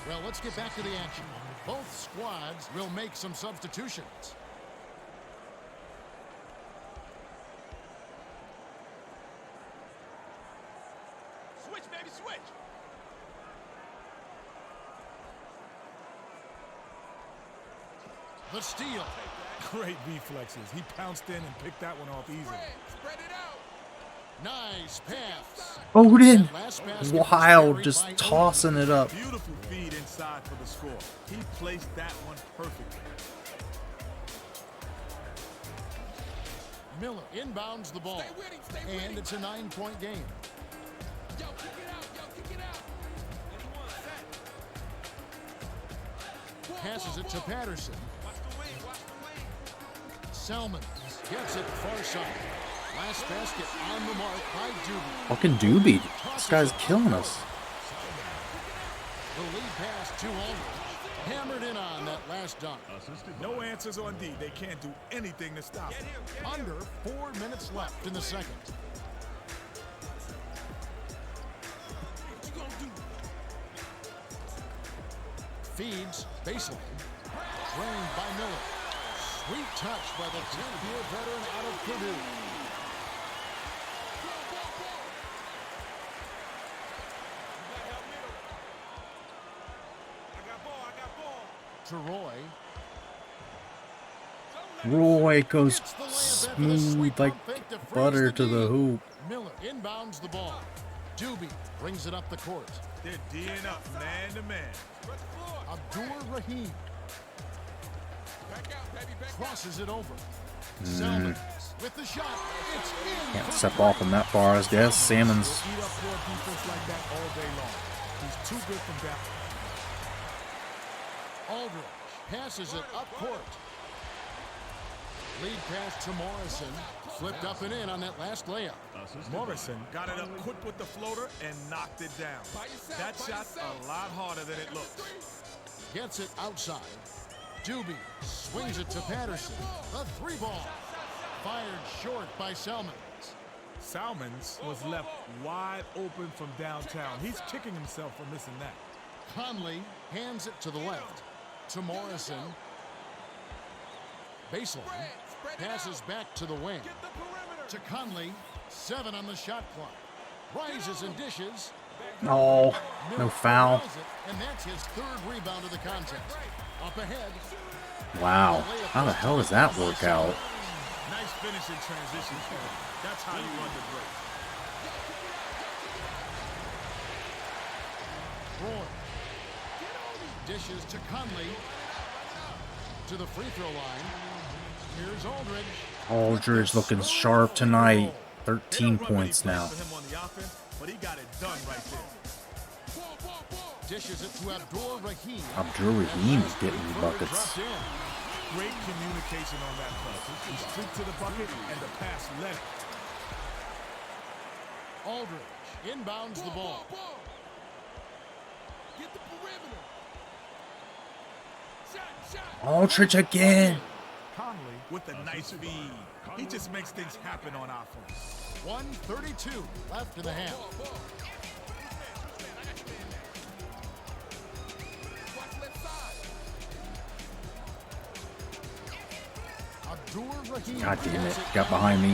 Well, let's get back to the action. Both squads will make some substitutions. Switch, baby, switch. The steal. Great reflexes. He pounced in and picked that one off easily. Spread it out. Nice pass. Odin. Last basket was Wild, carried just by tossing it up. Beautiful feed inside for the score. He placed that one perfectly. Miller inbounds the ball. Stay with him, stay with And him. it's a 9-point game. Yo, kick it out, kick it out. Passes it to Patterson. Watch the wing. Selman gets it far side. Last basket on the mark by Doobie. Fucking Doobie. This guy's killing us. The lead pass to Aldridge. Hammered in on that last dunk. No answers on D. They can't do anything to stop him. Under 4 minutes left in the second. Feeds baseline. Drained by Miller. Sweet touch by the 10th-year veteran out of Purdue. To Roy. Roy goes Gets the layup in for the smooth sweep like pump fake to freeze butter the to the lead. hoop. Miller inbounds the ball. Doobie brings it up the court. They're D'ing up man to man. Abdur Rahim crosses it over. Selman with the shot. It's in. Can't for step off him that far, I guess. Salmon's Eat up for a defense like that all day long. He's too good from down. Aldridge passes it up court. Lead pass to Morrison. Flipped up and in on that last layup. Morrison got it up quick with the floater and knocked it down. That shot's a lot harder than it looks. Gets it outside. Doobie swings it to Patterson. The three ball. Fired short by Salmons. Salmons was left wide open from downtown. He's kicking himself for missing that. Conley hands it to the left. To Morrison. Baseline. Passes back to the wing. To Conley. 7 on the shot clock. Rises and dishes. Oh, no foul. And that's his 3rd rebound of the contest. Up ahead. Wow. How the hell does that work out? Nice finish in transition. That's how you run the break. Roy. Dishes to Conley. To the free throw line. Here's Aldridge. Aldridge looking sharp tonight. 13 points now. For him on the offense, but he got it done right there. Dishes it to Abdur Rahim. Abdur Rahim is getting the buckets. Dropped in. Great communication on that play. He streaked to the bucket and the pass led it. Aldridge inbounds the ball. Get the perimeter. Shot. Aldridge again. Conley with a nice feed. He just makes things happen on offense. 1:32 left in the half. Watch left side. Abdur Rahim. God damn it. Got behind me.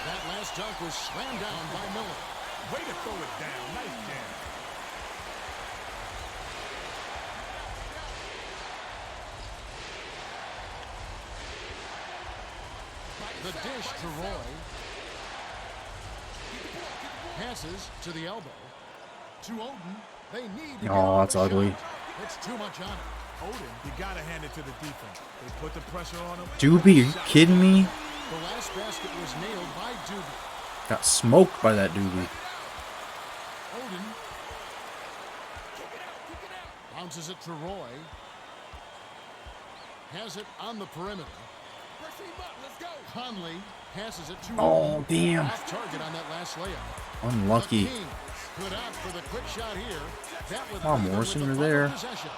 That last dunk was slammed down by Miller. Way to throw it down. Nice jam. The dish to Roy. Passes to the elbow. To Odin. They need to get Oh, off that's the ugly. shot. It's too much on it. Odin, you gotta hand it to the defense. They put the pressure on him. Doobie, are you kidding me? The last basket was nailed by Doobie. Got smoked by that Doobie. Odin. Bounces it to Roy. Has it on the perimeter. Press him up. Let's go. Conley passes it to Oh, Odin. damn. Off target on that last layup. Unlucky. The Kings put out for the quick shot here. That would Come on, leave them Morrison, with you're the there. possession.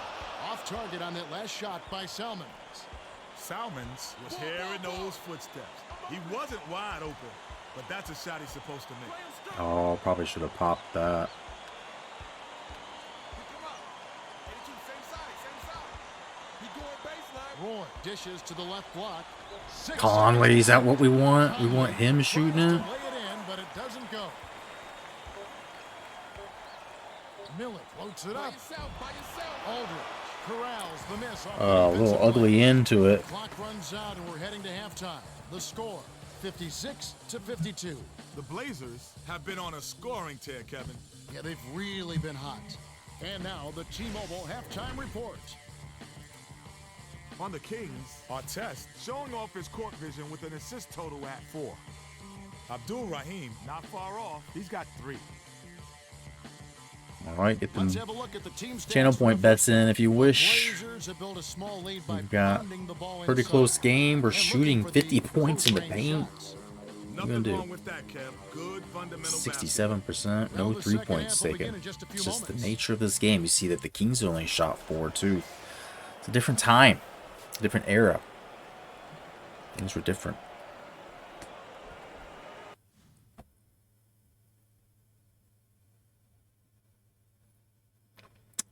Off target on that last shot by Salmons. Salmons was hearing those footsteps. He wasn't wide open, but that's a shot he's supposed to make. Oh, probably should have popped that. Roy dishes to the left block. 6 Conley, is that what we want? We want him shooting tries it? to lay it in, but it doesn't go. Miller floats it up. Aldridge corrals the miss. Off the A little defensive ugly play. end to it. Clock runs out and we're heading to halftime. The score, 56-52. The Blazers have been on a scoring tear, Kevin. Yeah, they've really been hot. And now the T-Mobile halftime report. On the Kings, Artest showing off his court vision with an assist total at 4. Abdul Rahim, not far off. He's got 3. All right, get Let's them have a look at the team stats channel for point the bets in if you wish. Blazers have built a small lead by We've got pounding the ball pretty inside close game. We're and looking shooting for the 50 points in the close-range paint. shots. Nothing gonna do? wrong with that, Kev. Good fundamental 67%, Well, no the 3 second points half will begin taken. in just a few It's just the moments. nature of this game. You see that the Kings only shot 4 too. It's a different time, it's a different era. Things were different.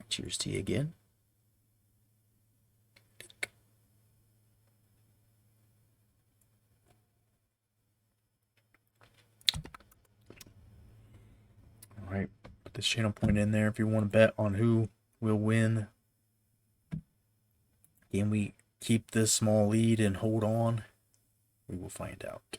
Cheers to you again. All right, put this channel point in there if you want to bet on who will win. Can we keep this small lead and hold on? We will find out.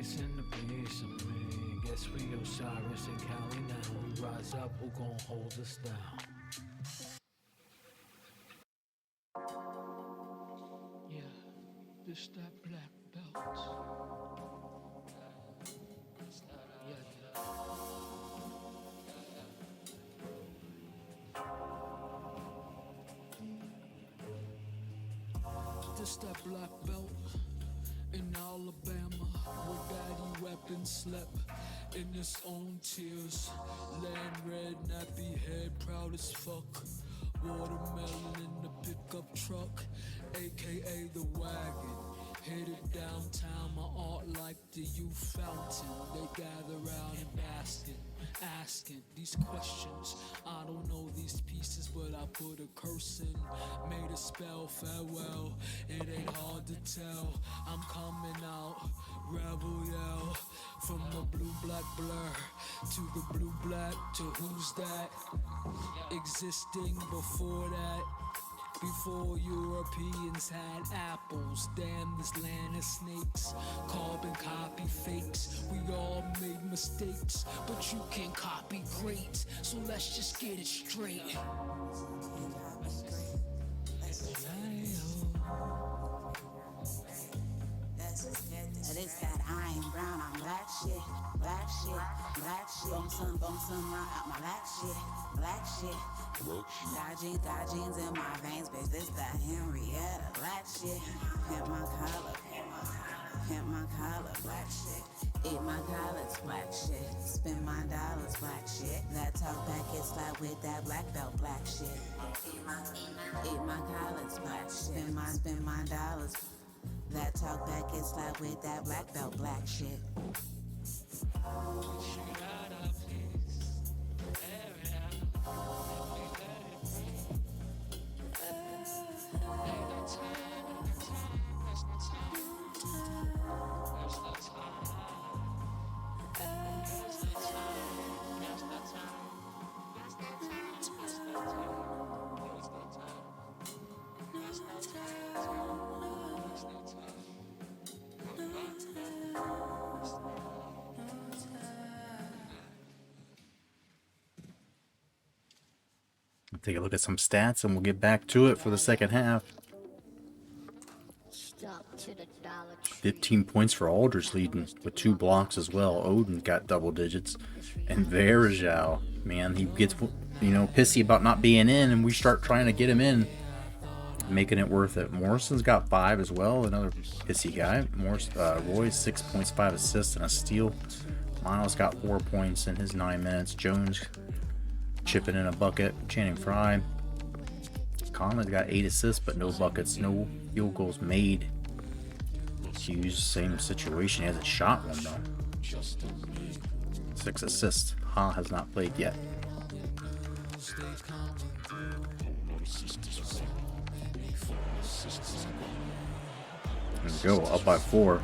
Grace and the peace of me. Guess we Osiris and Cali now. We rise up, who gon' hold us down? Yeah, this that black belt. Yeah, yeah. This that black belt in Alabama, where daddy weapons slept in his own tears. Land red, nappy head, proud as fuck. Watermelon in the pickup truck, aka the wagon. Headed downtown, my art like the youth fountain. They gather round and asking these questions. I don't know these pieces, but I put a curse in. Made a spell, farewell. It ain't hard to tell. I'm coming out, rebel yell. From the blue-black blur to the blue-black to who's that? Existing before that. Before Europeans had apples, damn this land of snakes. Carbon copy fakes, we all made mistakes, but you can copy great, so let's just get it straight. This that I ain't brown, I'm black shit, black shit, black shit. Bone sun, rock out my black shit, black shit. Got jeans in my veins, bitch. This that Henrietta, black shit. Pimp my collar, black shit. Eat my collars, black shit. Spend my dollars, black shit. That talk back is like with that black belt, black shit. Eat my collars, black shit. Spend my dollars. That talk back is like with that black belt, black shit. Take a look at some stats and we'll get back to it for the second half. 15 points for Aldridge leading with 2 blocks as well. Odin got double digits. And Verjao, man, he gets, pissy about not being in, and we start trying to get him in, making it worth it. Morrison's got 5 as well, another pissy guy. Roy's 6 points, 5 assists, and a steal. Miles got 4 points in his 9 minutes. Jones chipping in a bucket. Channing Frye. Conley's got 8 assists, but no buckets, no field goals made. Hughes, same situation. He hasn't shot one though. 6 assists. Ha has not played yet. There we go, up by 4.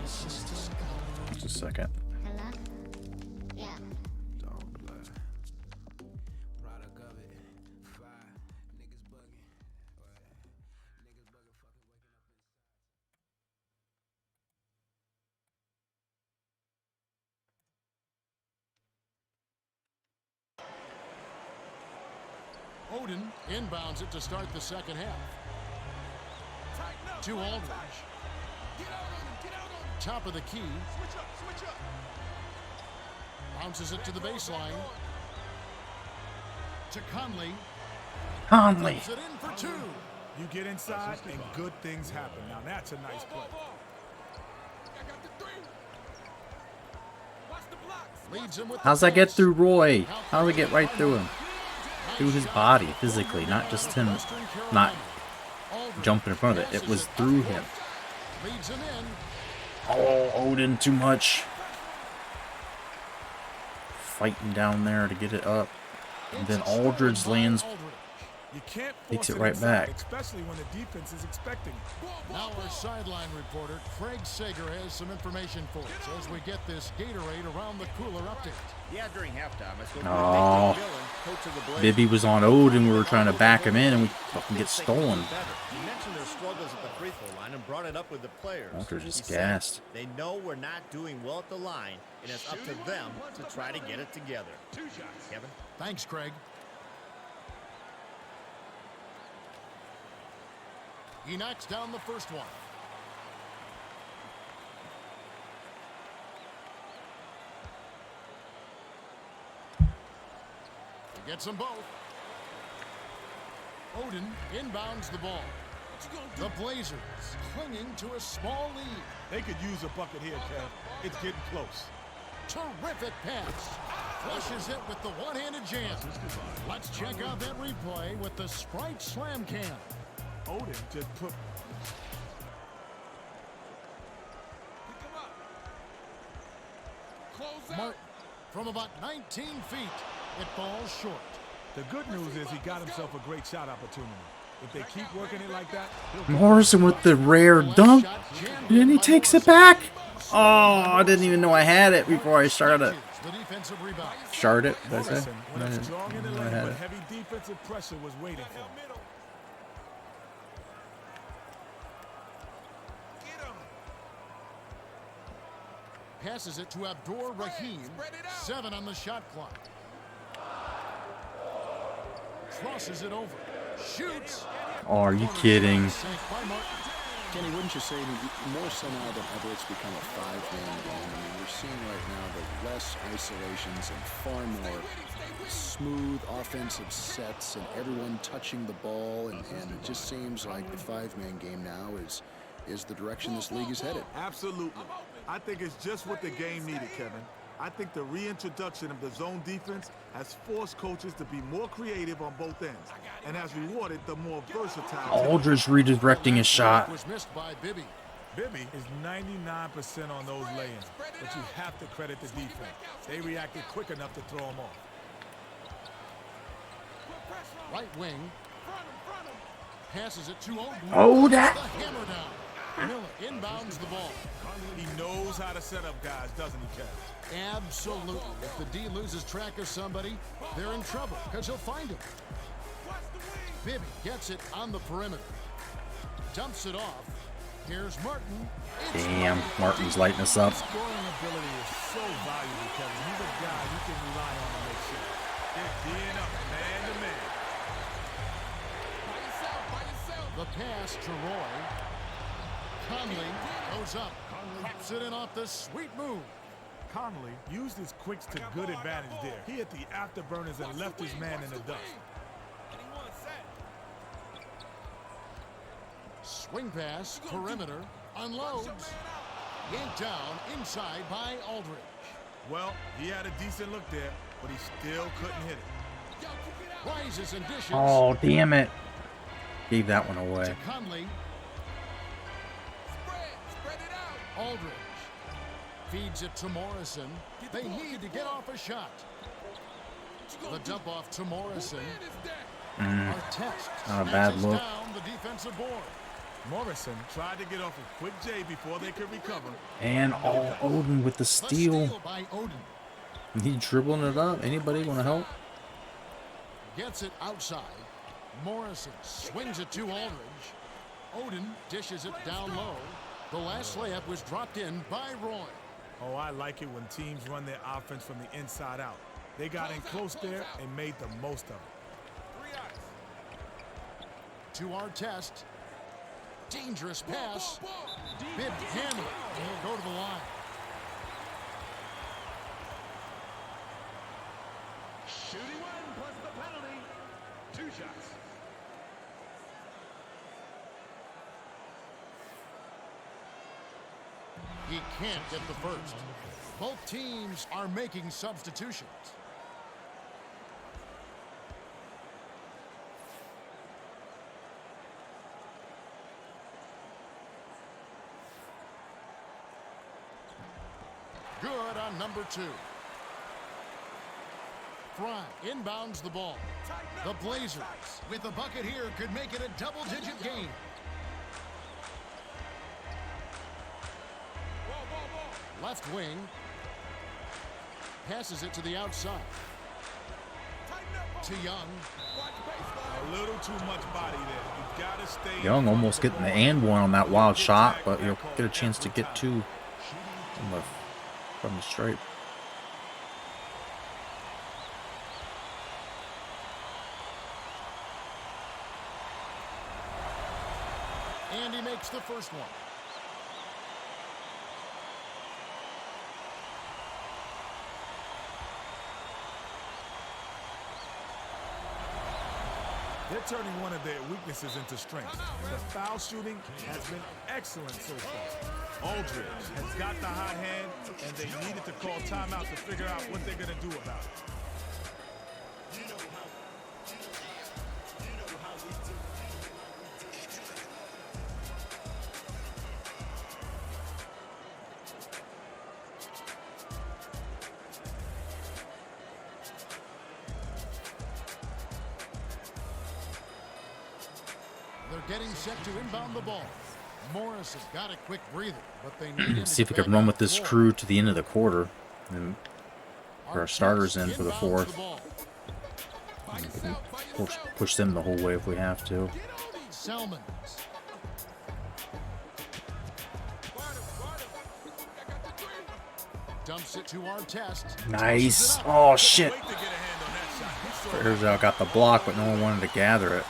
Just a second. Odin inbounds it to start the second half. To Aldridge. Top of the key. Switch up. Bounces it to the baseline. To Conley. Puts it in for 2. You get inside and good things happen. Now that's a nice play. I got the 3. Watch the blocks. Leads him with How's that get through Roy? How's it get right through him? Through his body, physically, not just him not jumping in front of it. It was through him. Leads him in. Oh, Odin, too much. Fighting down there to get it up. And then Aldridge lands You can't Takes force it it right inside, back. especially when the defense is expecting it. Now our sideline reporter, Craig Sager, has some information for us as we get this Gatorade around the cooler update. Yeah, during halftime, I spoke Oh. with Dave Dillon, coach of the Blazers. Bibby was on Ode and we were trying to back him in and we fucking get stolen. He mentioned their struggles at the free throw line and brought it up with the players. Walter's just He said gassed. they know we're not doing well at the line, and it's up to them to try to get it together. Kevin? Thanks, Craig. He knocks down the first one. He gets them both. Odin inbounds the ball. The Blazers clinging to a small lead. They could use a bucket here, Kev. It's getting close. Terrific pass. Flushes it with the one-handed jam. Let's check out that replay with the Sprite Slam Cam. Odin just put... Martin from about 19 feet. It falls short. The good news is he got himself a great shot opportunity. If they keep working it like that, he'll... Morrison with the rare dunk. And then he takes it back. Oh, I didn't even know I had it before I started. The defensive rebound. Started it, did I say? Morrison went up strong in the I lane, had but it. heavy defensive pressure was waiting for him. Passes it to Abdur Rahim. 7 on the shot clock. Crosses it over. Shoots. Oh, are you kidding? Sank by Martin. Kenny, wouldn't you say more so now than ever it's become a five-man game? I mean, we're seeing right now the less isolations and far more smooth offensive sets and everyone touching the ball, and it just seems like the five-man game now is the direction this league is headed. Absolutely. I think it's just what the game needed, Kevin. I think the reintroduction of the zone defense has forced coaches to be more creative on both ends and has rewarded the more versatile. Aldridge redirecting his shot. Was missed by Bibby. Bibby is 99% on those lay-ins, but you have to credit the defense. They reacted quick enough to throw him off. Right wing. Passes it to Odin. Oh, that. The hammer down. Miller inbounds the ball. He knows how to set up guys, doesn't he, Kev? Absolutely. If the D loses track of somebody, they're in trouble because he'll find him. Bibby gets it on the perimeter. Dumps it off. Here's Martin. It's Damn, Martin's lighting us up. Scoring ability is so valuable, Kevin. He's a guy you can rely on to make sure. They're D'ing up man to man. the pass to Roy. Conley goes up. Wraps it in off the sweet move. Conley used his quicks to good advantage there. He hit the afterburners and left his man in the dust. Swing pass, perimeter, unloads. Yanked down inside by Aldridge. Well, he had a decent look there, but he still couldn't hit it. Rises and dishes. Oh, damn it. Gave that one away. To Conley. Spread it out. Aldridge feeds it to Morrison. They need to get off a shot. The dump off to Morrison. Artest Not a bad snatches look. down the defensive board. Morrison tried to get off a quick J before they could recover. And Odin with the The steal. by Odin. He dribbling it up. Anybody want to help? Gets it outside. Morrison swings it to Aldridge. Odin dishes it down low. The last layup was dropped in by Roy. Oh, I like it when teams run their offense from the inside out. They got in close there and made the most of it. To Artest. Dangerous pass. Bib hammer. And he'll go to the line. Shooting one plus the penalty. 2 shots. He can't get the first. Both teams are making substitutions. Good on number 2. Fry inbounds the ball. The Blazers with the bucket here could make it a double-digit game. Left wing. Passes it to the outside. To Young. A little too much body there. You gotta stay. Young almost getting the and one on that wild shot, but he'll get a chance to get two from the stripe. And he makes the first one. They're turning one of their weaknesses into strengths. The foul shooting has been excellent so far. Aldridge has got the hot hand, and they needed to call timeout to figure out what they're going to do about it. They're getting set to inbound the ball. Morris has got a quick breather, but they need him See if to we can get run back with to the this floor. crew to the end of the quarter. And for our starters in for the Inbounds fourth. ball. We can push them the whole way if we have to. Selmans. Dumps it to our test. Nice. Oh, shit. Bears got the block, but no one wanted to gather it.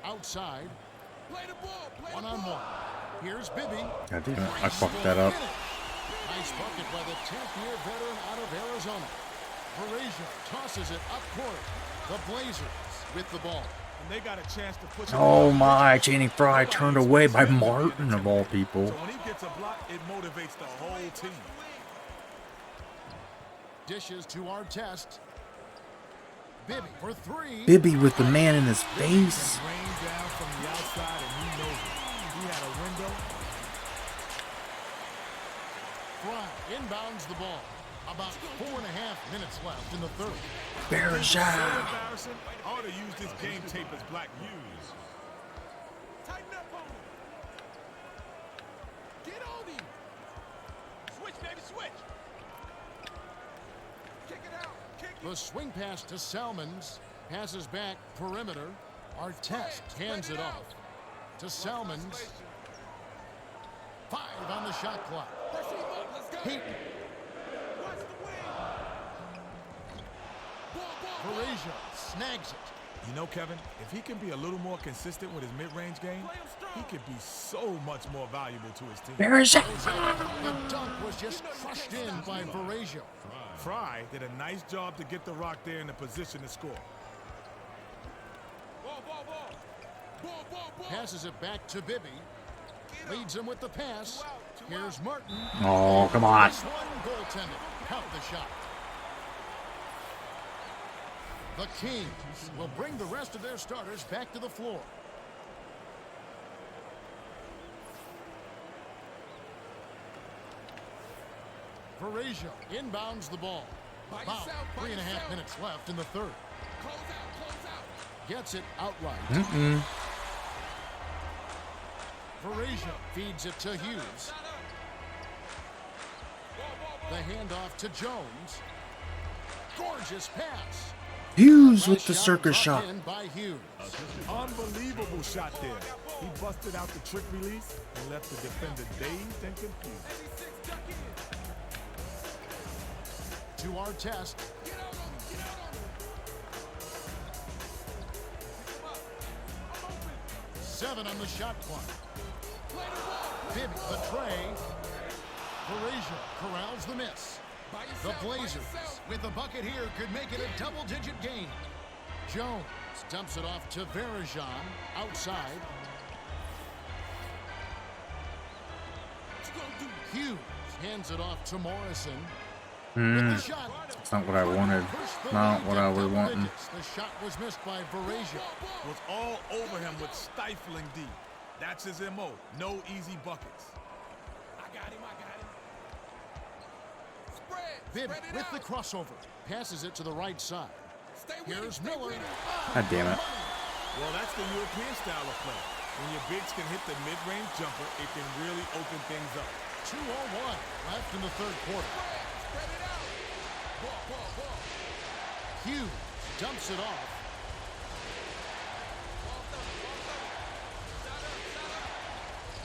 Outside. One-on-one. Here's Bibby. God damn it. I fucked that up. Nice bucket by the 10th-year veteran out of Arizona. Varejao tosses it up court. The Blazers with the ball. And they got a chance to push it Oh out. my, Channing Frye turned away by Martin of all people. So when he gets a block, it motivates the whole team. Dishes to our test. Bibby for three. Bibby with the man in his face. Rain down from the outside, and he knows it. He had a window. Fry inbounds the ball. About 4.5 minutes left in the third. So Bergeron. embarrassing. I ought to use this game tape as black news. Tighten up on him. Get on him. Switch, baby, switch. Kick it out. Kick it. The swing pass to Salmons. Passes back perimeter. Artest hands it off to Salmons. 5 on the shot clock. Press him up. Let's go. Heat. Watch the wing. Ball. Varejao snags it. You know, Kevin, if he can be a little more consistent with his mid-range game, he could be so much more valuable to his team. Bergeron. The dunk was just crushed in by Varejao. Fry did a nice job to get the rock there in the position to score. Ball. Passes it back to Bibby. Leads him with the pass. Here's Martin. Oh, come on. This one goaltended. Count the shot. The Kings will bring the rest of their starters back to the floor. Varejao inbounds the ball. About 3.5 minutes left in the third. Close out. Gets it outright. Varejao feeds it to Hughes. The handoff to Jones. Gorgeous pass. Hughes with the circus shot. In by Hughes. Unbelievable shot there. He busted out the trick release and left the defender dazed and confused. To our test. 7 on the shot clock. Bibby the tray. Varejao corrals the miss. The Blazers with the bucket here could make it a double-digit game. Jones dumps it off to Varejao outside. Hughes hands it off to Morrison. With the shot. That's not what I wanted. Pushed the Not lead what to I was double wanting. digits. The shot was missed by Varejao. Was all over him with stifling D. That's his MO. No easy buckets. I got him. Spread. Bibby Spread it with out. the crossover. Passes it to the right side. Stay with him. Here's Stay Miller. with him. God damn it. Well, that's the European style of play. When your bigs can hit the mid-range jumper, it can really open things up. 2:01 left in the third quarter. Spread it out. Ball. Hughes dumps it off.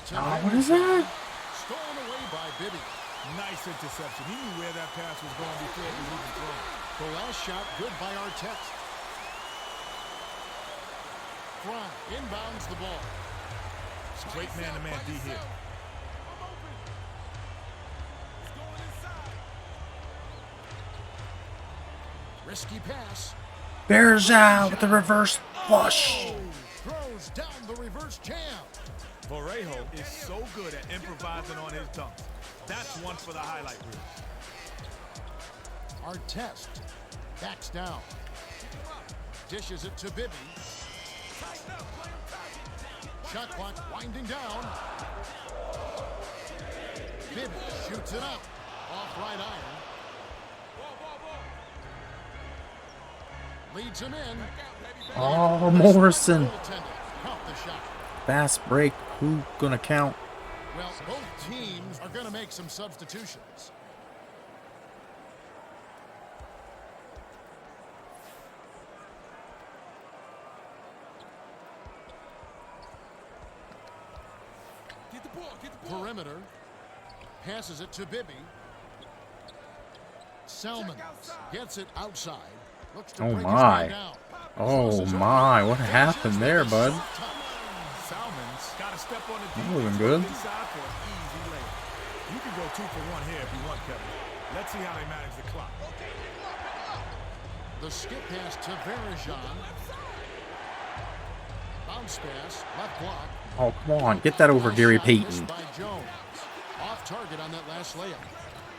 To Oh, what is that? Stolen away by Bibby. Nice interception. He knew where that pass was going before it was even thrown. The last shot good by Artest. Fry inbounds the ball. Straight man-to-man D here. Risky pass. Bergeau with the reverse flush. Throws down the reverse jam. Varejao is so good at improvising on his dunks. That's one for the highlight reel. Artest backs down. Dishes it to Bibby. Shot clock winding down. Bibby shoots it up. Off right iron. Leads him in. Oh, Morrison. Count the shot. Fast break. Who gonna count? Well, both teams are going to make some substitutions. Get the ball. Perimeter. Passes it to Bibby. Selman gets it outside. Looks to Oh break his my. man down. Oh my, what happened there, bud? Salmon's got to step on the That defense wasn't good. inside for an easy layup. You can go 2 for 1 here if you want, Kevin. Let's see how they manage the clock. The skip pass to Varejao. Bounce pass, left block. Oh, come on. Get that over Gary Shot missed Payton. by Jones. Off target on that last layup.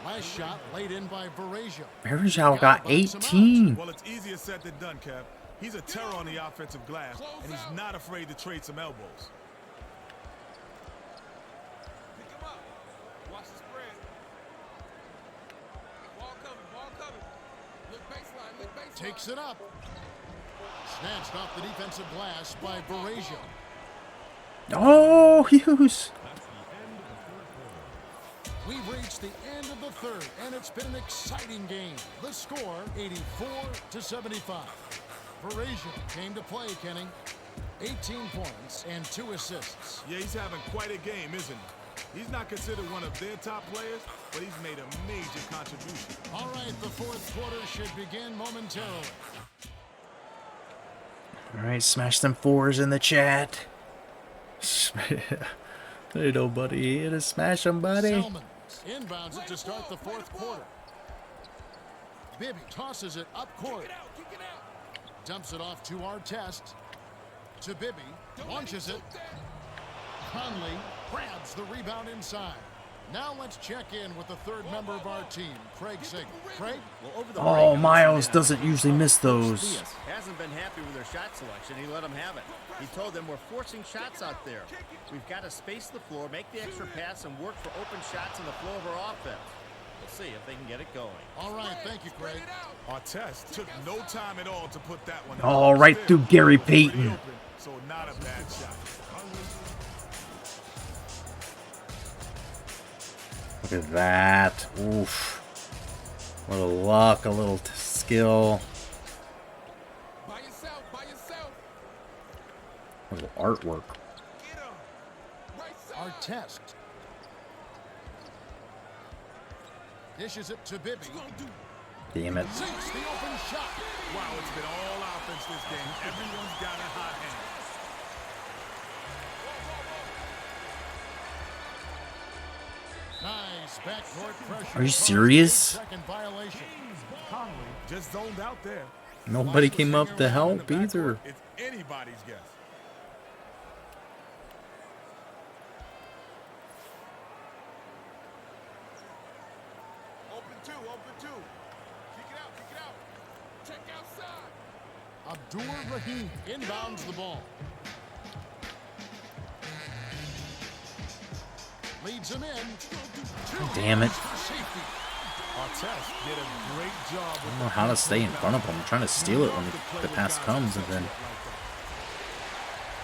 Last shot laid in by Varejao. Bergeau got 18. Well, it's easier said than done, Kev. He's a terror on the offensive glass, and he's not afraid to trade some elbows. Pick him up. Watch the spread. Ball coming. Look baseline. Takes it up. Snatched off the defensive glass by Varejao. Oh, Hughes. We've reached the end of the third, and it's been an exciting game. The score, 84-75. Varejao came to play, Kenny. 18 points and 2 assists. Yeah, he's having quite a game, isn't he? He's not considered one of their top players, but he's made a major contribution. All right, the fourth quarter should begin momentarily. All right, smash them 4s in the chat. Hey, nobody here to smash them, buddy. Selman inbounds it to start the fourth quarter. Bibby tosses it up court. Kick it out. Dumps it off to Artest. To Bibby. Launches it. Conley grabs the rebound inside. Now let's check in with the third member of our team, Craig Sager. Craig? Well, over the Oh, break, Miles I'm doesn't usually miss those. Diaz hasn't been happy with their shot selection. He let them have it. He told them we're forcing shots out there. We've got to space the floor, make the extra pass, and work for open shots in the flow of our offense. We'll see if they can get it going. All right, thank you, Craig. Artest took no time at all to put that one. Oh, right through Gary Pretty Payton. open, so not a bad shot. Look at that. Oof. A little luck, a little skill, By yourself. a little artwork. Get him. Right side. Artest. Dishes it to Bibby. Damn it. Sinks the open shot. Wow, it's been all offense this game. Everyone's got a hot hand. Nice backcourt pressure. Are you serious? Second violation. Conley just zoned out there. Nobody came up to Around in help the backcourt, either. It's anybody's guess. Open open too. Kick it out, kick it out. Check outside. Abdur Rahim inbounds the ball. Leads him in. Damn it. Safety. Artest did a great job. I don't know how to stay in front of him. I'm trying to steal it when the pass comes, and then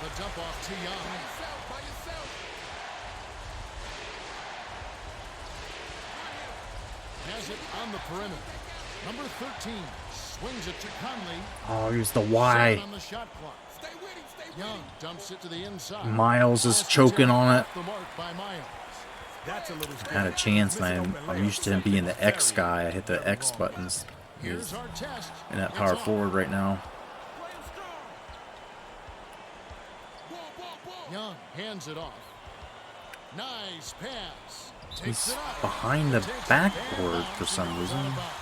The dump off to Young. By yourself. Has it on the perimeter. Number 13 swings it to Conley. oh, here's the 7 Y. on the shot clock. Stay with him, stay with Young him. dumps it to the inside. Miles is Pass choking on it. off the mark by Miles. That's a little I had a chance, and I'm used to him being the X guy. I hit the X buttons. Here's He's our test. in that It's power off. forward right now. Play him strong. Ball. Young hands it off. Nice pass. Takes He's it up. behind the Takes it backboard down. for some reason. Out of bounds.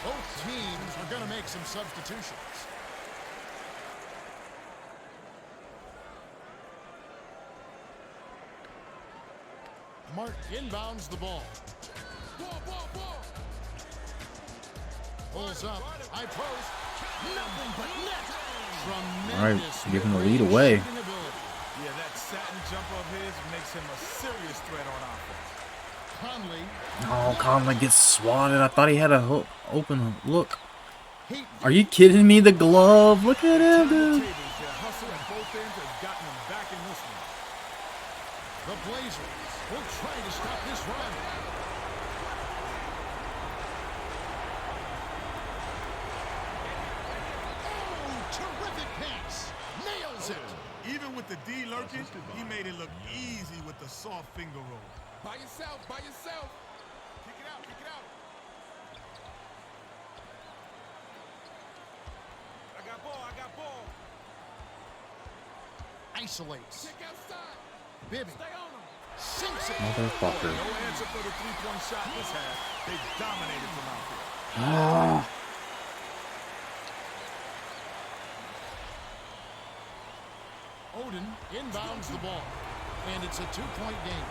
Both teams are going to make some substitutions. Mark inbounds the ball. Ball. Pulls up. High post. Nothing but net. All right, Tremendous giving the mid-range lead away. shooting ability. Yeah, that satin jumper of his makes him a serious threat on offense. Conley. Oh, Conley gets swatted. I thought he had a open look. Are you kidding me? The glove. Look at him, dude. Their hustle at both ends has gotten them back in this one. The Blazers will try to stop this run. Oh, terrific pass. Nails it. Even with the D lurking, he made it look easy with the soft finger roll. By yourself. Kick it out. I got ball. Isolates. Check outside. Bibby Stay on him. sinks it. Motherfucker. No answer for the three-point shot this half. They dominated from out there. Ah. Odin inbounds the ball. And it's a 2-point game.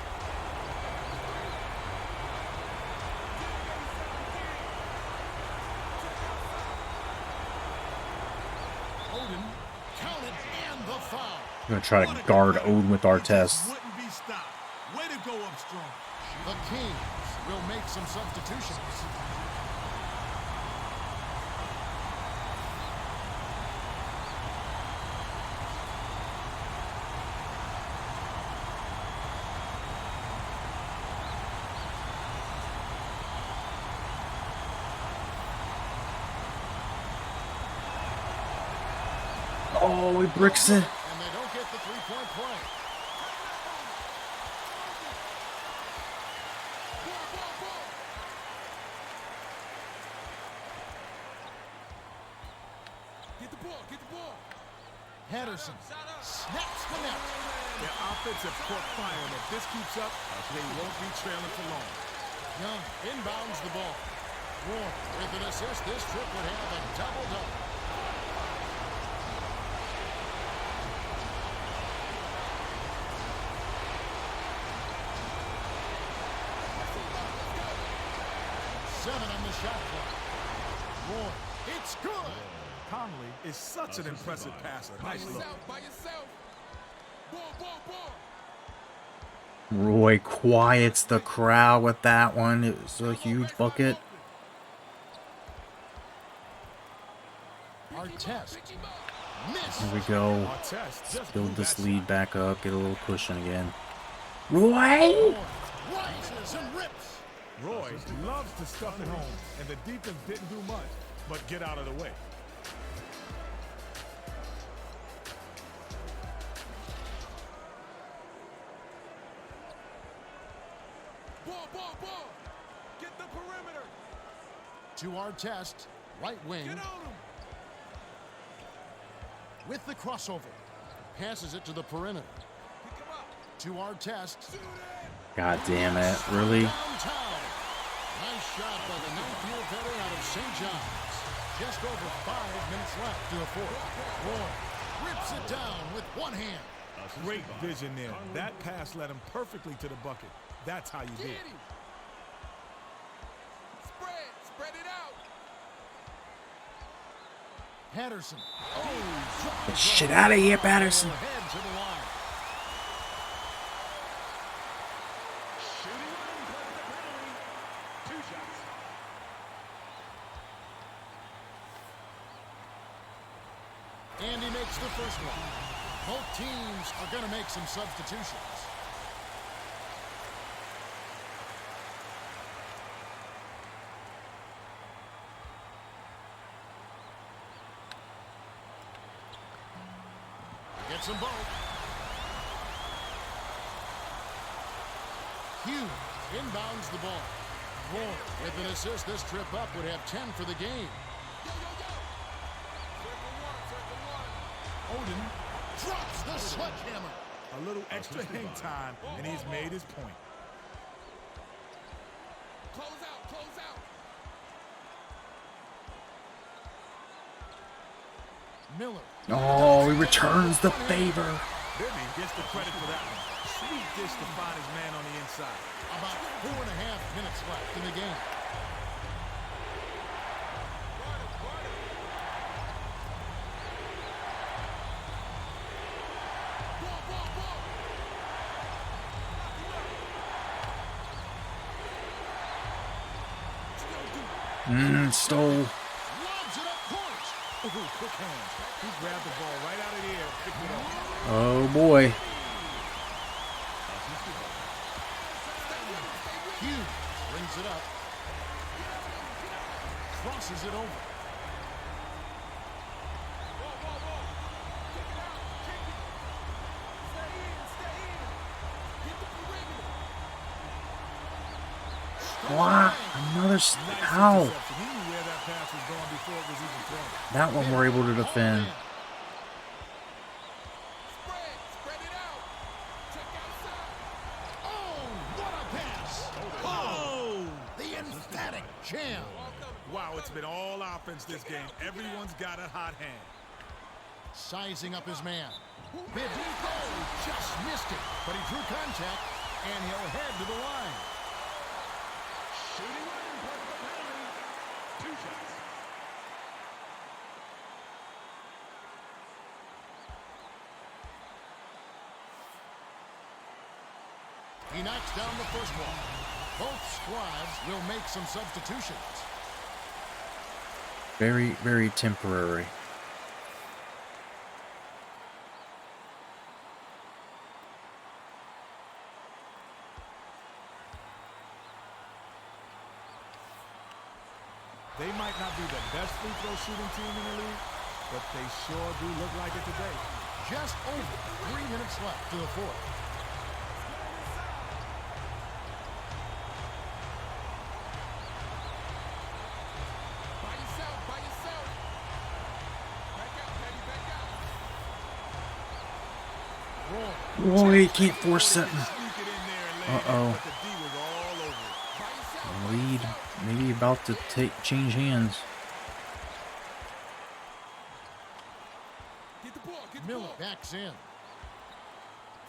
Odin counted and the foul. I'm gonna try to guard Odin with Artest. Wouldn't be stopped. Way to go up strong. The Kings will make some substitutions. Oh, he bricks it. And they don't get the three-point play. Get the ball. Henderson snaps the net. Their offensive caught fire, and if this keeps up, they won't be trailing for long. Young inbounds the ball. Ward with an assist. This trip would have a double-double. Seven on the shot clock. Ward, it's good. Conley is such an impressive passer. Nice look. By yourself. Ball. Roy quiets the crowd with that one. It was a huge bucket. Artest missed. Here we go. Artest just Build moved this that lead back up. Get a little cushion again. Roy! Rises and rips. Roy loves to stuff it home, and the defense didn't do much, but get out of the way. Ball. Get the perimeter. To Artest, right wing. Get on him. With the crossover. Passes it to the perimeter. Pick him up. To Artest. Shoot it. God damn it. Really? Downtown. Nice shot by the 19-year veteran out of St. John's. Just over 5 minutes left to the fourth. Roy rips it down with one hand. Great vision there. That pass led him perfectly to the bucket. That's how you do it. Spread it out. Patterson. Get shit out of here, Patterson. Ahead to the line. Shooting one plus the penalty. 2 shots. And he makes the first one. Both teams are going to make some substitutions. Gets them both. Hughes inbounds the ball. Roy with an assist. This trip up would have 10 for the game. Odin drops the sledgehammer. A little extra hang time, and he's made his point. Close out, close out. Miller. Oh, he returns the favor. Bibby gets the credit for that one. Sweet dish to find his man on the inside. About 4.5 minutes left in the game. Stole. Lobs it up court. Ooh, quick hands. He grabbed the ball right out of the air, picked it up. Oh boy. Hughes brings it up. Crosses it over. Wow, another. How? He knew where that pass was going before it was even thrown. That one we're able to defend. Spread it out. Check outside. Oh, what a pass. Oh, the emphatic jam. Wow, it's been all offense this game. Everyone's got a hot hand. Sizing up his man. Bid just missed it, but he drew contact, and he'll head to the line. Shooting one plus the penalty. 2 shots. He knocks down the first one. Both squads will make some substitutions. Very, very temporary. They might not be the best free throw shooting team in the league, but they sure do look like it today. Just over 3 minutes left to the fourth. By yourself, by yourself. Back out, Patty, back out. Roy. Boy, he can't force something. Sneak it in there and lay it in, Uh-oh. but the D was all over it. By yourself. Lead maybe about to change hands. Get the ball, get the Miller ball. backs in.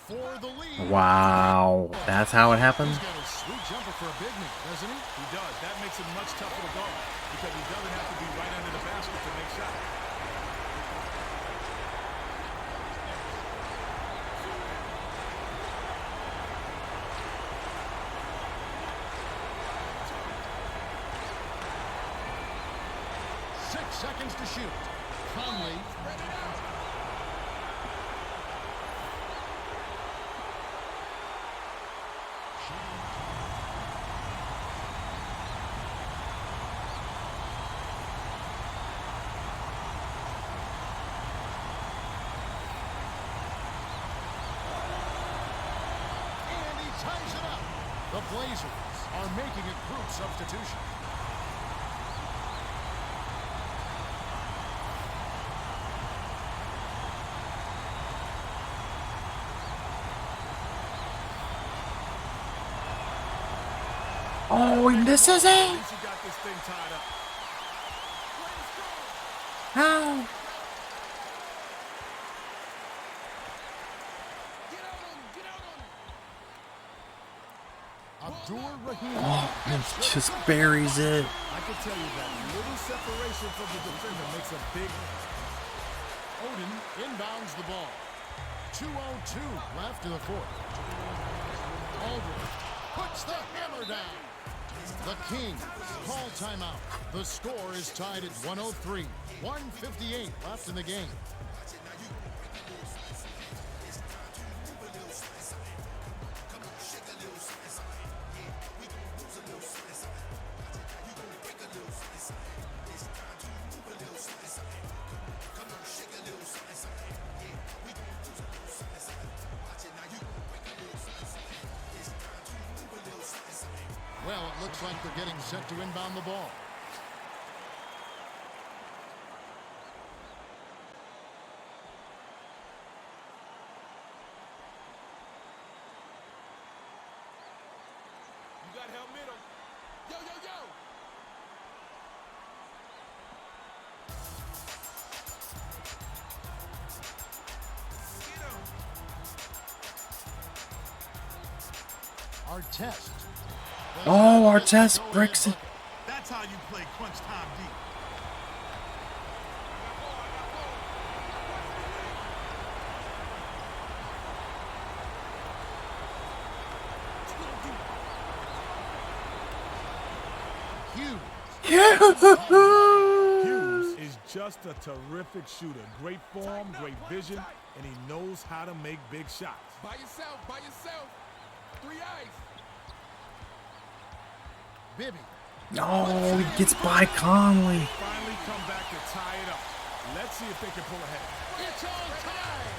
For the lead. Wow, that's how it happened. He's got a sweet jumper for a big man, doesn't he? He does. That makes it much tougher to guard because he doesn't have to be right under the basket to make shots. Seconds to shoot. Conley. Spread it out. And he ties it up. The Blazers are making a group substitution. Oh, and this is it? At least he got this thing tied up. How? Get out on him, get out on him. Abdur Rahim. Oh, and just buries it. I can tell you that little separation from the defender makes a big. Odin inbounds the ball. 2:02 left in the fourth. Aldridge puts the hammer down. The Kings call timeout. The score is tied at 103. 1:58 left in the game. Well, it looks like they're getting set to inbound the ball. You got help middle. Yo, yo, yo. Our test. Oh, Artest breaks it. That's how you play crunch time deep. Hughes is just a terrific shooter. Great form, great vision, and he knows how to make big shots. By yourself, by yourself. 3 eyes. Bibby. No, he gets by Conley. Finally come back to tie it up. Let's see if they can pull ahead. It's on time.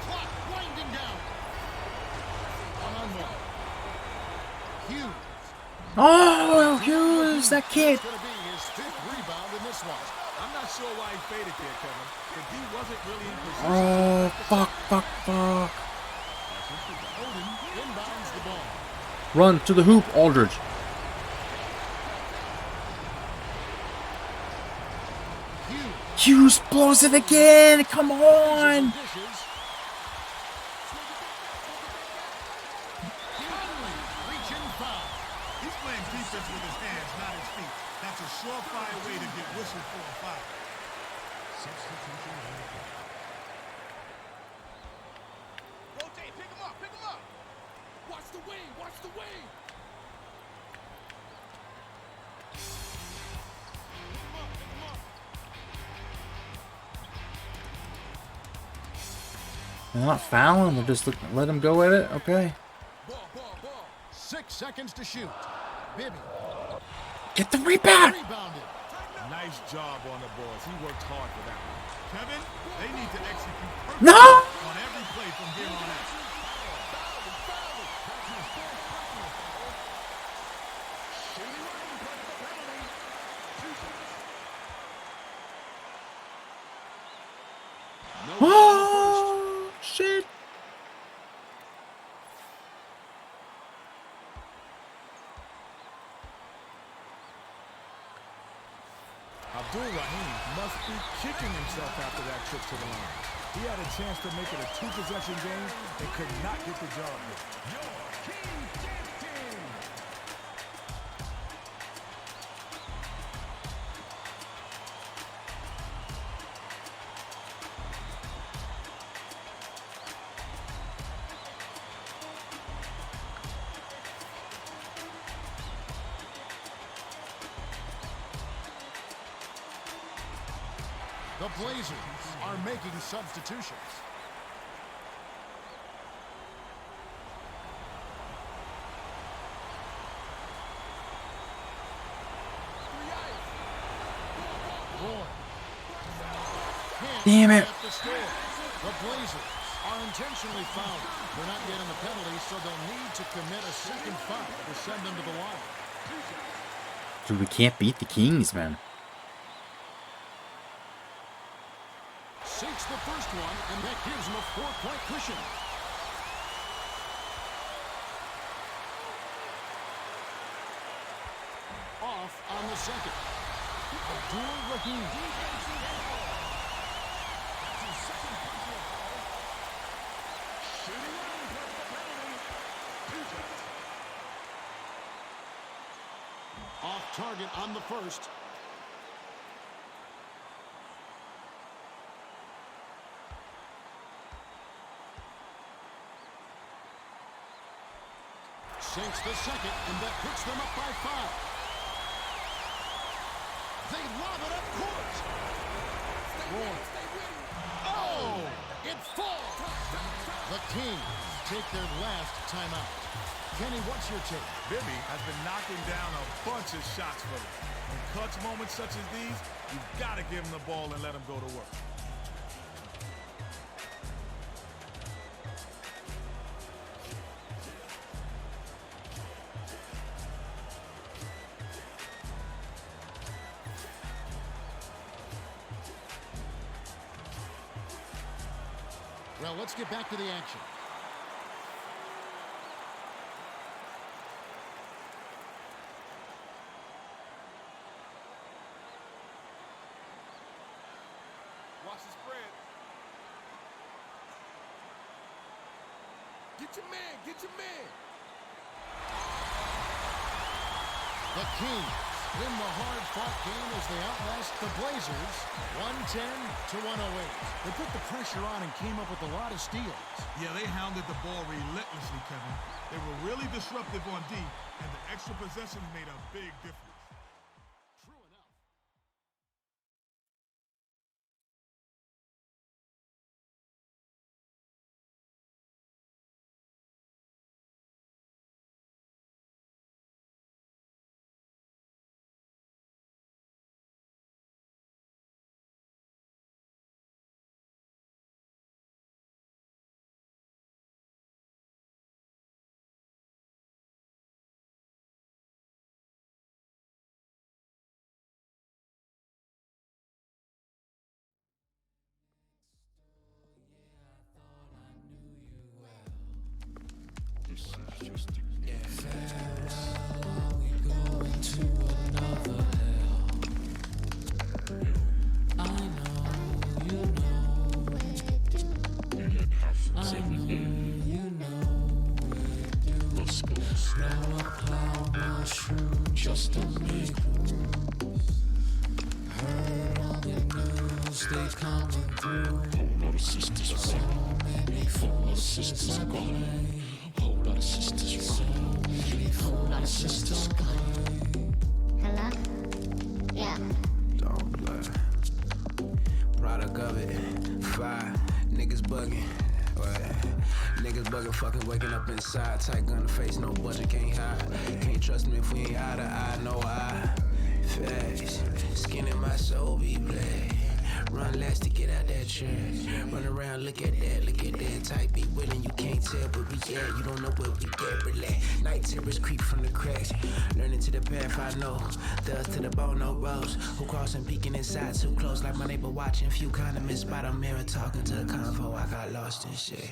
Clock winding down. On one. Hughes. Oh, Hughes, that kid. It's going to be his 5th rebound in this one. I'm not sure why he faded there, Kevin. But he wasn't really in position. Oh, fuck. Odin inbounds the ball. Run to the hoop, Aldridge. Hughes blows it again. Come on. Dishes. Conley reaching foul. He's playing defense with his hands, not his feet. That's a surefire way to get whistled for a foul. Rotate, pick him up, pick him up. Watch the wing, watch the wing. Pick him up, pick him up. They're not fouling. They're just let him go at it. Okay. Ball, ball, ball. 6 seconds to shoot. Bibby Get the rebound. rebounded. Nice job on the boards. He worked hard for that one. Kevin, they need to execute perfectly No. on every play from here on out. Oh, shit. Abdul Rahim must be kicking himself after that trip to the line. He had a chance to make it a 2-possession game and could not get the job done. The Blazers are making substitutions. Boy. Damn it. At the score. The Blazers are intentionally fouling. They're not getting the penalty, so they'll need to commit a second foul to send them to the line. Dude, we can't beat the Kings, man. Sinks the first one, and that gives him a 4-point cushion. Off on the second. Off target on the first. Sinks the second, and that puts them up by 5. They lob it up court. Oh, it falls. The Kings take their last timeout. Kenny, what's your take? Bibby has been knocking down a bunch of shots for them. In clutch moments such as these, you've got to give him the ball and let him go to work. Well, let's get back to the action. Watch the spread. Get your man, get your man. The Kings win the hard-fought game as they outlast the Blazers 110-108. They put the pressure on and came up with a lot of steals. Yeah, they hounded the ball relentlessly, Kevin. They were really disruptive on D, and the extra possessions made a big difference. True enough. Just to make room. Heard on the news they coming through. Whole lot of sisters so many forces at play. Whole lot of sisters so many forces at play. Hello? Yeah. Don't play. Product of it. Fire. Niggas bugging. Niggas bugging, fucking waking up inside. Tight gun in the face, no budget, can't hide. Can't trust me if we ain't eye to eye, no eye. Facts, skin in my soul be black. Run last to get out that chair. Run around, look at that. Tight be willing, you can't tell where we at. You don't know where we at, relax. Night terrors creep from the cracks. Learning to the path I know. Dust to the bone, no rose. Who crossing, peeking inside too close. Like my neighbor watching. Few condiments by the mirror, talking to a convo. I got lost in shit.